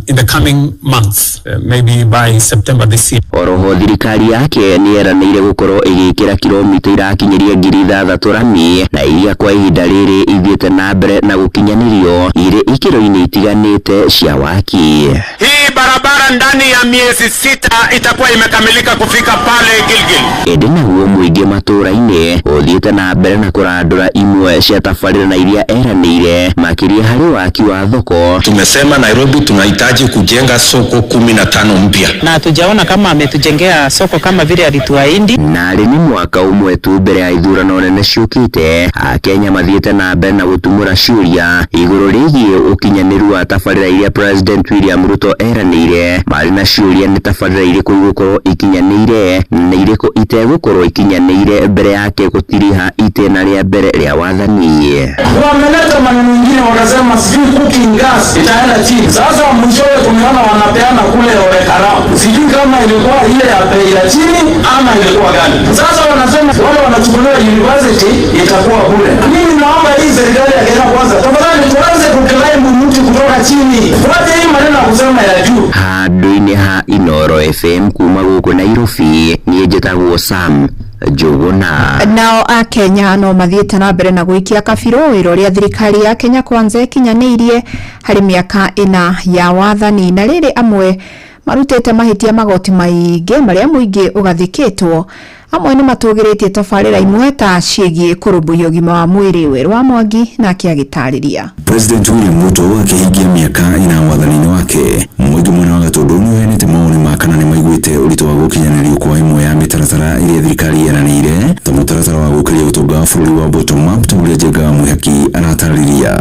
in the coming months, maybe by September this year. Oroho thirikari yake nĩ eranĩire gũkorwo ĩgĩkĩra kilomita irakinyeria 6,000 rami na iria kwa ihinda rĩrĩ ithiĩte na mbere na gũkinyanĩrio irĩ ikĩro-inĩ itiganĩte cia waki. Hii barabara ndani ya miezi 6 itakuwa imekamilika kufika pale Gilgil. Ĩndĩ naguo mũingĩ matũra-inĩ ũthiĩte na mbere na kũrandũra imwe cia tabarĩra na iria eranĩire makĩria harĩ waki wa thoko. Tumesema Nairobi tunahitaji kujenga soko 15 mpya. Na hatujaona kama ametujengea soko kama vile alituahidi. Na rĩ nĩ mwaka ũmwe tu mbere ya ithurano nene ciũkĩte, Akenya mathiĩte na mbere na gũtumũra ciũria igũrũ rĩgiĩ ũkinyanĩru wa tabarĩra iria President William Ruto eranĩire. Marĩ na ciũria nĩ tabarĩra irĩkũ igũkorwo ikinyanĩire na irĩkũ itegũkorwo ikinyanĩire mbere yake gũtiriha itĩna rĩa mbere rĩa wathani. Wameleta maneno mengine wakasema sijui cooking gas itaenda chini. Sasa mwishowe tumeona wanapeana kule Olekarao. Sijui kama ilikuwa ile ya bei ya chini ama ilikuwa gani. Sasa wanasema wale wanachukuliwa university itakuwa kule. Mimi naomba hii serikali ya Kenya Kwanza, tafadhali tuanze kuclimb mti kutoka chini. Wacha hii maneno ya kusema ya juu. Handũ-inĩ ha Inoro FM kuma gũkũ Nairobi, niĩ njĩtagwo Sam Njuguna. Nao Akenya no mathiĩte na mbere na gũikia kabirũ wĩra ũrĩa thirikari ya Kenya Kwanza ĩkinyanĩirie harĩ mĩaka 4 ya wathani, na rĩrĩ amwe marutĩte mahĩtia magoti maingĩ marĩa mũingĩ ũgathĩkĩtwo. Amwe nĩ matũgĩrĩtie tabarĩra imwe ta ciĩgiĩ kũrũmbũiya ũgima wa mwĩrĩ. Werũ wa Mwangi nake agĩtarĩria. President William Ruto akĩhingia mĩaka 4 wathani-inĩ wake, mũingĩ mwena wa Gatũndũ nĩ ũheanĩte mawoni ma kana nĩ maiguĩte ũritũ wa gũkinyanĩrio kwa imwe ya mĩtaratara iria thirikari yeranĩire ta mũtaratara wa gũkũria ũtonga wa bũrũri wa bottom up ta ũrĩa Njenga Mwĩhaki aratarĩria.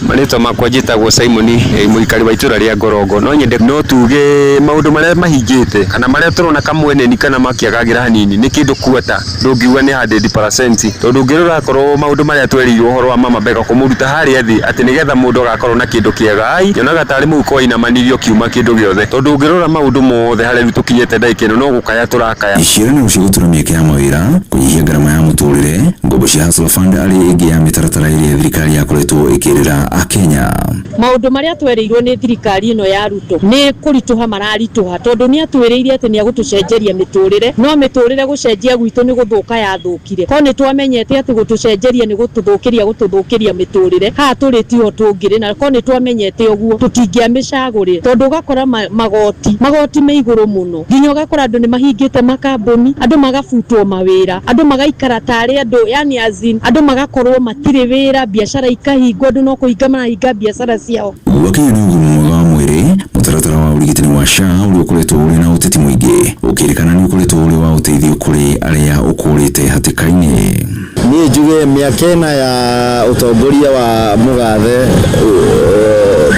Marĩtwa makwa njĩtagwo Simon, mũikari wa itũra rĩa Ngorongo. No nyende no tuge maũndũ marĩa mahingĩte kana marĩa tũrona kamweneni kana makĩagagĩra hanini nĩ kĩndũ kuota ndũngiuga nĩ 100%, tondũ ngĩrora akorwo maũndũ marĩa twerirwo ũhoro wa Mama Mbeca kũmũruta harĩa thĩ atĩ nĩgetha mũndũ agakorwo na kĩndũ kĩega, nyonaga tarĩ mũhuko wainamanirio kiuma kĩndũ gĩothe, tondũ ngĩrora maũndũ mothe harĩa rĩu tũkinyĩte ndagĩka ĩno no gũkaya tũrakaya. Iciarĩro ngwatanĩro cia gũtura mĩeke ya mawĩra kũnyihia ngarama ya mũtũrĩre ngombo cia Hustler Fund arĩ ĩngĩ ya mĩtaratara ĩrĩa thirikari yakoretwo ĩkĩrĩra akenya. Maũndũ marĩa twereirwo nĩ thirikari ĩno ya Ruto nĩ kũritũha mararitũha tondũ nĩ atwĩrĩire atĩ nĩ agũtũcenjeria mĩtũrĩre no mĩtũrĩre gũcenjia gwitũ nĩ gũthũka yathũkire ko nĩ twamenyete atĩ gũtũcenjeria nĩ gũtũthũkĩria mĩtũrĩre haha tũrĩ tiho tũngĩrĩ na ko nĩ twamenyete ũguo tũtingĩamĩcagũrĩra tondũ ũgakora magoti me igũrũ mũno nginya ũgakora andũ nĩ mahingĩte makambuni andũ magabutwo mawĩra andũ magaikara tarĩ andũ yani azin andũ magakorwo matirĩ wĩra biacara ikahingwo andũ no kũhinga marahinga biacara ciao. Wakenya nĩ ũgima mwega wa mwĩrĩ mũtaratara wa ũrigitani wa SHA ũrĩa ũkoretwo ũrĩ na ũteti mũingĩ ũkĩrĩkana nĩ ũkoretwo ũrĩ wa ũteithio kũrĩ arĩa ũkũrĩte hatĩka-inĩ. Niĩ njuge mĩaka ĩna ya ũtongoria wa mũgathe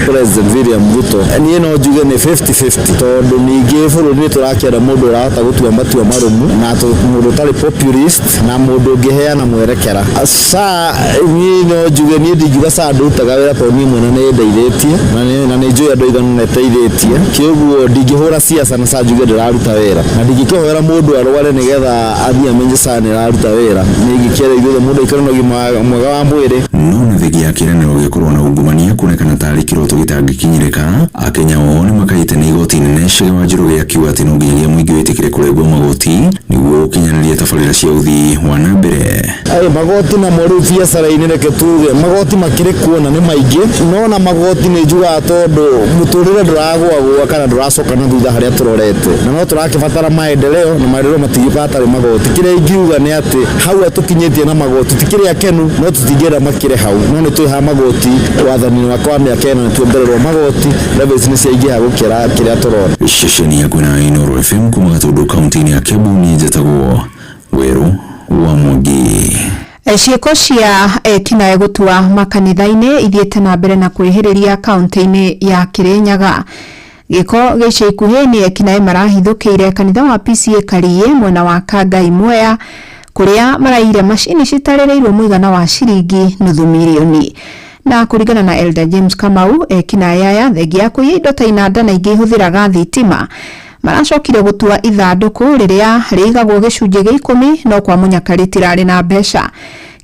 President William Ruto niĩ no njuge nĩ 50-50 tondũ ningĩ bũrũri tũrakĩenda mũndũ ũrahota gũtua matua marũmu na mũndũ ũtarĩ populist na mũndũ ũngĩheana mwerekera. SHA niĩ no njuge niĩ ndingiuga SHA ndutaga wĩra tondũ niĩ mwene nĩ ndeithĩtie na nĩ njũĩ andũ aigana nĩ ndeithĩtie kĩoguo ndingĩhũra siasa na SHA njuge ndĩraruta wĩra na ndingĩkĩhoera mũndũ arware nĩgetha athiĩ amenye SHA nĩ ĩraruta wĩra nĩ ingĩkĩera ithuothe mũndũ aikare na ũgima mwega wa mwĩrĩ. No na thigi ya kĩĩranĩro gĩkorwo na ungumania kuonekana tarĩ kĩroto gĩtangĩkinyĩrĩka akenya oo nĩ makaĩte nĩ igoti inene Chege Wanjirũ akiuga atĩ no nginyagia mũingĩ wĩtĩkĩre kũrengwo magoti nĩguo gũkinyanĩria tabarĩra cia ũthii wa na mbere. Magoti namo rĩu biacara-inĩ reke tuge magoti makĩrĩ kuona nĩ maingĩ no na magoti nĩ njugaga tondũ mũtũrĩre ndũragũagũa kana ndũracoka na thutha harĩa tũrorete na no tũrakĩbatara maendeleo na maendeleo matingĩũka hatarĩ magoti. Kĩrĩa ingiuga nĩ atĩ hau atũkinyĩtie na magoti tikĩrĩ akenu no tũtingĩenda makĩrĩ hau no nĩ twĩha magoti wathani-inĩ wakwa wa mĩaka ĩno nĩ tuongererwo magoti levels nĩ ciaingĩha gũkĩra kĩrĩa tũrona. Ceceni ya Kwĩna Inooro FM kuma Gatũndũ kaunti-inĩ ya Kiambu niĩ njĩtagwo Werũ wa Mwangi. Ciĩko cia ekinaĩ gũtua makanitha-inĩ ithiĩte na mbere na kwĩhĩrĩria kaunti-inĩ ya Kĩrĩnyaga. Gĩko gĩca ikuhĩ nĩ ekinaĩ marahithũkĩire kanitha wa PCA Karie mwena wa Kangai Mwea kũrĩa maraire macini citarĩrĩirwo mũigana wa ciringi nuthu mirioni. Na kũringana na Elder James Kamau ekinaĩ aya thengia kũiya indo ta inanda na ingĩ hũthĩraga thitima maracokire gũtua ithandũkũ rĩrĩa rĩigagwo gĩcunjĩ gĩa 10 no kwa mũnyaka rĩtirarĩ na mbeca.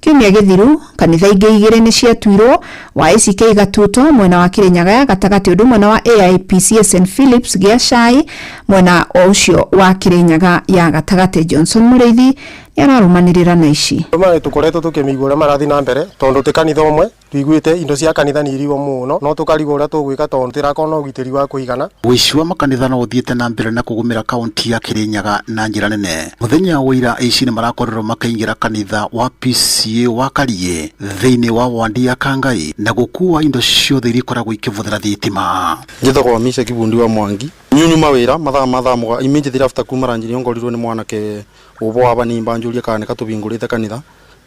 Kiumia gĩthiru kanitha ingĩ igĩrĩ nĩ ciatuirwo wa ACK Gatuto mwena wa Kĩrĩnyaga gatagatĩ ũndũ mwena wa AIPC St Philips Gĩacai mwena ũcio wa Kĩrĩnyaga ya gatagatĩ. Johnson Mũrĩithi nĩ ararumanĩrĩra na ici. Tũkoretwo tũkĩmĩigua ũrĩa marathiĩ na mbere tondũ ti kanitha ũmwe tuiguĩte indo cia kanitha nĩ iriwo mũno no tũkarigwo ũrĩa tũgwĩka tondũ tĩrakorwo na ũgitĩri wa kũigana. Ũici wa makanitha no ũthiĩte na mbere na kũgũmĩra kaunti ya Kĩrĩnyaga na njĩra nene. Mũthenya wa ira aici nĩ marakorerwo makĩingĩra kanitha wa PCA wa Karie thĩinĩ wa wandi ya Kangai na gũkua indo ciothe iria ikoragwo ikĩhũthĩra thitima. Njĩtagwo Misha Kibundi wa Mwangi nyunyu mawĩra mathaa mũga immediately after kuma ranjiri ongorirwo nĩ mwanake ũbo wa banimba njũria kana nĩ katũbingũrĩte kanitha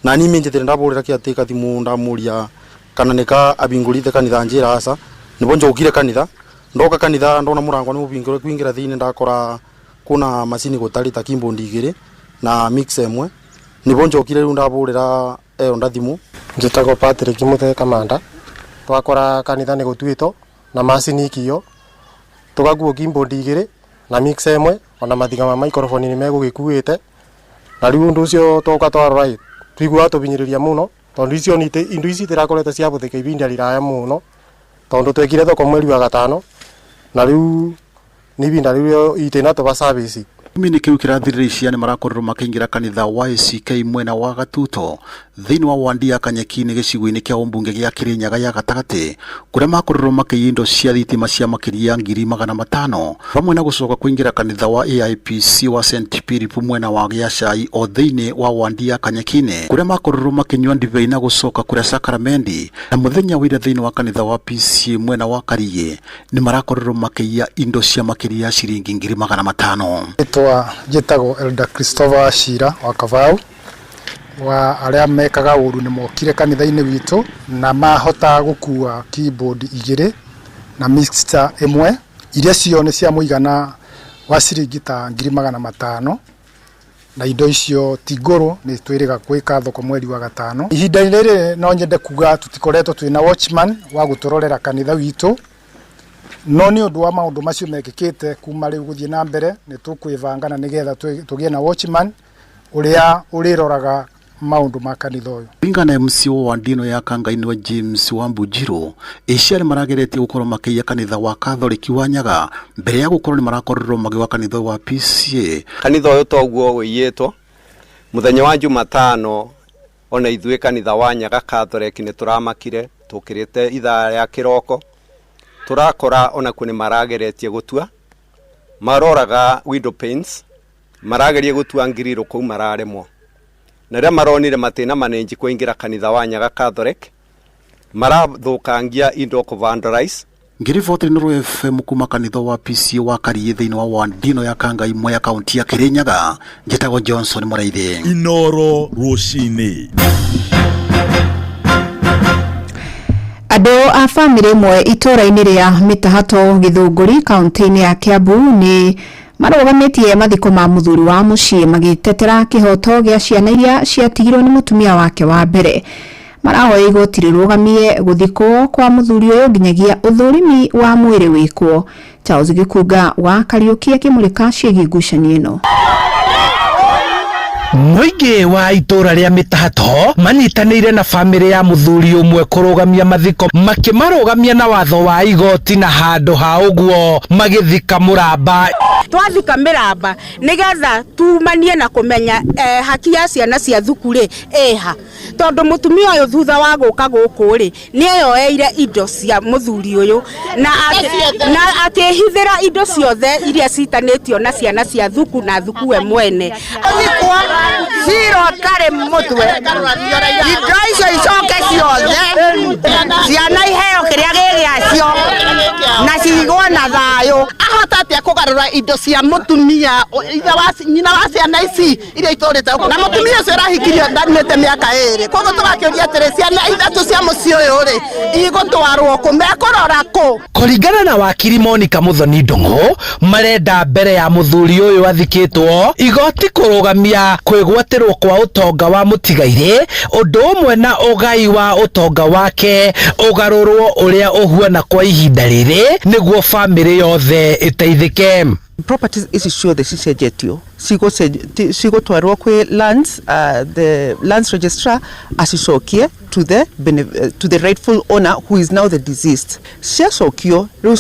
na ni immediately ndabũrĩra kĩatĩka thimũ ndamũria kana nĩ ka abingũrĩte kanitha njĩra aca nĩbo njokire kanitha ndoka kanitha ndona mũrango nĩ mũbingũrĩ kwingĩra thĩinĩ ndakora kuna macini gũtarĩ ta keyboard igĩrĩ na mixer ĩmwe nĩbo njokire rĩu ndabũrĩra nda thimũ. Njĩtagwo Patrick Mũthee Kamanda twakora kanitha nĩ gũtuĩtwo na macini ikio tugaguo keyboard igĩrĩ na mixer ĩmwe ona mathiga ma microphone nĩ megũgĩkuĩte na rĩu ũndũ ũcio toka twarora tuigua tũbinyĩrĩria mũno tondũ icio indo ici tirakoretwo cia bũthĩka ibinda riraya mũno tondũ twekire thoko mweri wa gatano na rĩu nĩ ibinda rĩu itĩna tũba service. Kiumia kĩu kĩrathirĩra ciana marakorerwo makĩingĩra kanitha wa ACK mwena wa Gatuto thĩinĩ wa wandi ya Kanyeki-inĩ gĩcigo-inĩ kĩa ũmbunge gĩa Kĩrĩnyaga ya gatagatĩ kũrĩa makorerwo makĩiya indo cia thitima cia makĩria 500,000 hamwe na gũcoka kũingĩra kanitha wa AIPC wa St Philip mwena wa Gĩacai o thĩinĩ wa wandi ya Kanyeki-inĩ kũrĩa makorerwo makĩnyua ndibei na gũcoka kũrĩa Sakramendi na mũthenya wa ira thĩinĩ wa kanitha wa PCA mwena wa Karie nĩ marakorerwo makĩiya indo cia makĩria ciringi 500,000. Njĩtagwo Elder Christopher Shira wa Kavau wa arĩa mekaga ũru nĩ mokire kanitha-inĩ witũ na mahota gũkua keyboard igĩrĩ na mixer ĩmwe iria cio nĩ cia mũigana wa ciringi ta 500,000 na indo icio ti ngũrũ nĩ twĩrĩga gwĩka thoko mweri wa gatano. Ihinda-inĩ rĩrĩ no nyende kuga tutikoretwo twĩna watchman wa gũtũrorera kanitha witũ no ni undu wa maundu macio mekikite kuma riu guthie na mbere ni tukwivangana nigetha tugie na watchman uria uriroraga maundu ma kanitha uyu. Bingana MCO wa ndino ya Kangaini wa James Wambujiro iciari marageretie gukorwo makiya kanitha wa Catholic wa Nyaga mbere ya gukorwo ni marakorerwo magiwa kanitha wa PCA. Kanitha uyu toguo wiyitwo muthenya wa Jumatano ona ithue kanitha wa Nyaga Catholic ni turamakire tukirite ithaa ya kiroko turakora ona kuni marageretie gutua maroraga window panes maragerie gutua ngiriro kou mararemwo na ria maronire matina manenji kuingira kanitha wa Nyaga Catholic marathukangia indo ku vandalize. Ngiriboti ni FM kuma kanitha wa PCA wa Karie thiini wa Wandino ya Kangai imwe ya kaunti ya Kirinyaga. Njetago Johnson Muraithe. Inoro Rucini. Andũ a bamĩrĩ ĩmwe itũũra-inĩ rĩa Mĩtahatũ Gĩthũngũri kaunti-inĩ ya Kiambu nĩ marũgamĩtie mathiko ma mũthuri wa mũciĩ magĩtetera kĩhoto gĩa ciana iria ciatigirwo nĩ mũtumia wake wa mbere. Marahoya igoti rĩrũgamie gũthikwo kwa mũthuri ũyũ nginyagia ũthũrimi wa mwĩrĩ wĩkwo. Charles Gĩkunga wa Kariuki akĩmũrĩka ciĩgiĩ ngucanio ĩno. Mũingĩ wa itũũra rĩa Mĩtahatũ manyitanĩire na bamĩrĩ ya mũthuri ũmwe kũrũgamia mathiko makĩmarũgamia na watho wa igoti na handũ ha ũguo magĩthika mũramba. Twathika mĩramba nigetha tumanie na kũmenya haki ya ciana cia thukuru eha tondu mutumia uyu thutha wa guka guku ri ni eyoeire indo cia muthuri uyu na akihithira indo ciothe iria citanitio na ciana cia thuku na thuku we mwene kwa zero kare mutwe indo icio icoke ciothe ciana iheo kiria gigiacio na cigwo na thayo ahota atia kugarura indo cia mutumia nyina wa ciana ici iria iturite na mutumia ucio arahikirio ndanite miaka iri koguo tugakiuria atiri ciana ithatu cia mucii uyu ri igutwarwo ku mekurora ku. Kũringana na wakiri Monica Muthoni Ndung'u marenda mbere ya muthuri uyu athikitwo igoti kũrũgamia kwĩgwatirwo kwa utonga wa mũtigaire ũndũ ũmwe na ũgai wa utonga wake ũgarũrwo ũrĩa ũhuana kwa ihinda rĩrĩ nĩguo bamĩrĩ yothe ĩteithĩke. Properties ici ciothe cicenjetio cigutwarwo kwi lands the lands registrar acicokie to the rightful owner who is now the deceased. Ciacokio riu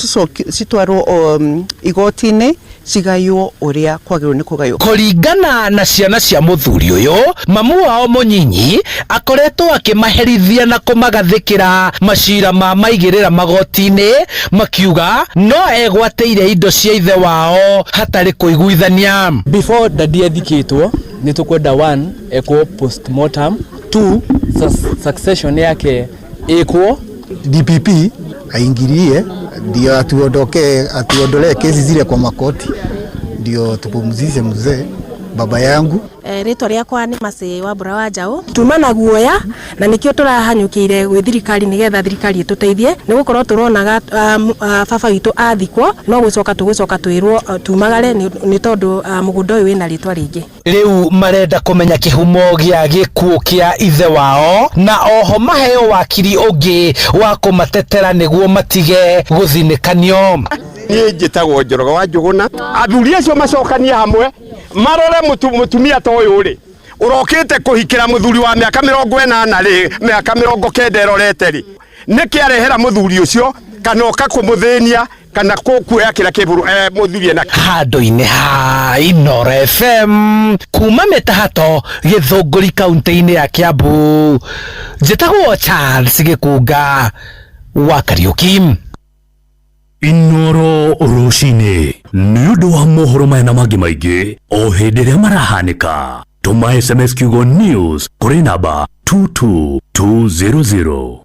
citwarwo igoti-inĩ cigaywo uria kwagĩrĩirwo nĩ kũgaywo. Kũringana na ciana cia mũthuri ũyũ mamu wao mũnyinyi akoretwo akĩmaherithia na kũmagathĩkĩra macira ma maigĩrĩra magoti-inĩ makiuga no egwatĩire indo cia ithe wao hatarĩ kũiguithania. Before daddy athikĩtwo nĩ tũkwenda 1 ekwo postmortem, 2 succession yake ekwo DPP aingirie ndio atuondolee kesi zile kwa makoti ndio tupumzishe mzee baba yangu. Ritwa riakwa ni Masi wa Mbura wa Njaũ. Tuma na guoya na nikio turahanyukire gwi thirikari nigetha thirikari ituteithie ni gukorwo turonaga baba witu athikwo no gucoka twirwo tumagare ni tondu mugunda uyu wina ritwa ringi. Riu marenda kũmenya kĩhumo gĩa gĩkuũ kĩa ithe wao na oho maheo wakiri ũngĩ wa kũmatetera nĩguo matige gũthinĩkanio. Niĩ njĩtagwo Njoroge wa Njũgũna. Athuri acio macokanie hamwe marore mutumia ta uyu ri urokite kuhikira muthuri wa miaka 80 ri miaka 90 erorete ri niki arehera muthuri ucio kana okamuthinia kana kuoya kira kiburu muthuri na handũ-inĩ ha Inoro FM kuma Mĩtahatũ Gĩthũngũri kaunti-inĩ ya Kiambu. Njĩtagwo Charles Gĩkunga wa Kariuki. Inoro Rucini nĩ ũndũ wa mohoro maya na mangĩ maingĩ o hĩndĩ ĩrĩa marahanĩka. Tũma SMS kiugo news kũrĩ namba 22200.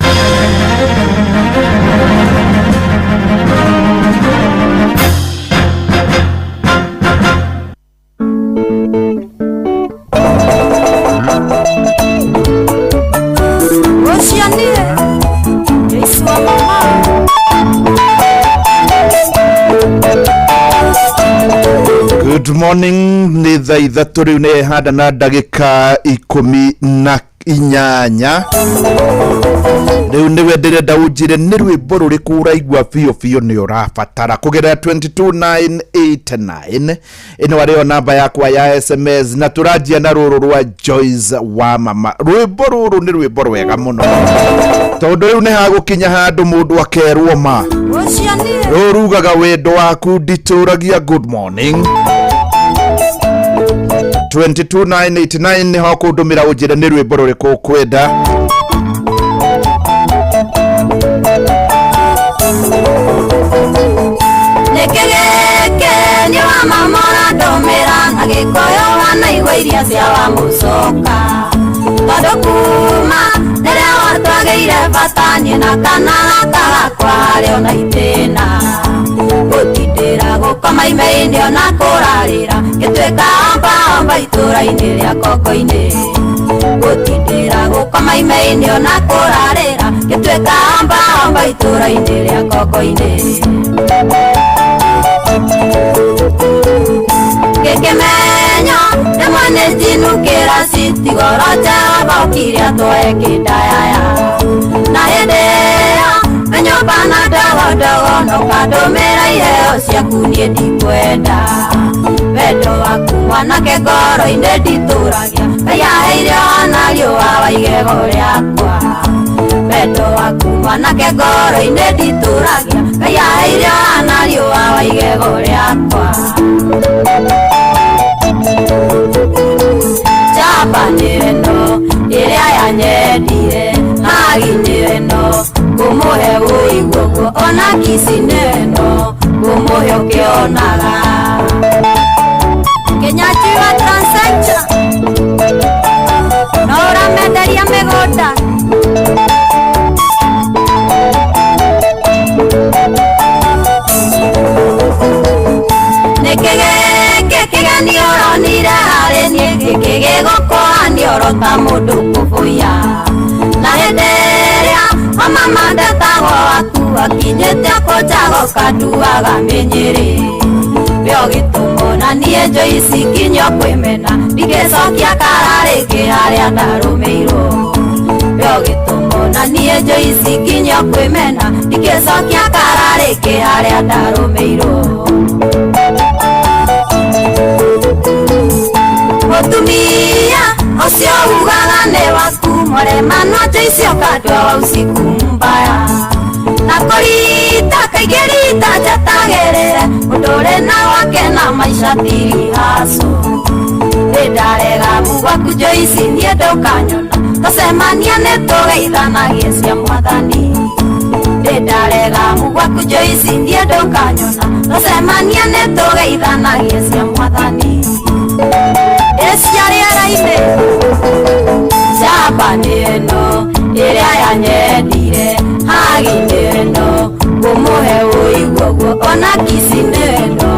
Good morning, ni thaa ithatũ rĩu nĩ handa na ndagĩka inyanya riu niwe ndirenda unjire ni rwimbo ruriku uraigua biũ ni urabatara kugerera 22989 ino wario namba yakwa ya SMS na turajia na ruru rwa Joyce wa mama. Rwimbo ruru ni rwimbo rwega muno tondu riu ni hagukinya handu mundu akerwo ma rurugaga wendo waku ndituragia good morning 22989 ni ho kundumira unjire ni rwimbo ruriku kwenda ni wa mamora ndomera na gikoyo wanaigua iria cia wa mucoka tondu kuma riria watwageire batanie na kana gakagakwa harĩa ona itĩna gũtindĩra gũkoma ime-inĩ ona kũrarĩra gĩtuĩka omba itũra-inĩ rĩa koko-inĩ gũtindĩra gũkoma ime-inĩ ona kũrarĩra gĩtuĩka omba itũra-inĩ rĩa koko-inĩ gĩkĩmenyo rĩmwe nĩ njinũkĩra citigoro Jehova ũkire atwoe kĩndayaya na hĩndĩ ĩyo menyũmba na ndogondogo nokandũmĩra iheo ciaku niĩ ndikwenda wendo waku mwanake ngoro-inĩ nditũragia Ngai aheire ona riũa wa igego rĩakwa wendo waku mwanake ngoro-inĩ nditũragia Ngai aheire ona riũa wa igego rĩakwa Jaba nĩ ĩno ĩrĩa yanyendire Hagi nĩ ĩno ngũmũhe ũigua guo ona Kisi nĩ ĩno ngũmũhe ũkĩonaga Kenyachi wa Transaction no ũramenderia mĩgũnda Kigani oronire harĩ niĩ gĩkĩgĩgũkora nĩ orota mũndũ kũbũya na hĩndĩ ĩrĩa mama ndetagwo waku akinyĩte kũnjago kanduaga mĩnyĩrĩ wĩo gĩtũmo na niĩ Joyce nginya kwĩmena ndigĩcokia kara rĩngĩ harĩa ndarũmĩirwo wĩo gĩtũmo na niĩ Joyce nginya kwĩmena ndigĩcokia kara rĩngĩ harĩa ndarũmĩirwo Mutumia ucio ugaga nĩ waku mũrema no Joyce ũkandua wa usiku mbaya na kũrita kaingĩ rita njatagĩrĩre ũndũ ũrĩ na wake na maica tiri haco ndarega mugwaku Joyce niĩ ndũkanyona tũcemania nĩ tũgeithanagie cia mwathani ndarega mugwaku Joyce niĩ ndũkanyona tũcemania nĩ tũgeithanagie cia mwathani Esiariara-inĩ Jaba nĩ ĩno ĩrĩa yanyendire Hagi nĩ ĩno ngũmũhe ũigua guo ona Kisi nĩ ĩno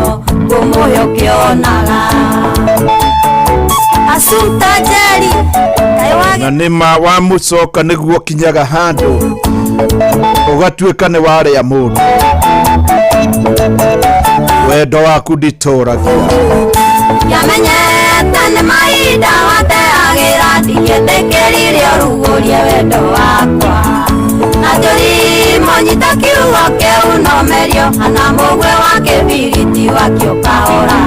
ngũmũhe ũkĩonaga Assumpta Njeri na nĩma wa mũcoka nĩguo kinyaga handũ ũgatuĩka nĩ warĩa mũndũ wendo waku nditũragia Yamenyete nĩ mahinda wateagĩra ndingĩtĩkĩrire ũrugũrie wendo wakwa na njũrimũ nyita kiugo kĩu nomerio ana mũgwe wa kĩbiriti wakĩo kahora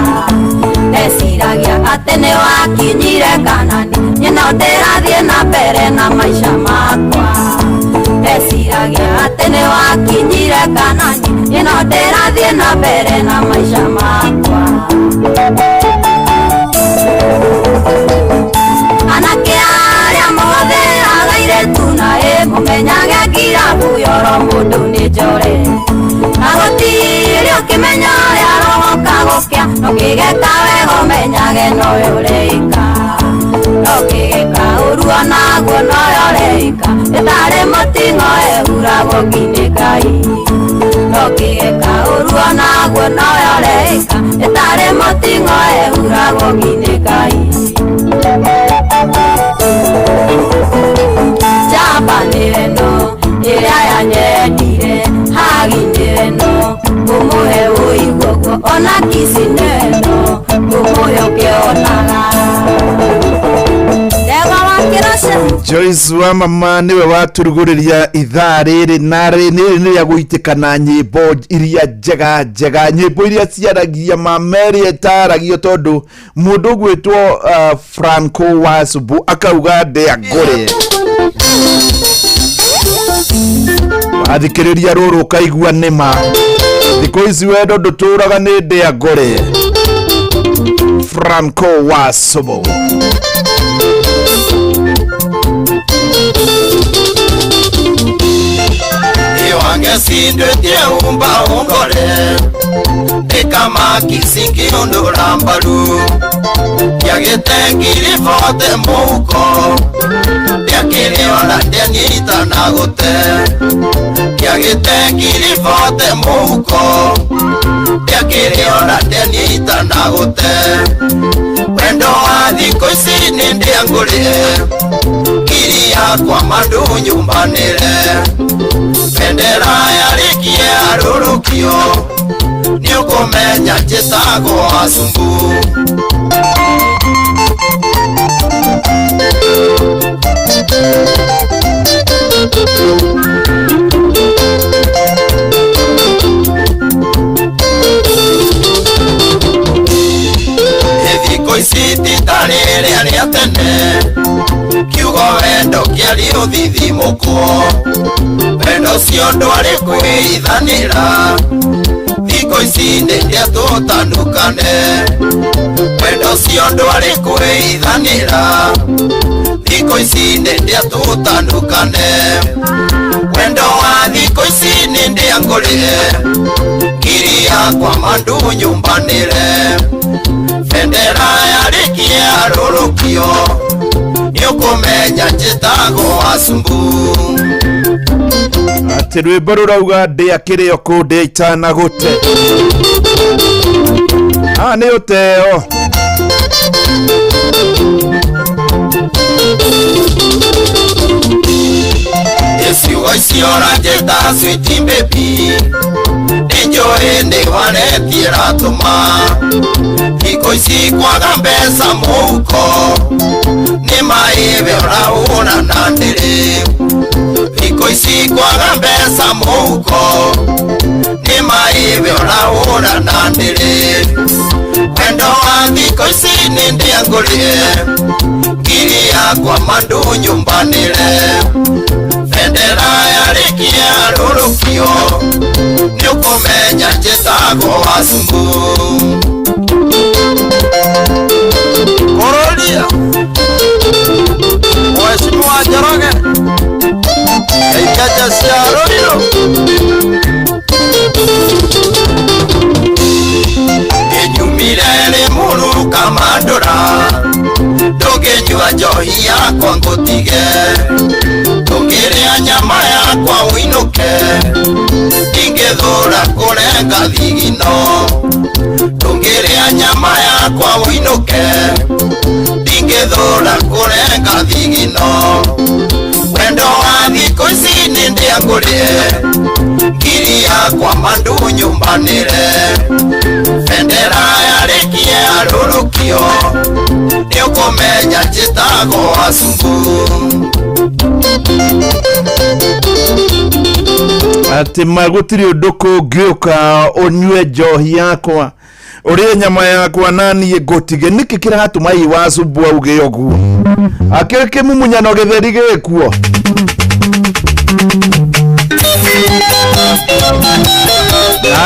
ndeciragia atĩ nĩ wakinyire Kanani nyina ndĩrathiĩ na mbere na maica makwa ndeciragia atĩ nĩ wakinyire Kanani nyina ndĩrathiĩ na mbere na maica makwa Anake arĩa mothe agairĩtu na mũmenyage ngirabu yoro mũndũ nĩ njore na gũtirĩ ũkĩmenya ũrĩa arogoka gũkĩa no kĩgeka wega ũmenyage nowe ũreika no kĩgeka ũru onaguo nowe ũreika ĩtarĩ mũtino ehuragwo nginya Ngai no kĩgeka ũru onaguo nowe ũreika ĩtarĩ mũtino ehuragwo nginya Ngai Jaba nĩ ĩno ĩrĩa yanyendire Hagi nĩ ĩno ngũmũhe ũigua guo ona Kisi nĩ ĩno ngũmũhe ũkĩonaga Joyce wa mama niwe waturuguriria ithaa riri na riri ya guitikana nyimbo iria njega nyimbo iria ciaragia mameri etaragio tondu mundu gwitwo Franco Wasubu akauga ndea ngore athikiriria ruru kaigua nima thiko ici wendo nduturaga ni ndea ngore Franco Wasubu Wangesinde umba ungore Ekama kisingi ondora mbaru Yagetengiri fote mouko Yakiri wana denita nagote Yagetengiri fote mouko Yakiri wana denita nagote Wendo adhiko isi nindi angule Kiria kwa madu nyumbanile Bendera yarikie arurukio ni ukumenya njitago Wasubu Ethiko isiti tarere ariatene Kiugo wendo kiari uthithi muko Wendo siondo ari kwithanira Thiko ici ndia tutanukane Wendo siondo ari kwithanira Thiko ici ndia tutanukane Wendo wa thiko ici ndia ngorire Kiria kwa mandu nyumbanire Bendera yarikie arurukio Niukumenya njitago Wasubu ati rwimbo rurauga ndea kirio kundia itana gute ni uteo Esiwa isiora njita sweet baby Enjoy ndi wanetie ratuma Iko isi kwaga mbesa muko Ni maive urauna nandiri Iko isi kwaga mbesa muko Ni maive urauna nandiri Wendo wa thiko isi nindia ngulie Kiria kwa mandu nyumbanire Bendera yarikie arurukio Niukumenya njitago Wasubu Korolia Mheshimiwa Njoroge Eikaja siaroriro Enyumire ni muru kamandura Ndugenyua njohi yakwa ngutige Ndugiria nyama yakwa winuke Ingethura kurenga thigino Ndugiria nyama yakwa winuke Ingethura kurenga thigino Wendo wa thiko ici nindia ngurie Ngiri yakwa mandu nyumbanire Bendera yarikie arurukio Niukumenya njitago Wasubu ati magutiri undu kungiuka unywe njohi yakwa urie nyama yakwa nani ngutige niki kiratuma Wasubu auge uguo akireke mumunyano githeri gikuo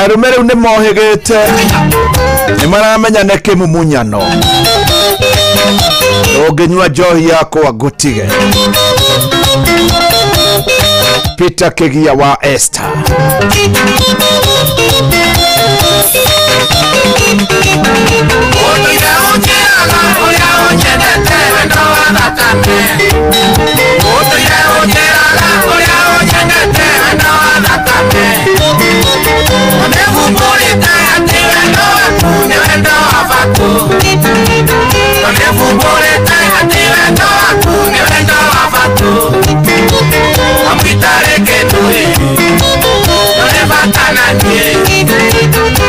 arume riu ni mohigite ni maramenya niki mumunyano unginywa njohi yakwa ngutige Peter Kegia wa Esther Ambitareke tuwe, no le batana nie.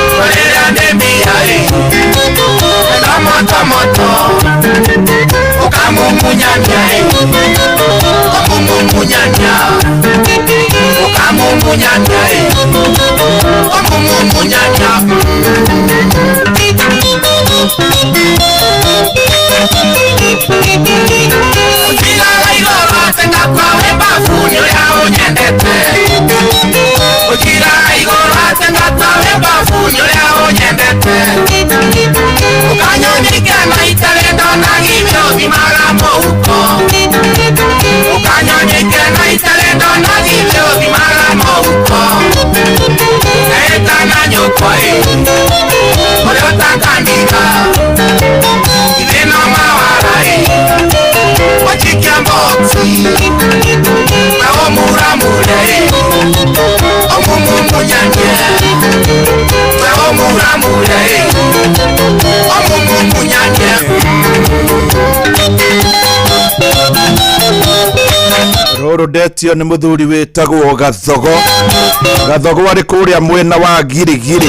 Roro detio ni muthuri witagwo Gathogo. Gathogo ari kuria mwena wa Girigiri.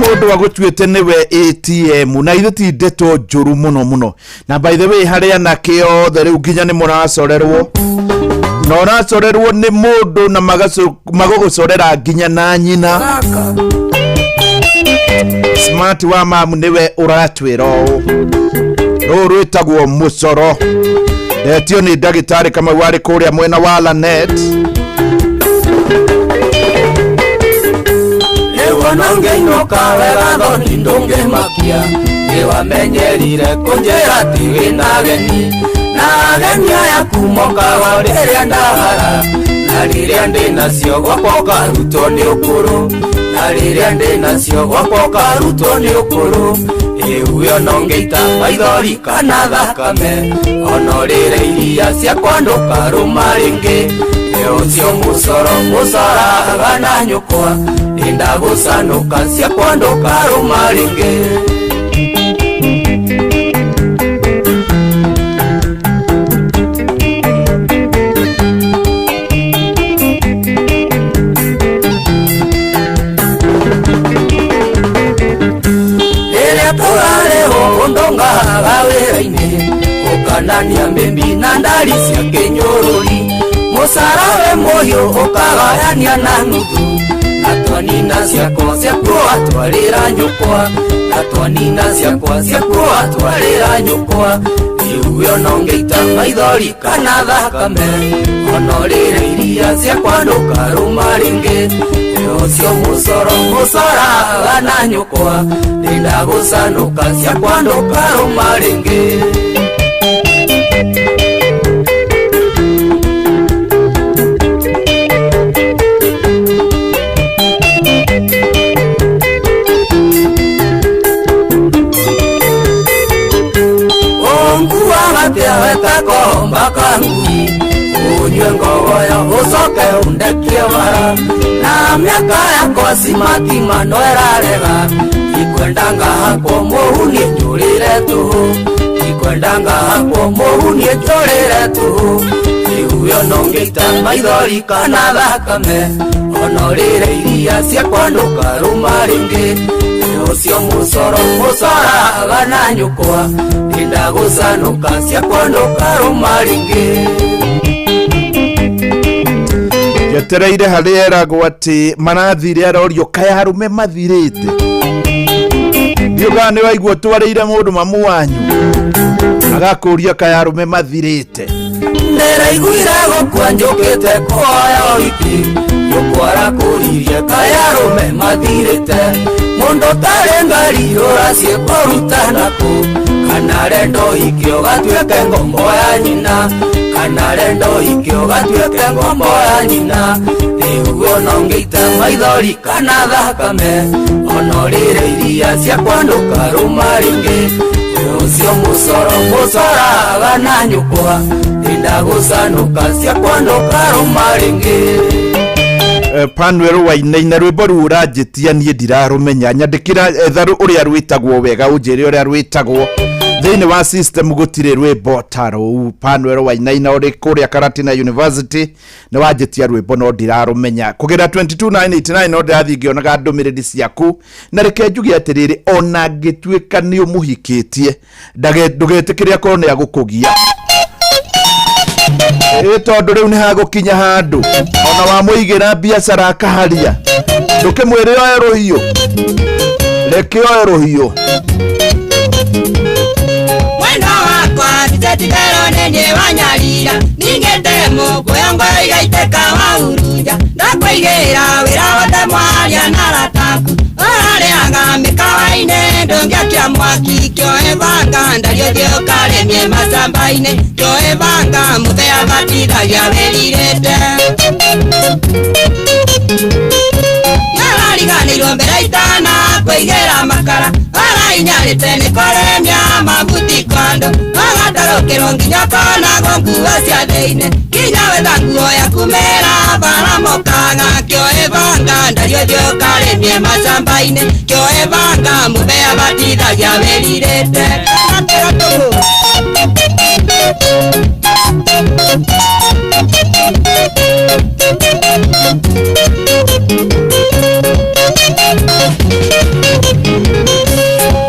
Mundu agutwite niwe ATM na ithuti ndeto njuru muno na by the way haria na kio theriu nginya ni muracorerwo no racorerwo ni mundu na magogucorera nginya na nyina smart wa mamu niwe uratwira ruru itagwo mucoro etio ni ndagitari kama wari kuria mwena wa Lanet Nongeinoka wega thoni ndungĩmakia nĩwamenyerire kũnjĩra ti wĩna ageni na ageni aya kumokaga rĩrĩa ndahara na rĩrĩa ndĩnacio gwakwa ũkarutwo nĩ ũkũrũ na rĩrĩa ndĩnacio gwakwa ũkarutwo nĩ ũkũrũ rĩu no ngĩita maithori kana thakame ona ũrĩre iria ciakwa ndũkarũma rĩngĩ ũcio mũcoraga na nyũkwa ndagucanuka ciakwa ndũkarũma rĩngĩ rĩrĩa tũrarĩho ũndongaga wĩra-inĩ ũkanania mbĩmbi na ndari cia kĩnyũrũri mũcarawe mũhiũ ũkagayania na nuthu Atwanina ciakwa ciakwa atwarĩra nyũkwa Atwanina ciakwa ciakwa atwarĩra nyũkwa rĩu no ngĩita maithori kana thakame ona ũrĩre iria ciakwa ndũkarũma rĩngĩ ũcio mũcoraga na nyũkwa ndĩndagũcanũka ciakwa ndũkarũma rĩngĩ Wetako mbaka ngui unywe ngogoyo usoke undekie wara na miaka yako simatima no erarega ikwendanga hako mohuni njurire tuhu ikwendanga hako mohuni njurire tuhu ihuyo nongeita maithori kana thakame onorire iria ciakwa ndukaruma ringi ucio musoro mucoraga na nyukwa indagucanuka ciakwa ndukaruma ringi yetereire hariera gwati manathire arorio kayarume mathirite ndiugane waigua twareire mundu mamu wanyu agakuria kayarume mathirite nderaiguire gukua njukite kuoya wiki yukwara kuririe kayarume mathirite mundu tari ngari uracie kuruta naku kana rendo ikio gatuike ngombo ya nyina kana rendo ikio gatuike ngombo ya nyina ihugo nongeita maithori kana thakame onorire iria ciakwa ndukaruma ringi ucio musoro mucoraga na nyukwa indagucanuka ciakwa ndukaruma ringi Panwero wainaina rwimbo ru uranjitia nie ndirarumenya nyandikira etharu uria rwitagwo wega unjire uria rwitagwo thiini wa system gutire rwimbo taro Panwero wainaina uri kuria Karatina University ni wanjitia rwimbo no ndirarumenya kugira 22989 no ndathi ngionaga ndumiriri ciaku na reke njuge atiriri ona ngituika ni umuhikitie ndugetikiria korwo ni agukugia tondu riu ni hagukinya handu ona wa muigira biacara akaharia ndukimwire oe ruhiu reke oe ruhiu mwendo wakwa titetigero nene wanyarira ningete mugoyongo igaiteka wauruja ndakwigira wira wothe mwaria na rataku orareaga mikawaine ndongiakia mwaki kioe banga ndario thio karemie macambaine kioe banga muthea batithagia wiririte yarariganirwo mbere itana kwigira makara arainyarite ni koremia mabuti kondo agatarukirwo nginya konago nguo cia thiine nginya wetha nguo ya kumera baramokaga kioe banga ndario thio karemie macambaine kioe banga muthea batithagia wiririte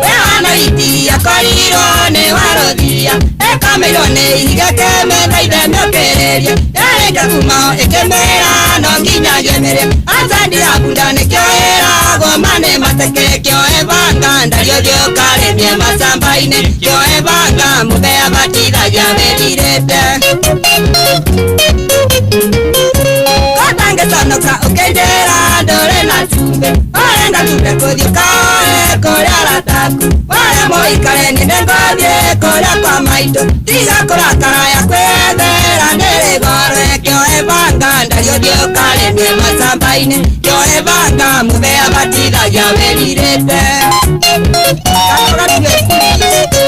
weana iti akoriro ni warothia ekamiro ni igakeme thaithemiokereria ereka kuma ekemera no nginya gemere azandira bunda nikioera gomane mateke kioe banga ndario thio karemie macambaine kioe banga muthea batithagia wiririte katangeconoka ukenjera ndore na cumbe orenda cumbe kuthio kaoe kuria rataku ware moikare ninde ngothie kuria kwa maito tiga kurakara ya kwethera ndirigore kioe banga ndario thio karemie macambaine kioe banga muthea batithagia wiririte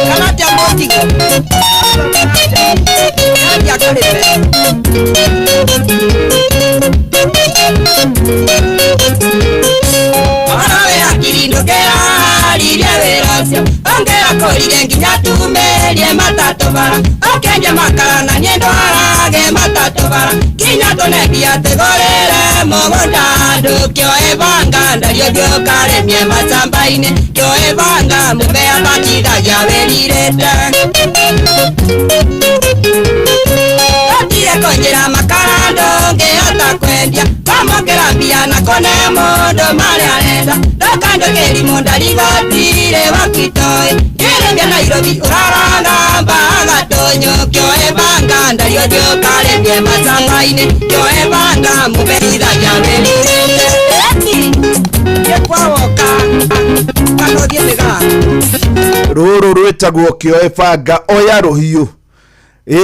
kanatia motigo kanatia korete orawe akirindo keriria wiracio ongera korire nginya tumerie matatu bara okenja makara na nyendo arage matatu bara nginya tunebia tigorere mugunda andu kioe banga ndario thio karemie macambaine kioe banga muthea batithagia wiririte atire konjera makara ndongihota kwendia kamokera mbia na kone mundu maria arenda ndokandokeri mundu arigotire wakitoe kirembia Nairobi uraranga mbagatonyo kioe banga ndario thio karemie macambaine kioe banga muthea wiririte yekwawoka kanothie miga ruru rwitagwo kioe banga oya ruhiu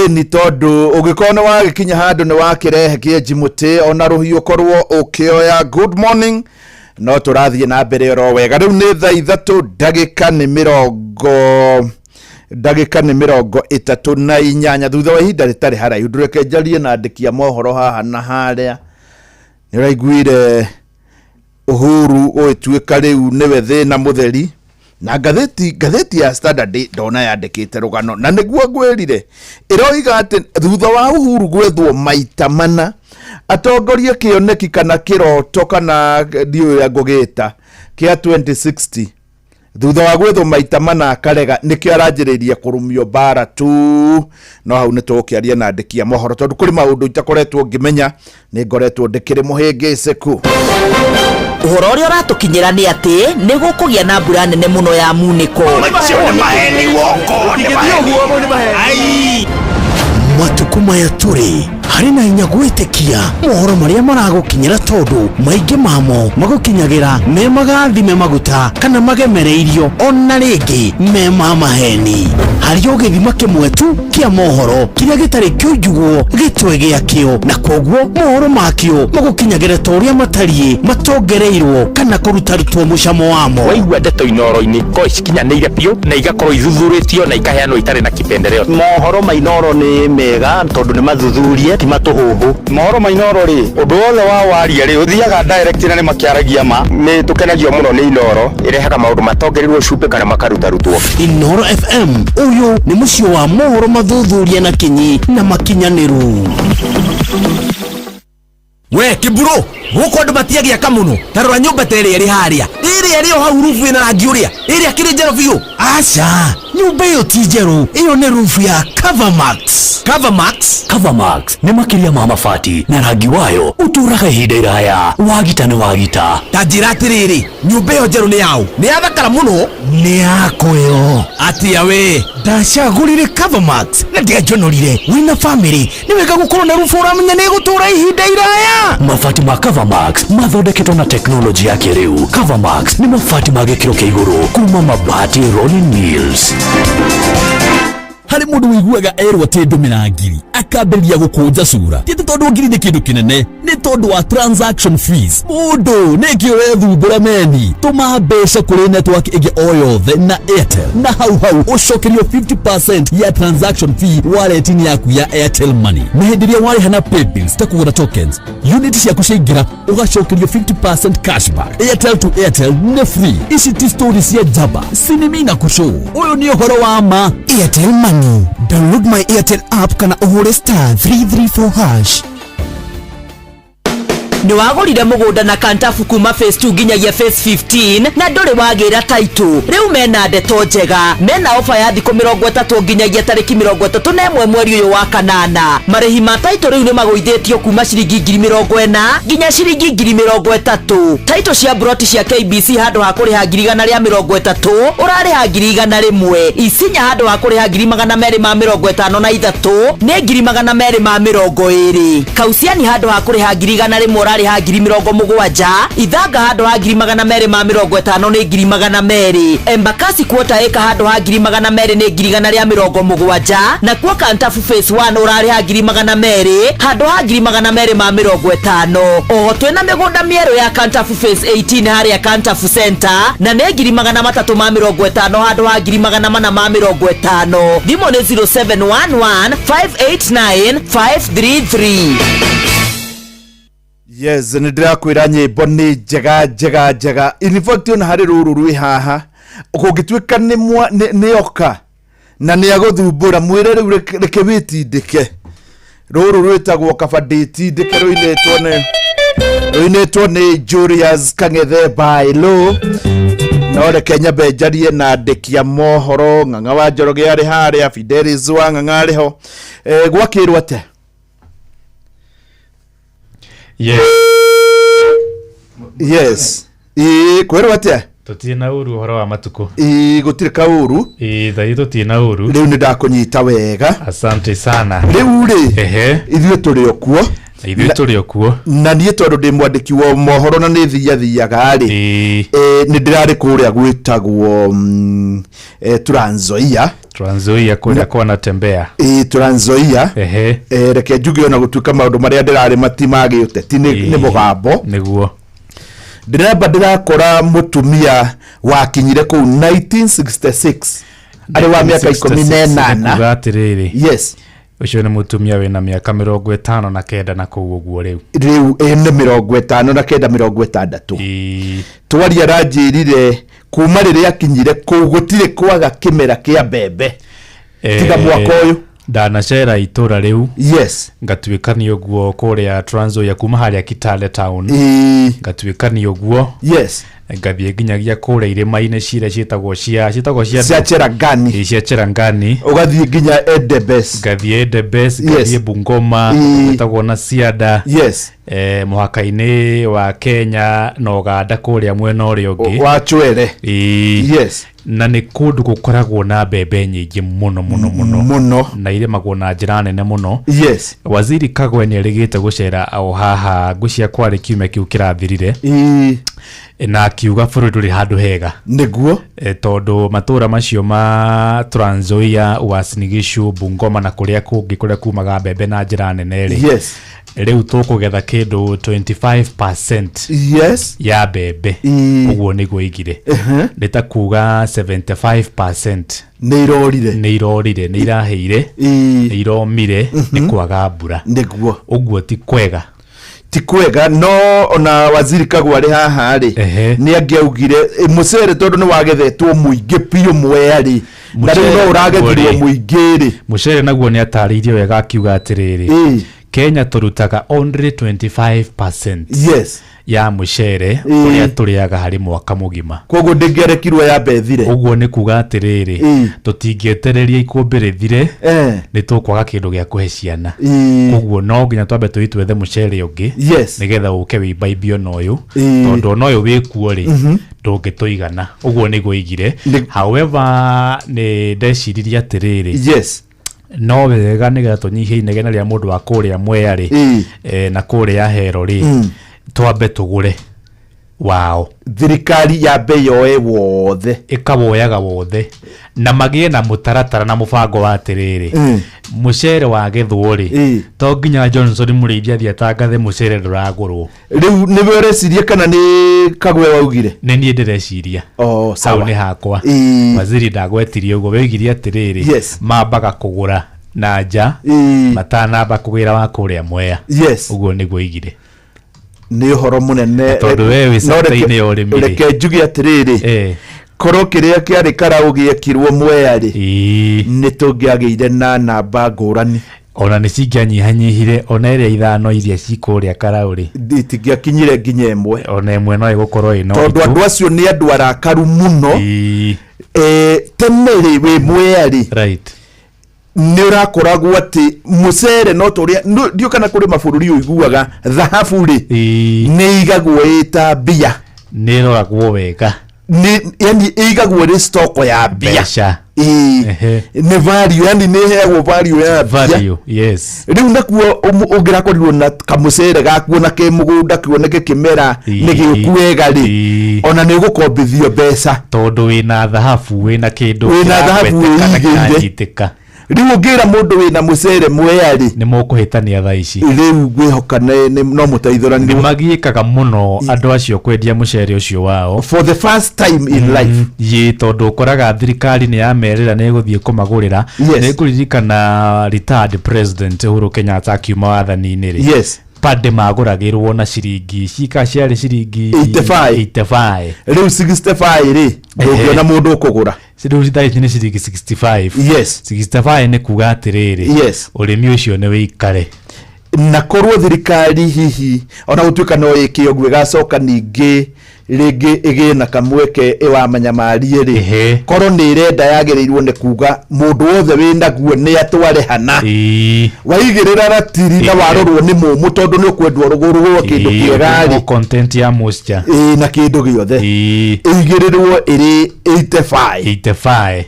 ni tondu ugikona wagikinya handu ni wakirehe kieji muti ona ruhiu korwo ukioya good morning no turathie na mbere ro wega riu ni thaa 3 ndagika ni mirongo 38 thutha wa ihinda ritari haraihu ndureke njarie na andikia mohoro haha na haria niraiguire Uhuru oituika riu niwe thina mutheri na gatheti ya Standard ndona yandikite rugano na niguo gwirire iroiga ati thutha wa Uhuru gwethwo maita mana atongorie kioneki kana kiroto kana dio ya gogeta kia 2060 thutha wa gwethwo maita mana akarega nikio aranjiriria kurumio bara tu no hau nitukiaria na ndikia mohoro tondu kuri maundu itakoretwo ngimenya ni ngoretwo ndikiri muhingiceku. Uhoro uria uratukinyira ni ati ni gukugia na mbura nene muno ya muniko. Matuku maya turi hari na inya gwitikia mohoro maria maragukinyira tondu maingi mamo magukinyagira me magathime maguta kana magemereirio ona ringi me maheni. Hari ugithima kimwe tu kia mohoro kiria gitari kiujugo gitwe giakio na koguo mohoro makio magukinyagira toria matariĩ matongereirwo kana kurutarutwo mucamo wamo. Waigua ndeto inoro-ini ko ikinyanĩire biũ na igakorwo ithuthuritio na ikaheanwo itarĩ na kipendereo. Mohoro mainoro ni mega tondu ni mathuthurie ti matuhuhu. Mohoro mainoro ri undu wothe wa waria ri uthiaga direct na ni makiaragia ma ni tukenagio muno ni inoro irehaga maundu matongereirwo cumbĩ kana makarutarutwo. Inoro FM uyu ni mucio wa mohoro mathuthurie na kinyi na makinyaniru. We kiburo guko andu matiagia kamuno tarora nyumba tere iri haria iri hau rufu ina rangi uria iri akiri njero biu. Acha nyumba iyo ti njeru, iyo ni rufu ya Covermax. Covermax ni makiria ma mabati na rangi wayo uturaga ihinda iraya wagita ni wagita. Tanjira atiriri nyumba iyo njeru ni yau ni yathakara muno ni yako yo atia we ndacagurire Covermax na ndiajonorire wina family ni wega gukorwo na rufu uramenya ni gutura ihinda iraya. Mabati ma Covermax mathondeketwo na teknoloji ya kiriu. Covermax ni mabati ma gikiro kia iguru kuma Mabati Rolling Mills. Hari mundu wiguaga erwa ti ndumira ngiri akambĩrĩria gũkũnja cura ti tondu ngiri ni kindu kinene ni tondu wa transaction fees. Mundu nikio wethumbũra meni tuma mbeca kuri network ĩngĩ o yothe na Airtel na hau ucokerio 50% ya transaction fee wallet-inĩ yaku ya Airtel Money. Na hĩndĩ ĩrĩa warĩha na paybills ta kũgũra tokens unit ciaku ciaingĩra ugacokerio 50% cashback. Airtel to Airtel ni free. Ici ti story cia jaba sinimina kushow. Uyu ni ũhoro wa ma. Airtel Money. Download my Airtel app kana uhure *334#. Ni wagurire mugunda na kantafu kuma phase 2 nginyagia phase 15 na nduri wagira title. Riu mena ndeto njega. Mena offer ya thikũ 30 nginyagia tariki 31 mweri uyu wa kanana. Marihi ma title riu ni maguithĩtio kuma ciringi 40,000 nginya ciringi 30,000. Title cia broti cia KBC handu ha kuriha 130 urariha 100,000. Isinya handu ha kuriha 253 ni 220. Kausiani handu ha kuriha 100,000 ha 70,000. Ithanga handu ha 250 ni 200,000. Embakasi kuota eka handu ha 200 ni 170,000 na kwa kantafu phase 1 urari ha 200 handu ha 250. Oho twina migunda mieru ya kantafu phase 18 hari ya kantafu center na ni 350 handu ha 450. Thimo ni 0711 589 533. Yes, nindirakwira nyimbo ni njega in fact ona hari ruru rwi haha ukugitwika ni oka na ni aguthumbura mwire riu reke witindike ruru rwitagwo kabaditi ndike ruinetwo ni Julius Kang'ethe Bailo no reke nyambe njarie na ndekia mohoro Ng'ang'a wa Njoroge ari haria Fidelis wa Ng'ang'a ariho gwakirwo ate. Yes. Kwero atia? Tutina uru horo wa matuko. Gutire ka uru? Thai tutina uru. Riu ni ndakunyita wega. Asante sana. Riu ri. Ithuĩ turi okuo. Ithuĩ turi okuo. Na niĩ tondu ndi mwandiki wa mohoro na ni thiathiaga ri. Ni ndirari kuria gwitagwo Trans Nzoia kuria kwa natembea. Trans Nzoia. Reke njuge ona gutuika maundu maria ndirari matimagi uteti ni mugambo. Niguo. Ndirakora mutumia wakinyire ku 1966 ari wa miaka 18. Yes. ucio ni mutumia wina miaka 59 na kuu uguo riu ene 59 twaria ranjirire kuma riria akinyire kuu gutire kwaga kimera kia mbembe tiga mwaka uyu ndanacera itura riu yes ngatuikania uguo kuria Trans Nzoia kuma haria Kitale town ngatuikania uguo yes ngathie nginyagia kuria irima-ini cire cietagwo cia Cherangani ugathie nginya Edebes ngathie Bungoma cietagwo na Cianda yes muhaka-ini wa Kenya na Uganda kuria mwena uria ungi wa Chwele yes na ni kundu gukoragwo na mbembe nyingi muno na iremagwo na njira nene muno yes Waziri Kagwe ni erigite gucera o haha ngucia kwari kiume kiu kirathirire na kiuga bũrũri ndũrĩ handũ hega nĩguo tondũ matura macio ma Trans Nzoia, Uasin Gishu, Bungoma na kũrĩa kũngĩ kũrĩa kumaga mbembe na njĩra nene rĩ yes rĩu tũkũgetha kĩndũ 25% yes ya mbembe ũguo nĩguo igire nĩ ta kuga 75% nĩ irorire nĩ iraheire nĩ iromire nĩ kwaga mbura nĩguo ũguo ti kwega tikwega no ona Waziri Kagwe ari haha ri ni angiaugire mucere tondu ni wagethetwo muingi piu mweri na riu no uragethirwo muingi ri mucere naguo ni atariirie wega akiuga atiriri Kenya turutaga only 25% yes ya mucere uria turiaga hari mwaka mugima koguo ndingerekirwo ya bethire uguo ni kuga atiriri tutingietereria ikumbi rithire ni tukwaga kindu gia kuhe ciana koguo no nginya twambe twethe mucere ungi nigetha uke wibaibio no uyu tondu no uyu wikuo ri ndungituigana uguo ni guigire however ni ndeciriria atiriri yes no wega nigetha tunyihie inegena ria mundu wa kuria Mwea ri na kuria Hero ri twambe tugure wao thirikari ya bei yoe wothe ikaboyaga wothe na magie na mutaratara na mubango wa atiriri mucere wa gethwo ri to nginya Johnson murithia thia tangathe mucere nduragurwo riu ni werecirie kana ni Kagwe waugire ni nie ndireciria sawa ni hakwa Waziri ndagwetirie ugo wegirie atiriri mambaga kugura na nja matanamba kugira wa kuria Mwea ugo niguo igire ni horo munene tondu wewe sataine urimi reke njugi atiriri koro kiria kiari karaugie kirwo Mwea ri ni tungiageire na namba ngurani ona ni cingianyihanyihire ona iria ithano iria cikuria Karauri itingiakinyire nginya imwe ona imwe no igukorwo ino tondu andu acio ni andu arakaru muno tenere we Mwea ri right ni urakoragwo ati mucere no turia ndio kana kuri mabururi uiguaga thahabu ri ni igagwo ita bia ni roragwo wega ni yani igagwo ri stock ya bia ni value yani ni heagwo value ya value yes riu nakuo ungirakorirwo na kamucere gakuona ke mugunda kioneke kimera ni gikuega ri ona ni gukombithio mbeca tondu wina thahabu wina kindu igiteka riu ngira mundu wina mucere Mwea ri ni mukuhitania tha ici riu gwihokana no mutaithorani ni magiikaga muno andu acio kwendia mucere ucio wao for the first time in life ye tondu koraga thirikari ni yamerera ni guthie kumagurira ni kuririkana retired president Uhuru Kenyatta akiuma wathani-ini ri pande maguragirwo na ciringi cika ciari ciringi 85 riu 65 ri ngiona mundu ukugura riu cithaiti ni ciringi 65 65 ni kuga atiriri urimi ucio ni wikare na korwo thirikari hihi ona gutuika no ikio ngwe gacoka ningi ringi igina kamweke iwamanya marie ri korwo ni irenda yagereirwo ni kuga mundu wothe wina guo ni atware hana waigirira ratiri na warorwo ni mumu tondu ni ukwendwo rugurwo kindu kiega ri content ya moisture na kindu giothe igirirwo iri 85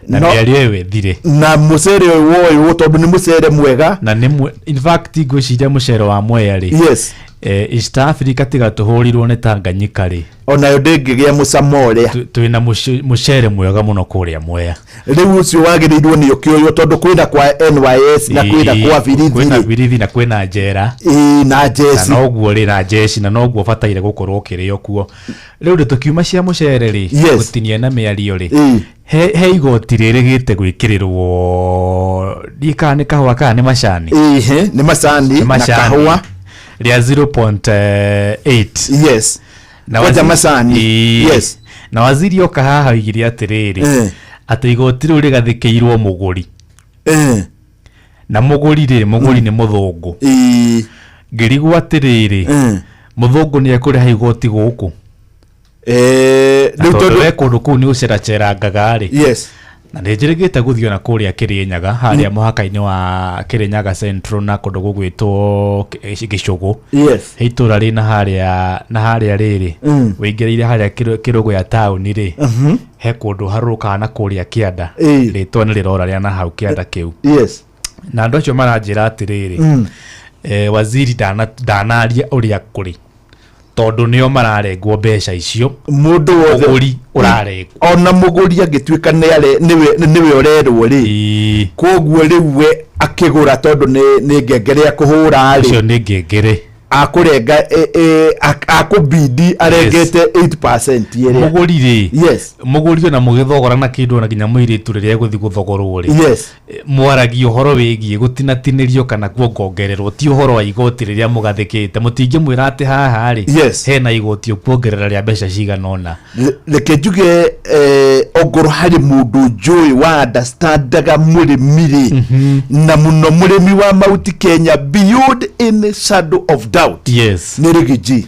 na miario thire na mucere woyo tondu ni mucere mwega na ni in fact gwiciria mucere wa Mwea ri East Africa tiga tuhurirwo ni Tanganyika ri onayo ndingigia mucamore twina mucere mwega muno kuria Mwea riu ucio wagirirwo ni ukioyo tondu kwina kwa NYS na kwina kwa Birithi na kwina njera na jesi na noguo ri na jesi na noguo bataire gukorwo kirio kuo riu ndi tukiuma cia mucere ri gutinia na miario ri he igoti ririgite gwikirirwo dikane kahwa kana ni macani ni macani na kahwa ria 0.8 yes na waja macani yes na waziri oka haha igiri atiriri ati igoti riu rigathikirwo muguri na muguri ri muguri ni muthungu ngirigwo atiriri muthungu ni ekuriha igoti guku riu rekundu kuu ni uceracera ngagari yes na ndirigite guthio na kuria Kirinyaga haria muhaka-ini wa Kirinyaga Central na kundu gugwitwo Gicugu yes heitura ri na haria riri wingiriire haria Kirugu ya town ri he kundu haruka na kuria Kianda ritwa ni rirora ria na hau Kianda kiu yes na andu acio maranjira atiriri waziri danaria uria kuri tondu nio mararengwo mbeca icio mundu wothe urarengwo ona muguri agituika niwe urerwo ri koguo riu we akigura tondu ni ngengere akuhura ri icio ni ngengere akurenga akubidi arengete 8% iri muguri ri yes muguri na mugithogora na kindu na ginya muiritu riria guthi guthogorwo ri yes mwaragi uhoro wigie gutinatinirio kana kuongererwo ti uhoro wa igoti riria mugathikite mutingi mwira ati haha ri yes hena igoti kuongerera ria mbeca ciganona reke njuge ogoro hari mundu njui wa understandaga murimiri na muno murimi wa Mount Kenya beyond any shadow of doubt yes ni Rigiji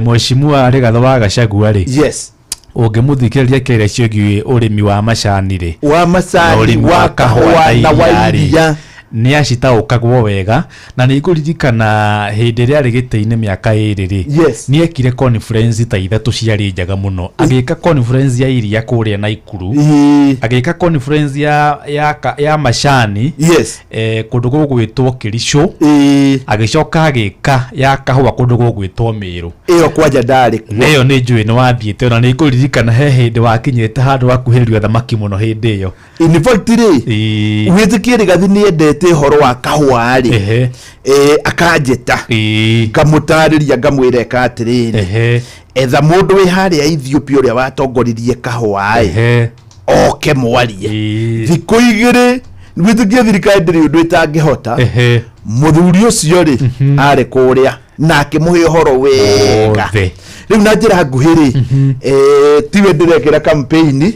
mheshimiwa Rigathi wa Gachagua ri yes ungimuthikiriria kire ciogi urimi wa macani ri wa macani wa kahwa na wairia ni acitaukagwo wega na ni ikuririkana hindi ria rigite-ini miaka iri ri ni ekire conference ta ithatu ciari njaga muno agika conference ya iria kuria na Ikuru agika conference ya macani kundu gugwitwo Kericho agicoka agika ya kahwa kundu gugwitwo Miru iyo kwaja ndari neyo ni njui ni wathiite ona ni ikuririkana he hindi wakinyete handu wakuhiririo thamaki muno hindi iyo in fact ri witikie Rigathi ni endete horo wa kahwa ri akanjeta ngamutariria ngamwire katiriri etha mundu wi haria Ethiopia uria watongoririe kahwa oke mwarie thiku igiri witikie thirikari ndiri undu itangihota muthuri ucio ri ari kuria na akimuhe horo wega riu na njira nguhiri tiwe ndirekera campaign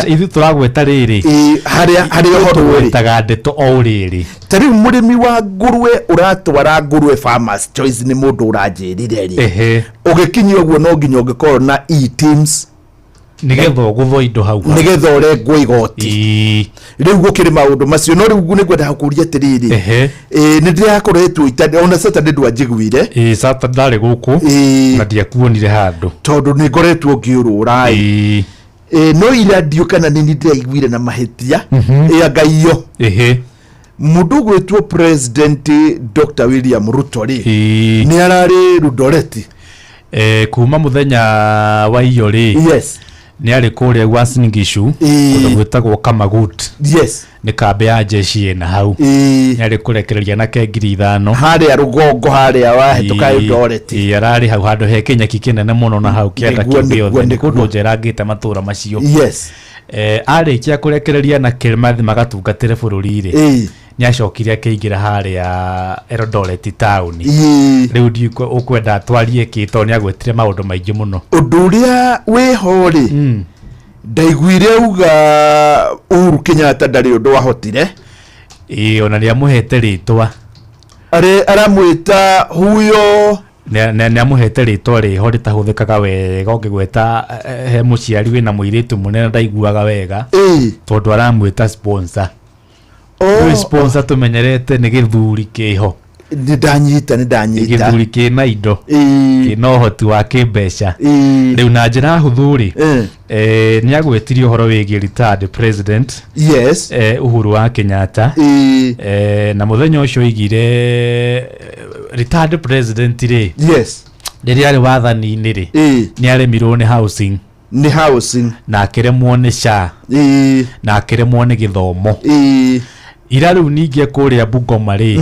ithu turagweta riri haria horo ri tagandeto o riri tari murimi wa ngurwe uratwara ngurwe farmers choice ni mundu uranjirire ri ugikinyia uguo no nginya ungikorwo na e-teams nigetha gutho indo hau nigetha urengwo igoti riu gukiri maundu macio no riu ni gwenda hakuria tiriri ni ndirakoretwo itani ona Saturday ndwanjiguire Saturday ndari guku na ndiakuonire handu tondu ni ngoretwo ngiurura no ira ndio kana ni ndiraiguire na mahetia ngaiyo mundu gwitwo president Dr. William Ruto ri ni arari Rudoreti kuma muthenya wa iyo ri yes ni ari kuria Uasin Gishu kundu gwitagwo Kamagut yes ni kambe ya jeshi ena hau ni ari kurekereria na kengiri 5 haria rugongo haria wahituka Rudoreti arari hau handu he kinyaki kinene muno na hau kienda kiothe ni kundu njerangite matura macio yes arikia kurekereria na Kilmathi magatungatire bururi ri ni acokire akiingira haria Eldoret town riu ndiko ukwenda twarie kito ni agwetire maundu maingi muno undu uria wi hori ndaiguire uga Uhuru Kenyatta ndari undu wahotire ona ni amuhete ritwa aramwita huyo ni amuhete ritwa ri hori tahuthikaga wega ungigweta he muciari wina muiritu munene ndaiguaga wega tondu aramwita sponsor sponsor tumenyerete ni githuri kiho ndanyita githuri kina indo kina uhoti wa kimbeca riu na njira huthu ri ni agwetirio horo wigi retired president yes Uhuru wa Kenyatta na muthenya ucio igire retired president ri yes riria ari wathani-ini ri ni aremirwo ni housing na akiremwo ni SHA na akiremwo ni githomo ira riu ninge kuria Bungoma ri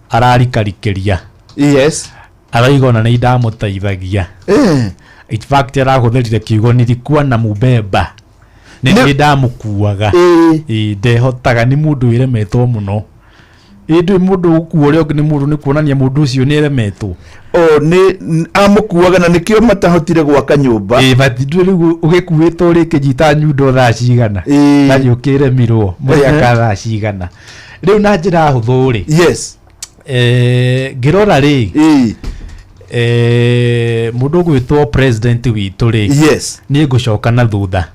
ararikarikeria yes araigona ni ndamuteithagia in fact arahutherire kiugo nilikuwa na mubeba ni ndamukuaga ndehotaga ni mundu iremetwo muno ndu mundu ukuo rio ni mundu ni kuonania mundu ucio ni iremetwo ni amukuaga na nikio matahotire gwaka nyumba but ndu riu ugikuitwo ri kijita nyundo thaa cigana na yukire mirwo muri akathaa cigana riu na njira huthu ri yes ngirora ri mundu gwitwo president witu ri yes ni ngucoka na thutha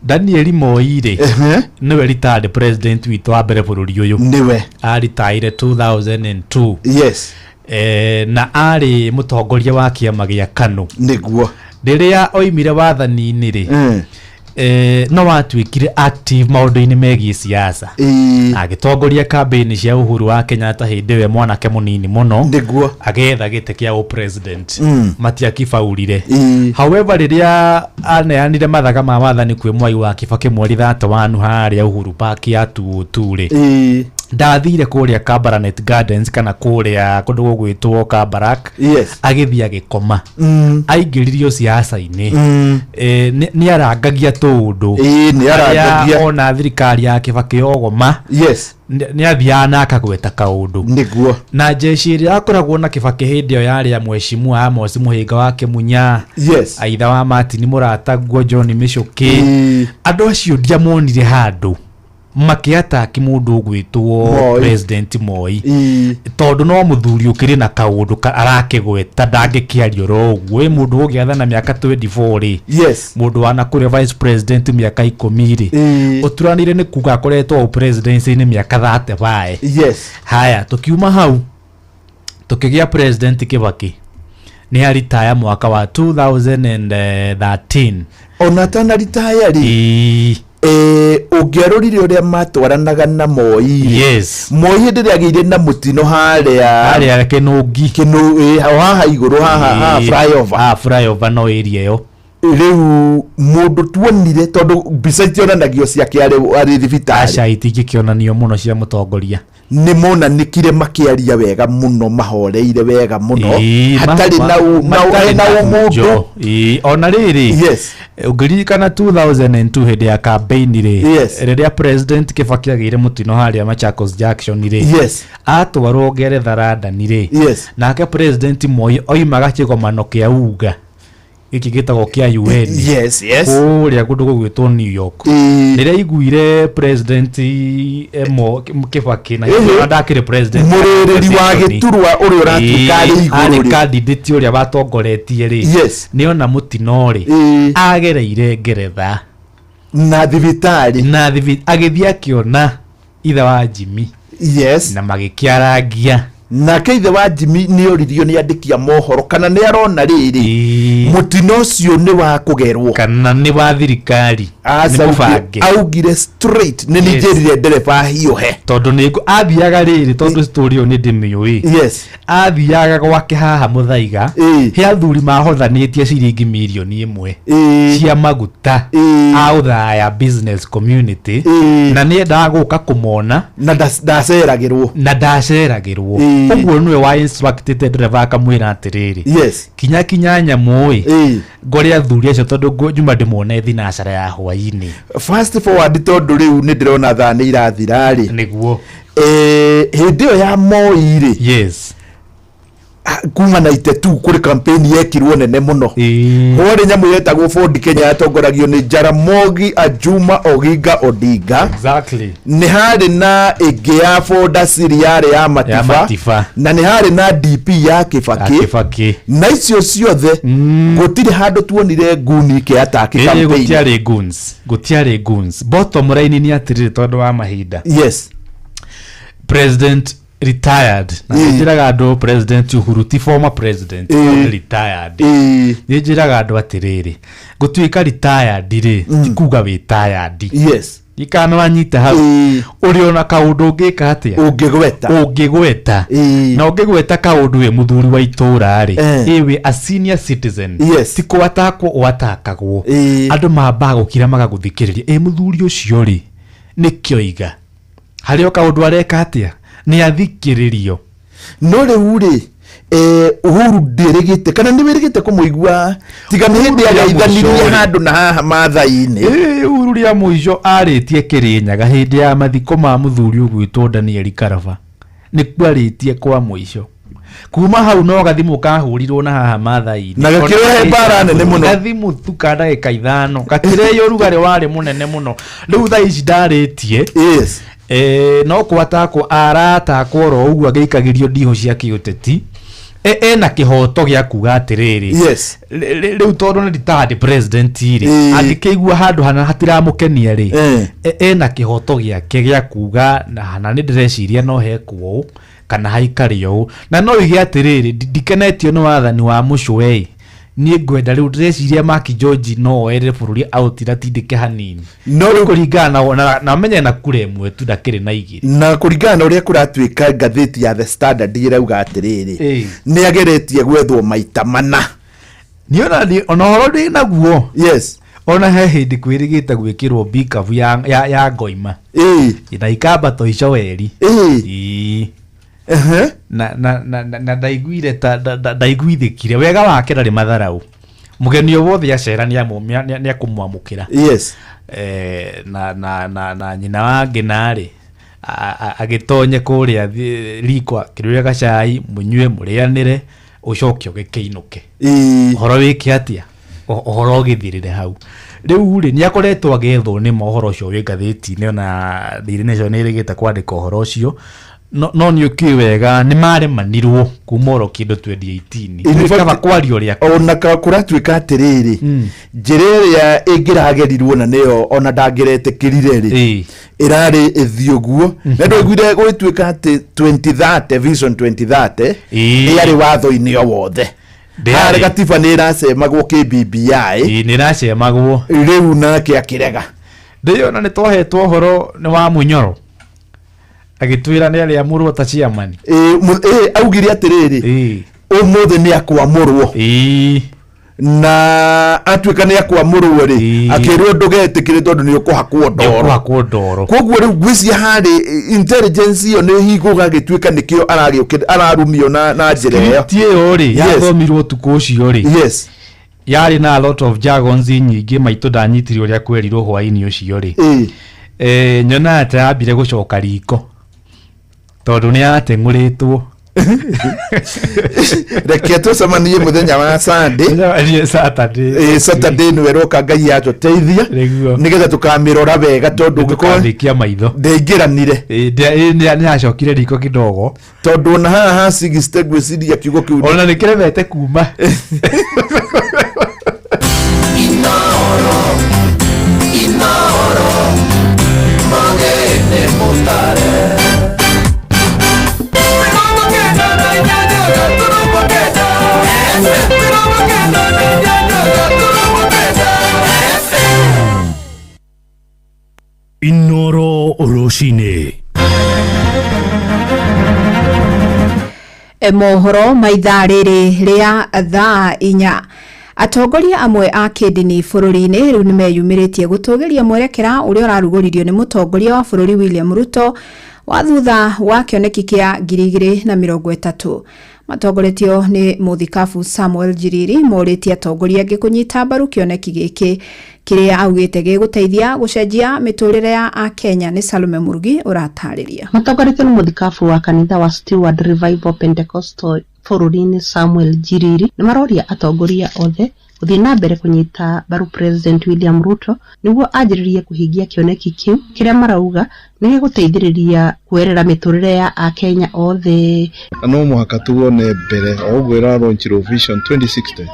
Daniel Moi ri niwe retired president witu wa mbere bururi uyu niwe aritaire 2002 yes na ari mutongoria wa kiama gia KANU niguo riria oimire wathani-ini ri no watuikire active maundu-ini megie siasa agitongoria campaign cia Uhuru wa Kenyatta hindi we mwanake munini muno niguo agetha gite kia president matiakibaurire however riria aneanire mathaga ma wathani kwi Mwai wa Kibaki mweri 31 haria Uhuru Park ya Tuture ndathire kuria Kabarnet Gardens kana kuria kundu gugwitwo Kabarak agithia gikoma aingiririo siasa-ini ni arangagia tundu ni arangagia ona thirikari ya Kibaki ogoma ni athia na akagweta kaundu niguo na jeshi ria akoragwo na Kibaki hindi yo yari ya mheshimiwa Amos Muhinga wake Munya aitha wa Martin Murataguo John Michuki andu acio ndiamonire handu makiataki mundu gwitwo president Moi tondu no muthuri ukiri na kaundu arakigweta ndangikiario ro gwe mundu ugiathana miaka 24 ri mundu wana kure vice president miaka 10 ri uturanire ni kuga akoretwo presidency ni miaka 30 bae haya tukiuma hau tukigia president Kibaki ni aritaya mwaka wa 2013 ona tana ritaya ri ugerorire uria matwaranaga na Moi Moi hindi agire na mutino haria kinungi haha iguru haha flyover no area yo riu mundu tuonire tondu mbica cionanagio ciake ari thibitari aca itingikionanio muno cia mutongoria ni monanikire makiaria wega muno mahoreire wega muno hatari na mundu ona riri ungiririkana 2002 hindi ya campaign ri riria president Kibaki agire mutino haria Machakos Junction ri atwarwo Ngeretha London ri nake president Moi oimaga kigomano kia uga iki gitagwo kia UN kuria kundu gugwitwo New York riria iguire president Kibaki na ndakire president murereri wa giturwa uri uratuika ari candidate uria batongoretie ri niona mutino ri agereire Ngeretha na thibitari agithia akiona itha wa Jimmy na magikiaragia na keithe wa Jimmy ni oririo ni andikia mohoro kana ni arona riri mutino ucio ni wa kugerwo kana ni wa thirikari ni mubange augire straight ni nijerire ndereba hiuhe tondu ni athiaga riri tondu story yo ni ndimiui athiaga gwake haha muthaiga he athuri mahothanitie ciringi milioni 1 cia maguta a uthaya business community na ni endaga guka kumona na ndaceragirwo uguo niwe wa instructed driver akamwira atiriri kinya nyamui ngore athuri acio tondu njuma ndimone thinacara ya hwaini fast forward tondu riu ni ndirona thaa ni irathira ri niguo hindi yo ya Moi ri kuma na itetu kuri campaign yekirwo nene muno hore nyamu yetagwo Ford Kenya yatongoragio ni Jaramogi Ajuma Oginga Odinga ni hari na igi ya Ford Siriare ya Matifa na ni hari na DP ya Kibaki na icio ciothe gutiri handu tuonire nguni ke ataki campaign gutiare guns bottom line ni atirire tondu wa mahinda yes president retired na njiraga andu president Uhuru ti former president retired ni njiraga andu atiriri gutuika retired ri tikuga wi tired yes ikano anyita hau uri ona kaundu ngika atia ungigweta na ungigweta kaundu we muthuri wa itura ri iwe a senior citizen tiko atakwo watakagwo andu mamba gukira magaguthikiriria muthuri ucio ri nikioiga hari kaundu areka atia ni athikiririo no riu ri Uhuru ndirigite kana niwirigite kumuigua tiga ni hindi ya ithanirie handu na haha mathaini Uhuru ria muico aritie Kirinyaga hindi ya mathiko ma muthuri ugwitwo Daniel Karaba ni kwaritie kwa muico kuma hau no gathimu kahurirwo na haha mathaini na gakirehe bara nene muno gathimu tukada ekaithano gakireyo rugare wari munene muno riu tha ici ndaritie yes no kwatako arata kworo ugu ageikagirio ndiho cia kiuteti na kihoto gya kuga atiriri yes riu tondu ni retired president iri angikeigua handu hana hatiramukenia ri na kihoto gyake gya kuga na hana ni ndireciria no hekwo kana haikario na no ige atiriri ndikenetio no wathani wa mucwe ni ngwenda riu ndireciria Maki George no ere bururi outira tindike hanini no kuringana na menye na kuremwe tu ndakiri na igiri na kuringana uria kuratuika ngatheti ya The Standard irauga atiriri ni ageretie gwethwo maita mana ni ona horo ndi naguo yes ona he hindi kwirigita gwikirwo bikavu ya ngoima ina ikabato ico weri na daiguire daiguithikire wega wake ndari matharau mugeni wothe acera ni akumwamukira yes na nyina wange nari agitonye kuria rikwa kiruya gacai munywe murianire ucokio gikeinuke horo wiki atia horo githirire hau riu ri ni akoretwo agethwo ni mohoro ucio wi ngatheti ni ona Daily Nation ni rigite kwandika uhoro ucio no ni ukiwega ni mare manirwo kumoro kindo 2018 kaba kwario ria ona ka kuratuika atiriri njire ya ingiragerirwo na niyo ona ndangirete ri irari ithioguo na ndoiguire gwituika ati 2030 vision 2030 yari watho-ini wothe Ndari gatiba ni iracemagwo KBBI ni iracemagwo riu nake akirega ndiyo ni twahetwo horo ni wa Munyoro agitwira ni ari amurwo ta chairman augire atiriri umuthe ni akwamurwo na atuika ni akwamurwo ri akirwo ndugetikire tondu ni ukuhakwo ndoro koguo riu gwisia hari intelligence yo ni higuga gituika nikio ararumio na njira iyo tie ri yathomirwo tuko cio ri yes yari na a lot of jargons nyingi maito ndanyitirio ria kwerirwo hwaini ucio ri nyona atambire gucoka riko tondu ni atenguritwo reke tucemanie muthenya wa Saturday ni weroka ngai atuteithia nigetha tukamirora wega tondu tukavikia maitho ndeingiranire ni acokire riko kidogo tondu na haha 60 gwiciria kiugo kiu ona nikirevete kuma inoro magene mutare Inoro Oroshine mohoro maitha riri ria thaa inya atongoria amwe a kidini bururi-ini riu ni meyumiritie gutugiria mwerekera uria uraruguririo ni mutongoria wa bururi William Ruto wa thutha wa kioneki kia 2030 matongoretio ni muthikabu Samuel Jiriri moritie atongoria angi kunyita mbaru kioneki giki kiria augite giguteithia gucenjia miturire ya a Kenya ni Salome Murugi uratariria matongoretio ni muthikabu wa kanitha wa Steward Revival Pentecostal bururi-ini Samuel Jiriri ni maroria atongoria othe guthii na mbere kunyita mbaru President William Ruto niguo anjiririe kuhingia kioneki kiu kiria marauga ni giguteithiriria kuerera miturire ya a Kenya othe no muhaka tuone mbere oguo iraronchirwo Vision 2060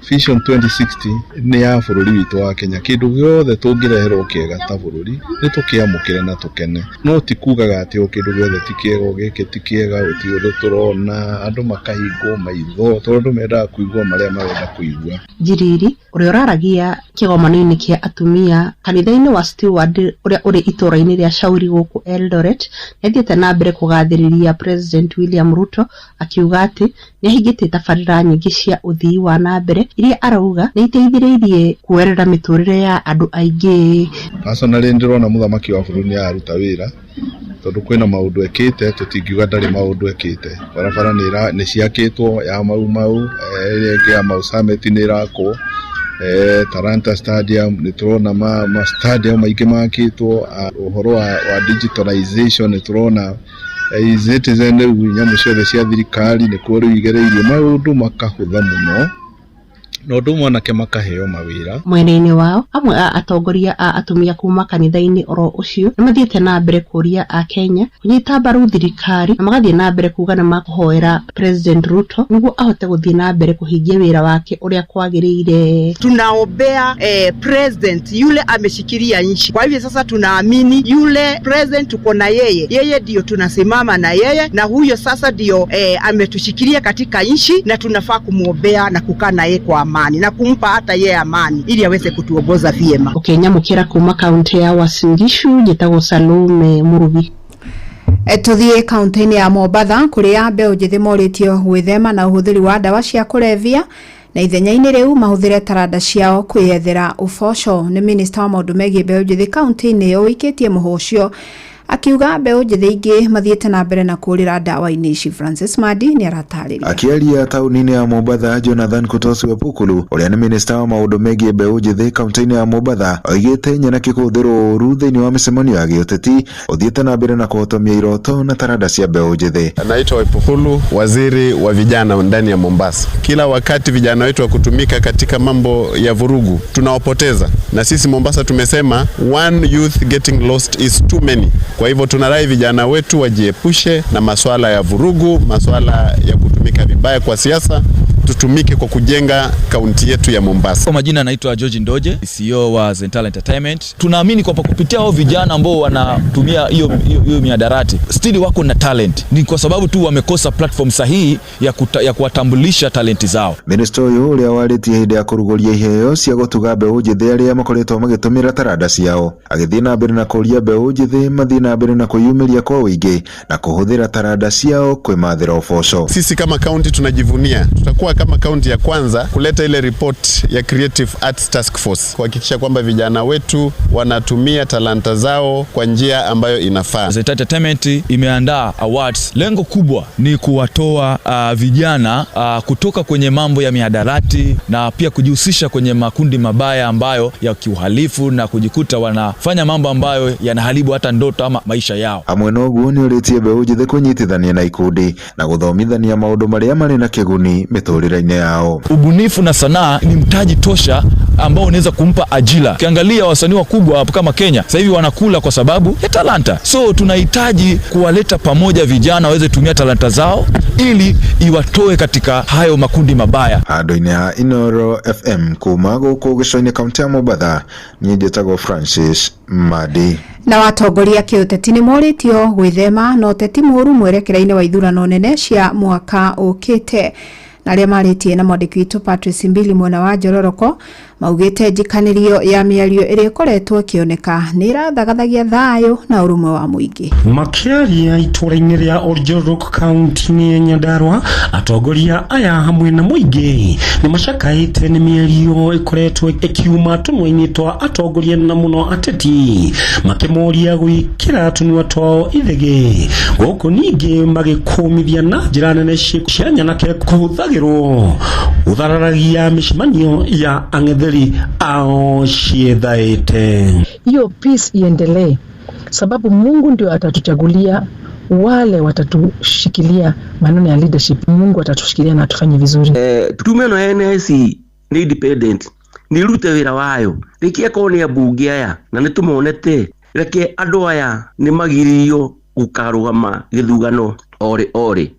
Vision 2060 ni ya bururi witu wa Kenya. Kindu giothe tungireherwo kiega ta bururi ni tukiamukire na tukene. No ti kugaga ati o kindu giothe ti kiega giki ti kiega uti undu turona andu makahingwo maitho tondu menda kuigwa maria marenda kuigwa. Njiriri uria uraragia kigomano-ini kia atumia kanitha-ini wa Steward uria uri itura-ini ria Shauri guku Eldoret nithiete na mbere kugathiriria President William Ruto akiuga ati nihingite tabarira nyingi cia uthii wa na mbere iria arauga ni iteithiriirie kuerera miturire ya andu aingi. Personally ndirona muthamaki wa bururi ni aruta wira tondu kwina maundu ekite tutingiuga ndari maundu ekite. Barabara ni ciakitwo ya mau ringi ya Mau Summit ni irako Talanta Stadium ni turona ma stadium maingi makitwo. Uhoro wa digitalization ni turona citizen nyamu ciothe cia thirikari ni kuri igereirio maundu makahutha muno no ndu mwanake makaheo mawira. Mwene-ini wao amwe a atongoria a atumia kuma kanitha-ini oro ucio ni mathiete na mbere kuria a Kenya kunyita mbaru thirikari na magathie na mbere kuga na makuhoera President Ruto niguo ahote guthie na mbere kuhingia wira wake uria kwagiriire. Tunaombea president yule ameshikilia nchi. Kwa hivyo sasa tunaamini yule president tuko na yeye ndio tunasimama na yeye, na huyo sasa ndio ametushikilia katika nchi na tunafaa kumuombea na kukaa na yeye kwa amani na kumpa hata yeye amani ili aweze kutuongoza vyema. Nyamukira kuma kaunti ya Uasin Gishu njetago Salome Murugi. Tuthie kaunti-ini ya Mombatha kuria mbeũ njĩthĩ moritio gwĩthema na ũhũthĩri wa ndawa cia kũrebia na ithenya-inĩ rĩu mahũthĩre taranda ciao kwĩyethera ũboco. Nĩ minista wa maũndũ megiĩ mbeũ njĩthĩ kaunti-inĩ ĩyo wĩkĩtie mũhũ ũcio akiuga mbeũ njĩthĩ ingĩ mathiĩte na mbere na kũrĩra ndawa-inĩ ici. Francis Madi nĩ aratarĩria. Akiaria taũni-inĩ ya Mombatha, Jonathan Kutosi Wepukulu ũrĩa nĩ minista wa maũndũ megiĩ mbeũ njĩthĩ kaunti-inĩ ya Mombatha oigĩte nyanake kũhũthĩrwo ũru thĩinĩ wa mĩcemanio ya gĩũteti ũthiĩte na mbere na kũhotomia iroto na taranda cia mbeũ njĩthĩ. Anaitwa Wepukulu, waziri wa vijana ndani ya Mombasa. Kila wakati vijana wetu wa kutumika katika mambo ya vurugu tunawapoteza, na sisi Mombasa tumesema one youth getting lost is too many. Kwa hivyo tunarai vijana wetu wajiepushe na masuala ya vurugu, masuala ya kutumika vibaya kwa siasa, tutumike kwa kujenga kaunti yetu ya Mombasa. Kwa majina naitwa George Ndoje, CEO wa Zental Entertainment. Tunaamini kwa kupitia hao vijana ambao wanatumia hiyo miadarati, still wako na talent. Ni kwa sababu tu wamekosa platform sahihi ya kuwatambulisha talenti zao. Minister uyu uria waritie hinde ya kuruguria iheo cia gutuga mbeũ njĩthĩ aria makoretwo magitumira taranda ciao agithie na mbere na kuria mbeũ njĩthĩ mathie na mbere na kuyumiria kwa wingi na kuhuthira taranda ciao kwimathira uboco. Sisi kama county tunajivunia, tutakuwa kama kaunti ya kwanza kuleta ile report ya Creative Arts Task Force kuhakikisha kwamba vijana wetu wanatumia talanta zao kwa njia ambayo inafaa. Zental Entertainment imeandaa awards. Lengo kubwa ni kuwatoa vijana kutoka kwenye mambo ya mihadarati na pia kujihusisha kwenye makundi mabaya ambayo ya kiuhalifu na kujikuta wanafanya mambo ambayo yanaharibu hata ndoto ama maisha yao. Amwe noguo ni uritie mbeũ njĩthĩ kunyitithania na ikundi na guthomithania maundu maria mari na kiguni miturire-ini yao. Ubunifu na sanaa ni mtaji tosha ambao unaweza kumpa ajira. Ukiangalia wasanii wakubwa kama Kenya sasa hivi wanakula kwa sababu ya talanta. So tunahitaji kuwaleta pamoja vijana waweze tumia talanta zao ili iwatoe katika hayo makundi mabaya. Handu-ini ha Inoro FM kuma guku gĩcũa-inĩ kaunti ya Mombatha, niĩ njĩtagwo Francis Madi. Na watongoria kiũteti nĩ moritio gwĩthema na ũteti mũũru mwerekera-inĩ wa ithurano nene cia mwaka ũkĩte. Na arĩa marĩtie na mwandĩki witũ Patrice Mbili mwena wa Njororoko maugĩte njikanirio ya mĩario ĩrĩa ĩkoretwo ĩkĩoneka nĩ ĩrathagathagia thayũ na ũrũmwe wa mũingĩ. Makĩaria itũra-inĩ rĩa Njororoko kaunti-inĩ ya Nyandarua, atongoria aya hamwe na mũingĩ nĩ macakaĩte nĩ mĩario ĩkoretwo ĩkiuma tũnua-inĩ twa atongoria na mũno ateti makĩmoria gwĩkĩra tũnua twao ithege, gũkũ ningĩ magĩkũmithia na njĩra nene cia nyanake kũhũthagĩrwo uthararagia mĩcemanio ya ang'etheri ao ciethaĩte. Hiyo peace iendelee, sababu Mungu ndio atatuchagulia wale watatushikilia maneno ya leadership. Mungu atatushikilia na atufanye vizuri. Tume no NSC ni independent, ni rute wira wayo rikia koni ya bunge aya na nitumonete reke andu aya ni magiririo gukarugama githugano ore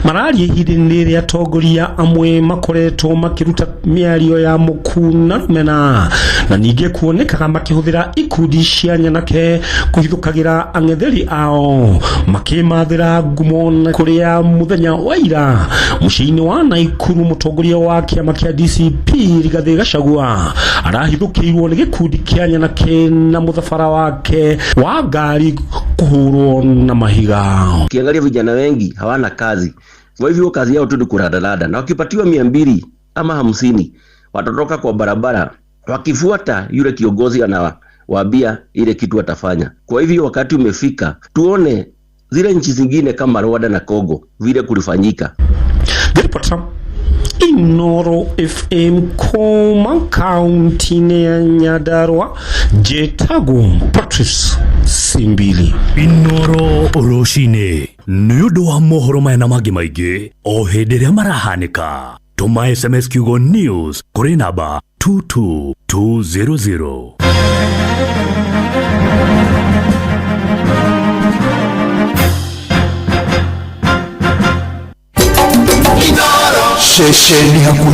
mararia ihinda-inĩ rĩrĩa atongoria amwe makoretwo makiruta mĩario ya mũkuna rumena na ningĩ kuonekaga makĩhũthĩra ikundi cia nyanake kũhithũkagĩra ang'etheri ao makĩmathĩra ngumo na kũrĩa mũthenya wa ira mũciĩ-inĩ wa Naikuru mũtongoria wa kĩama kĩa DCP Rigathĩ Gachagua arahithũkĩirwo nĩ gĩkundi kĩa nyanake na mũthabara wake wa ngari kuhurwo na mahiga. Ukiangalia vijana wengi hawana kazi, kwa hivyo kazi yao tu ni kuradalada, na wakipatiwa 200 ama 50 watatoka kwa barabara wakifuata yule kiongozi anawaambia ile kitu atafanya. Kwa hivyo wakati umefika tuone zile nchi zingine kama Rwanda na Kongo vile kulifanyika. Inoro FM Koma kaunti ya Nyandarua Jetago Patrice Simbili. Inoro Oroshine nĩũndũ wa mohoro maya na mangĩ maingĩ o hĩndĩ ĩrĩa marahanĩka. Tũma SMS kiugo news kũrĩ namba 22200. Shesheni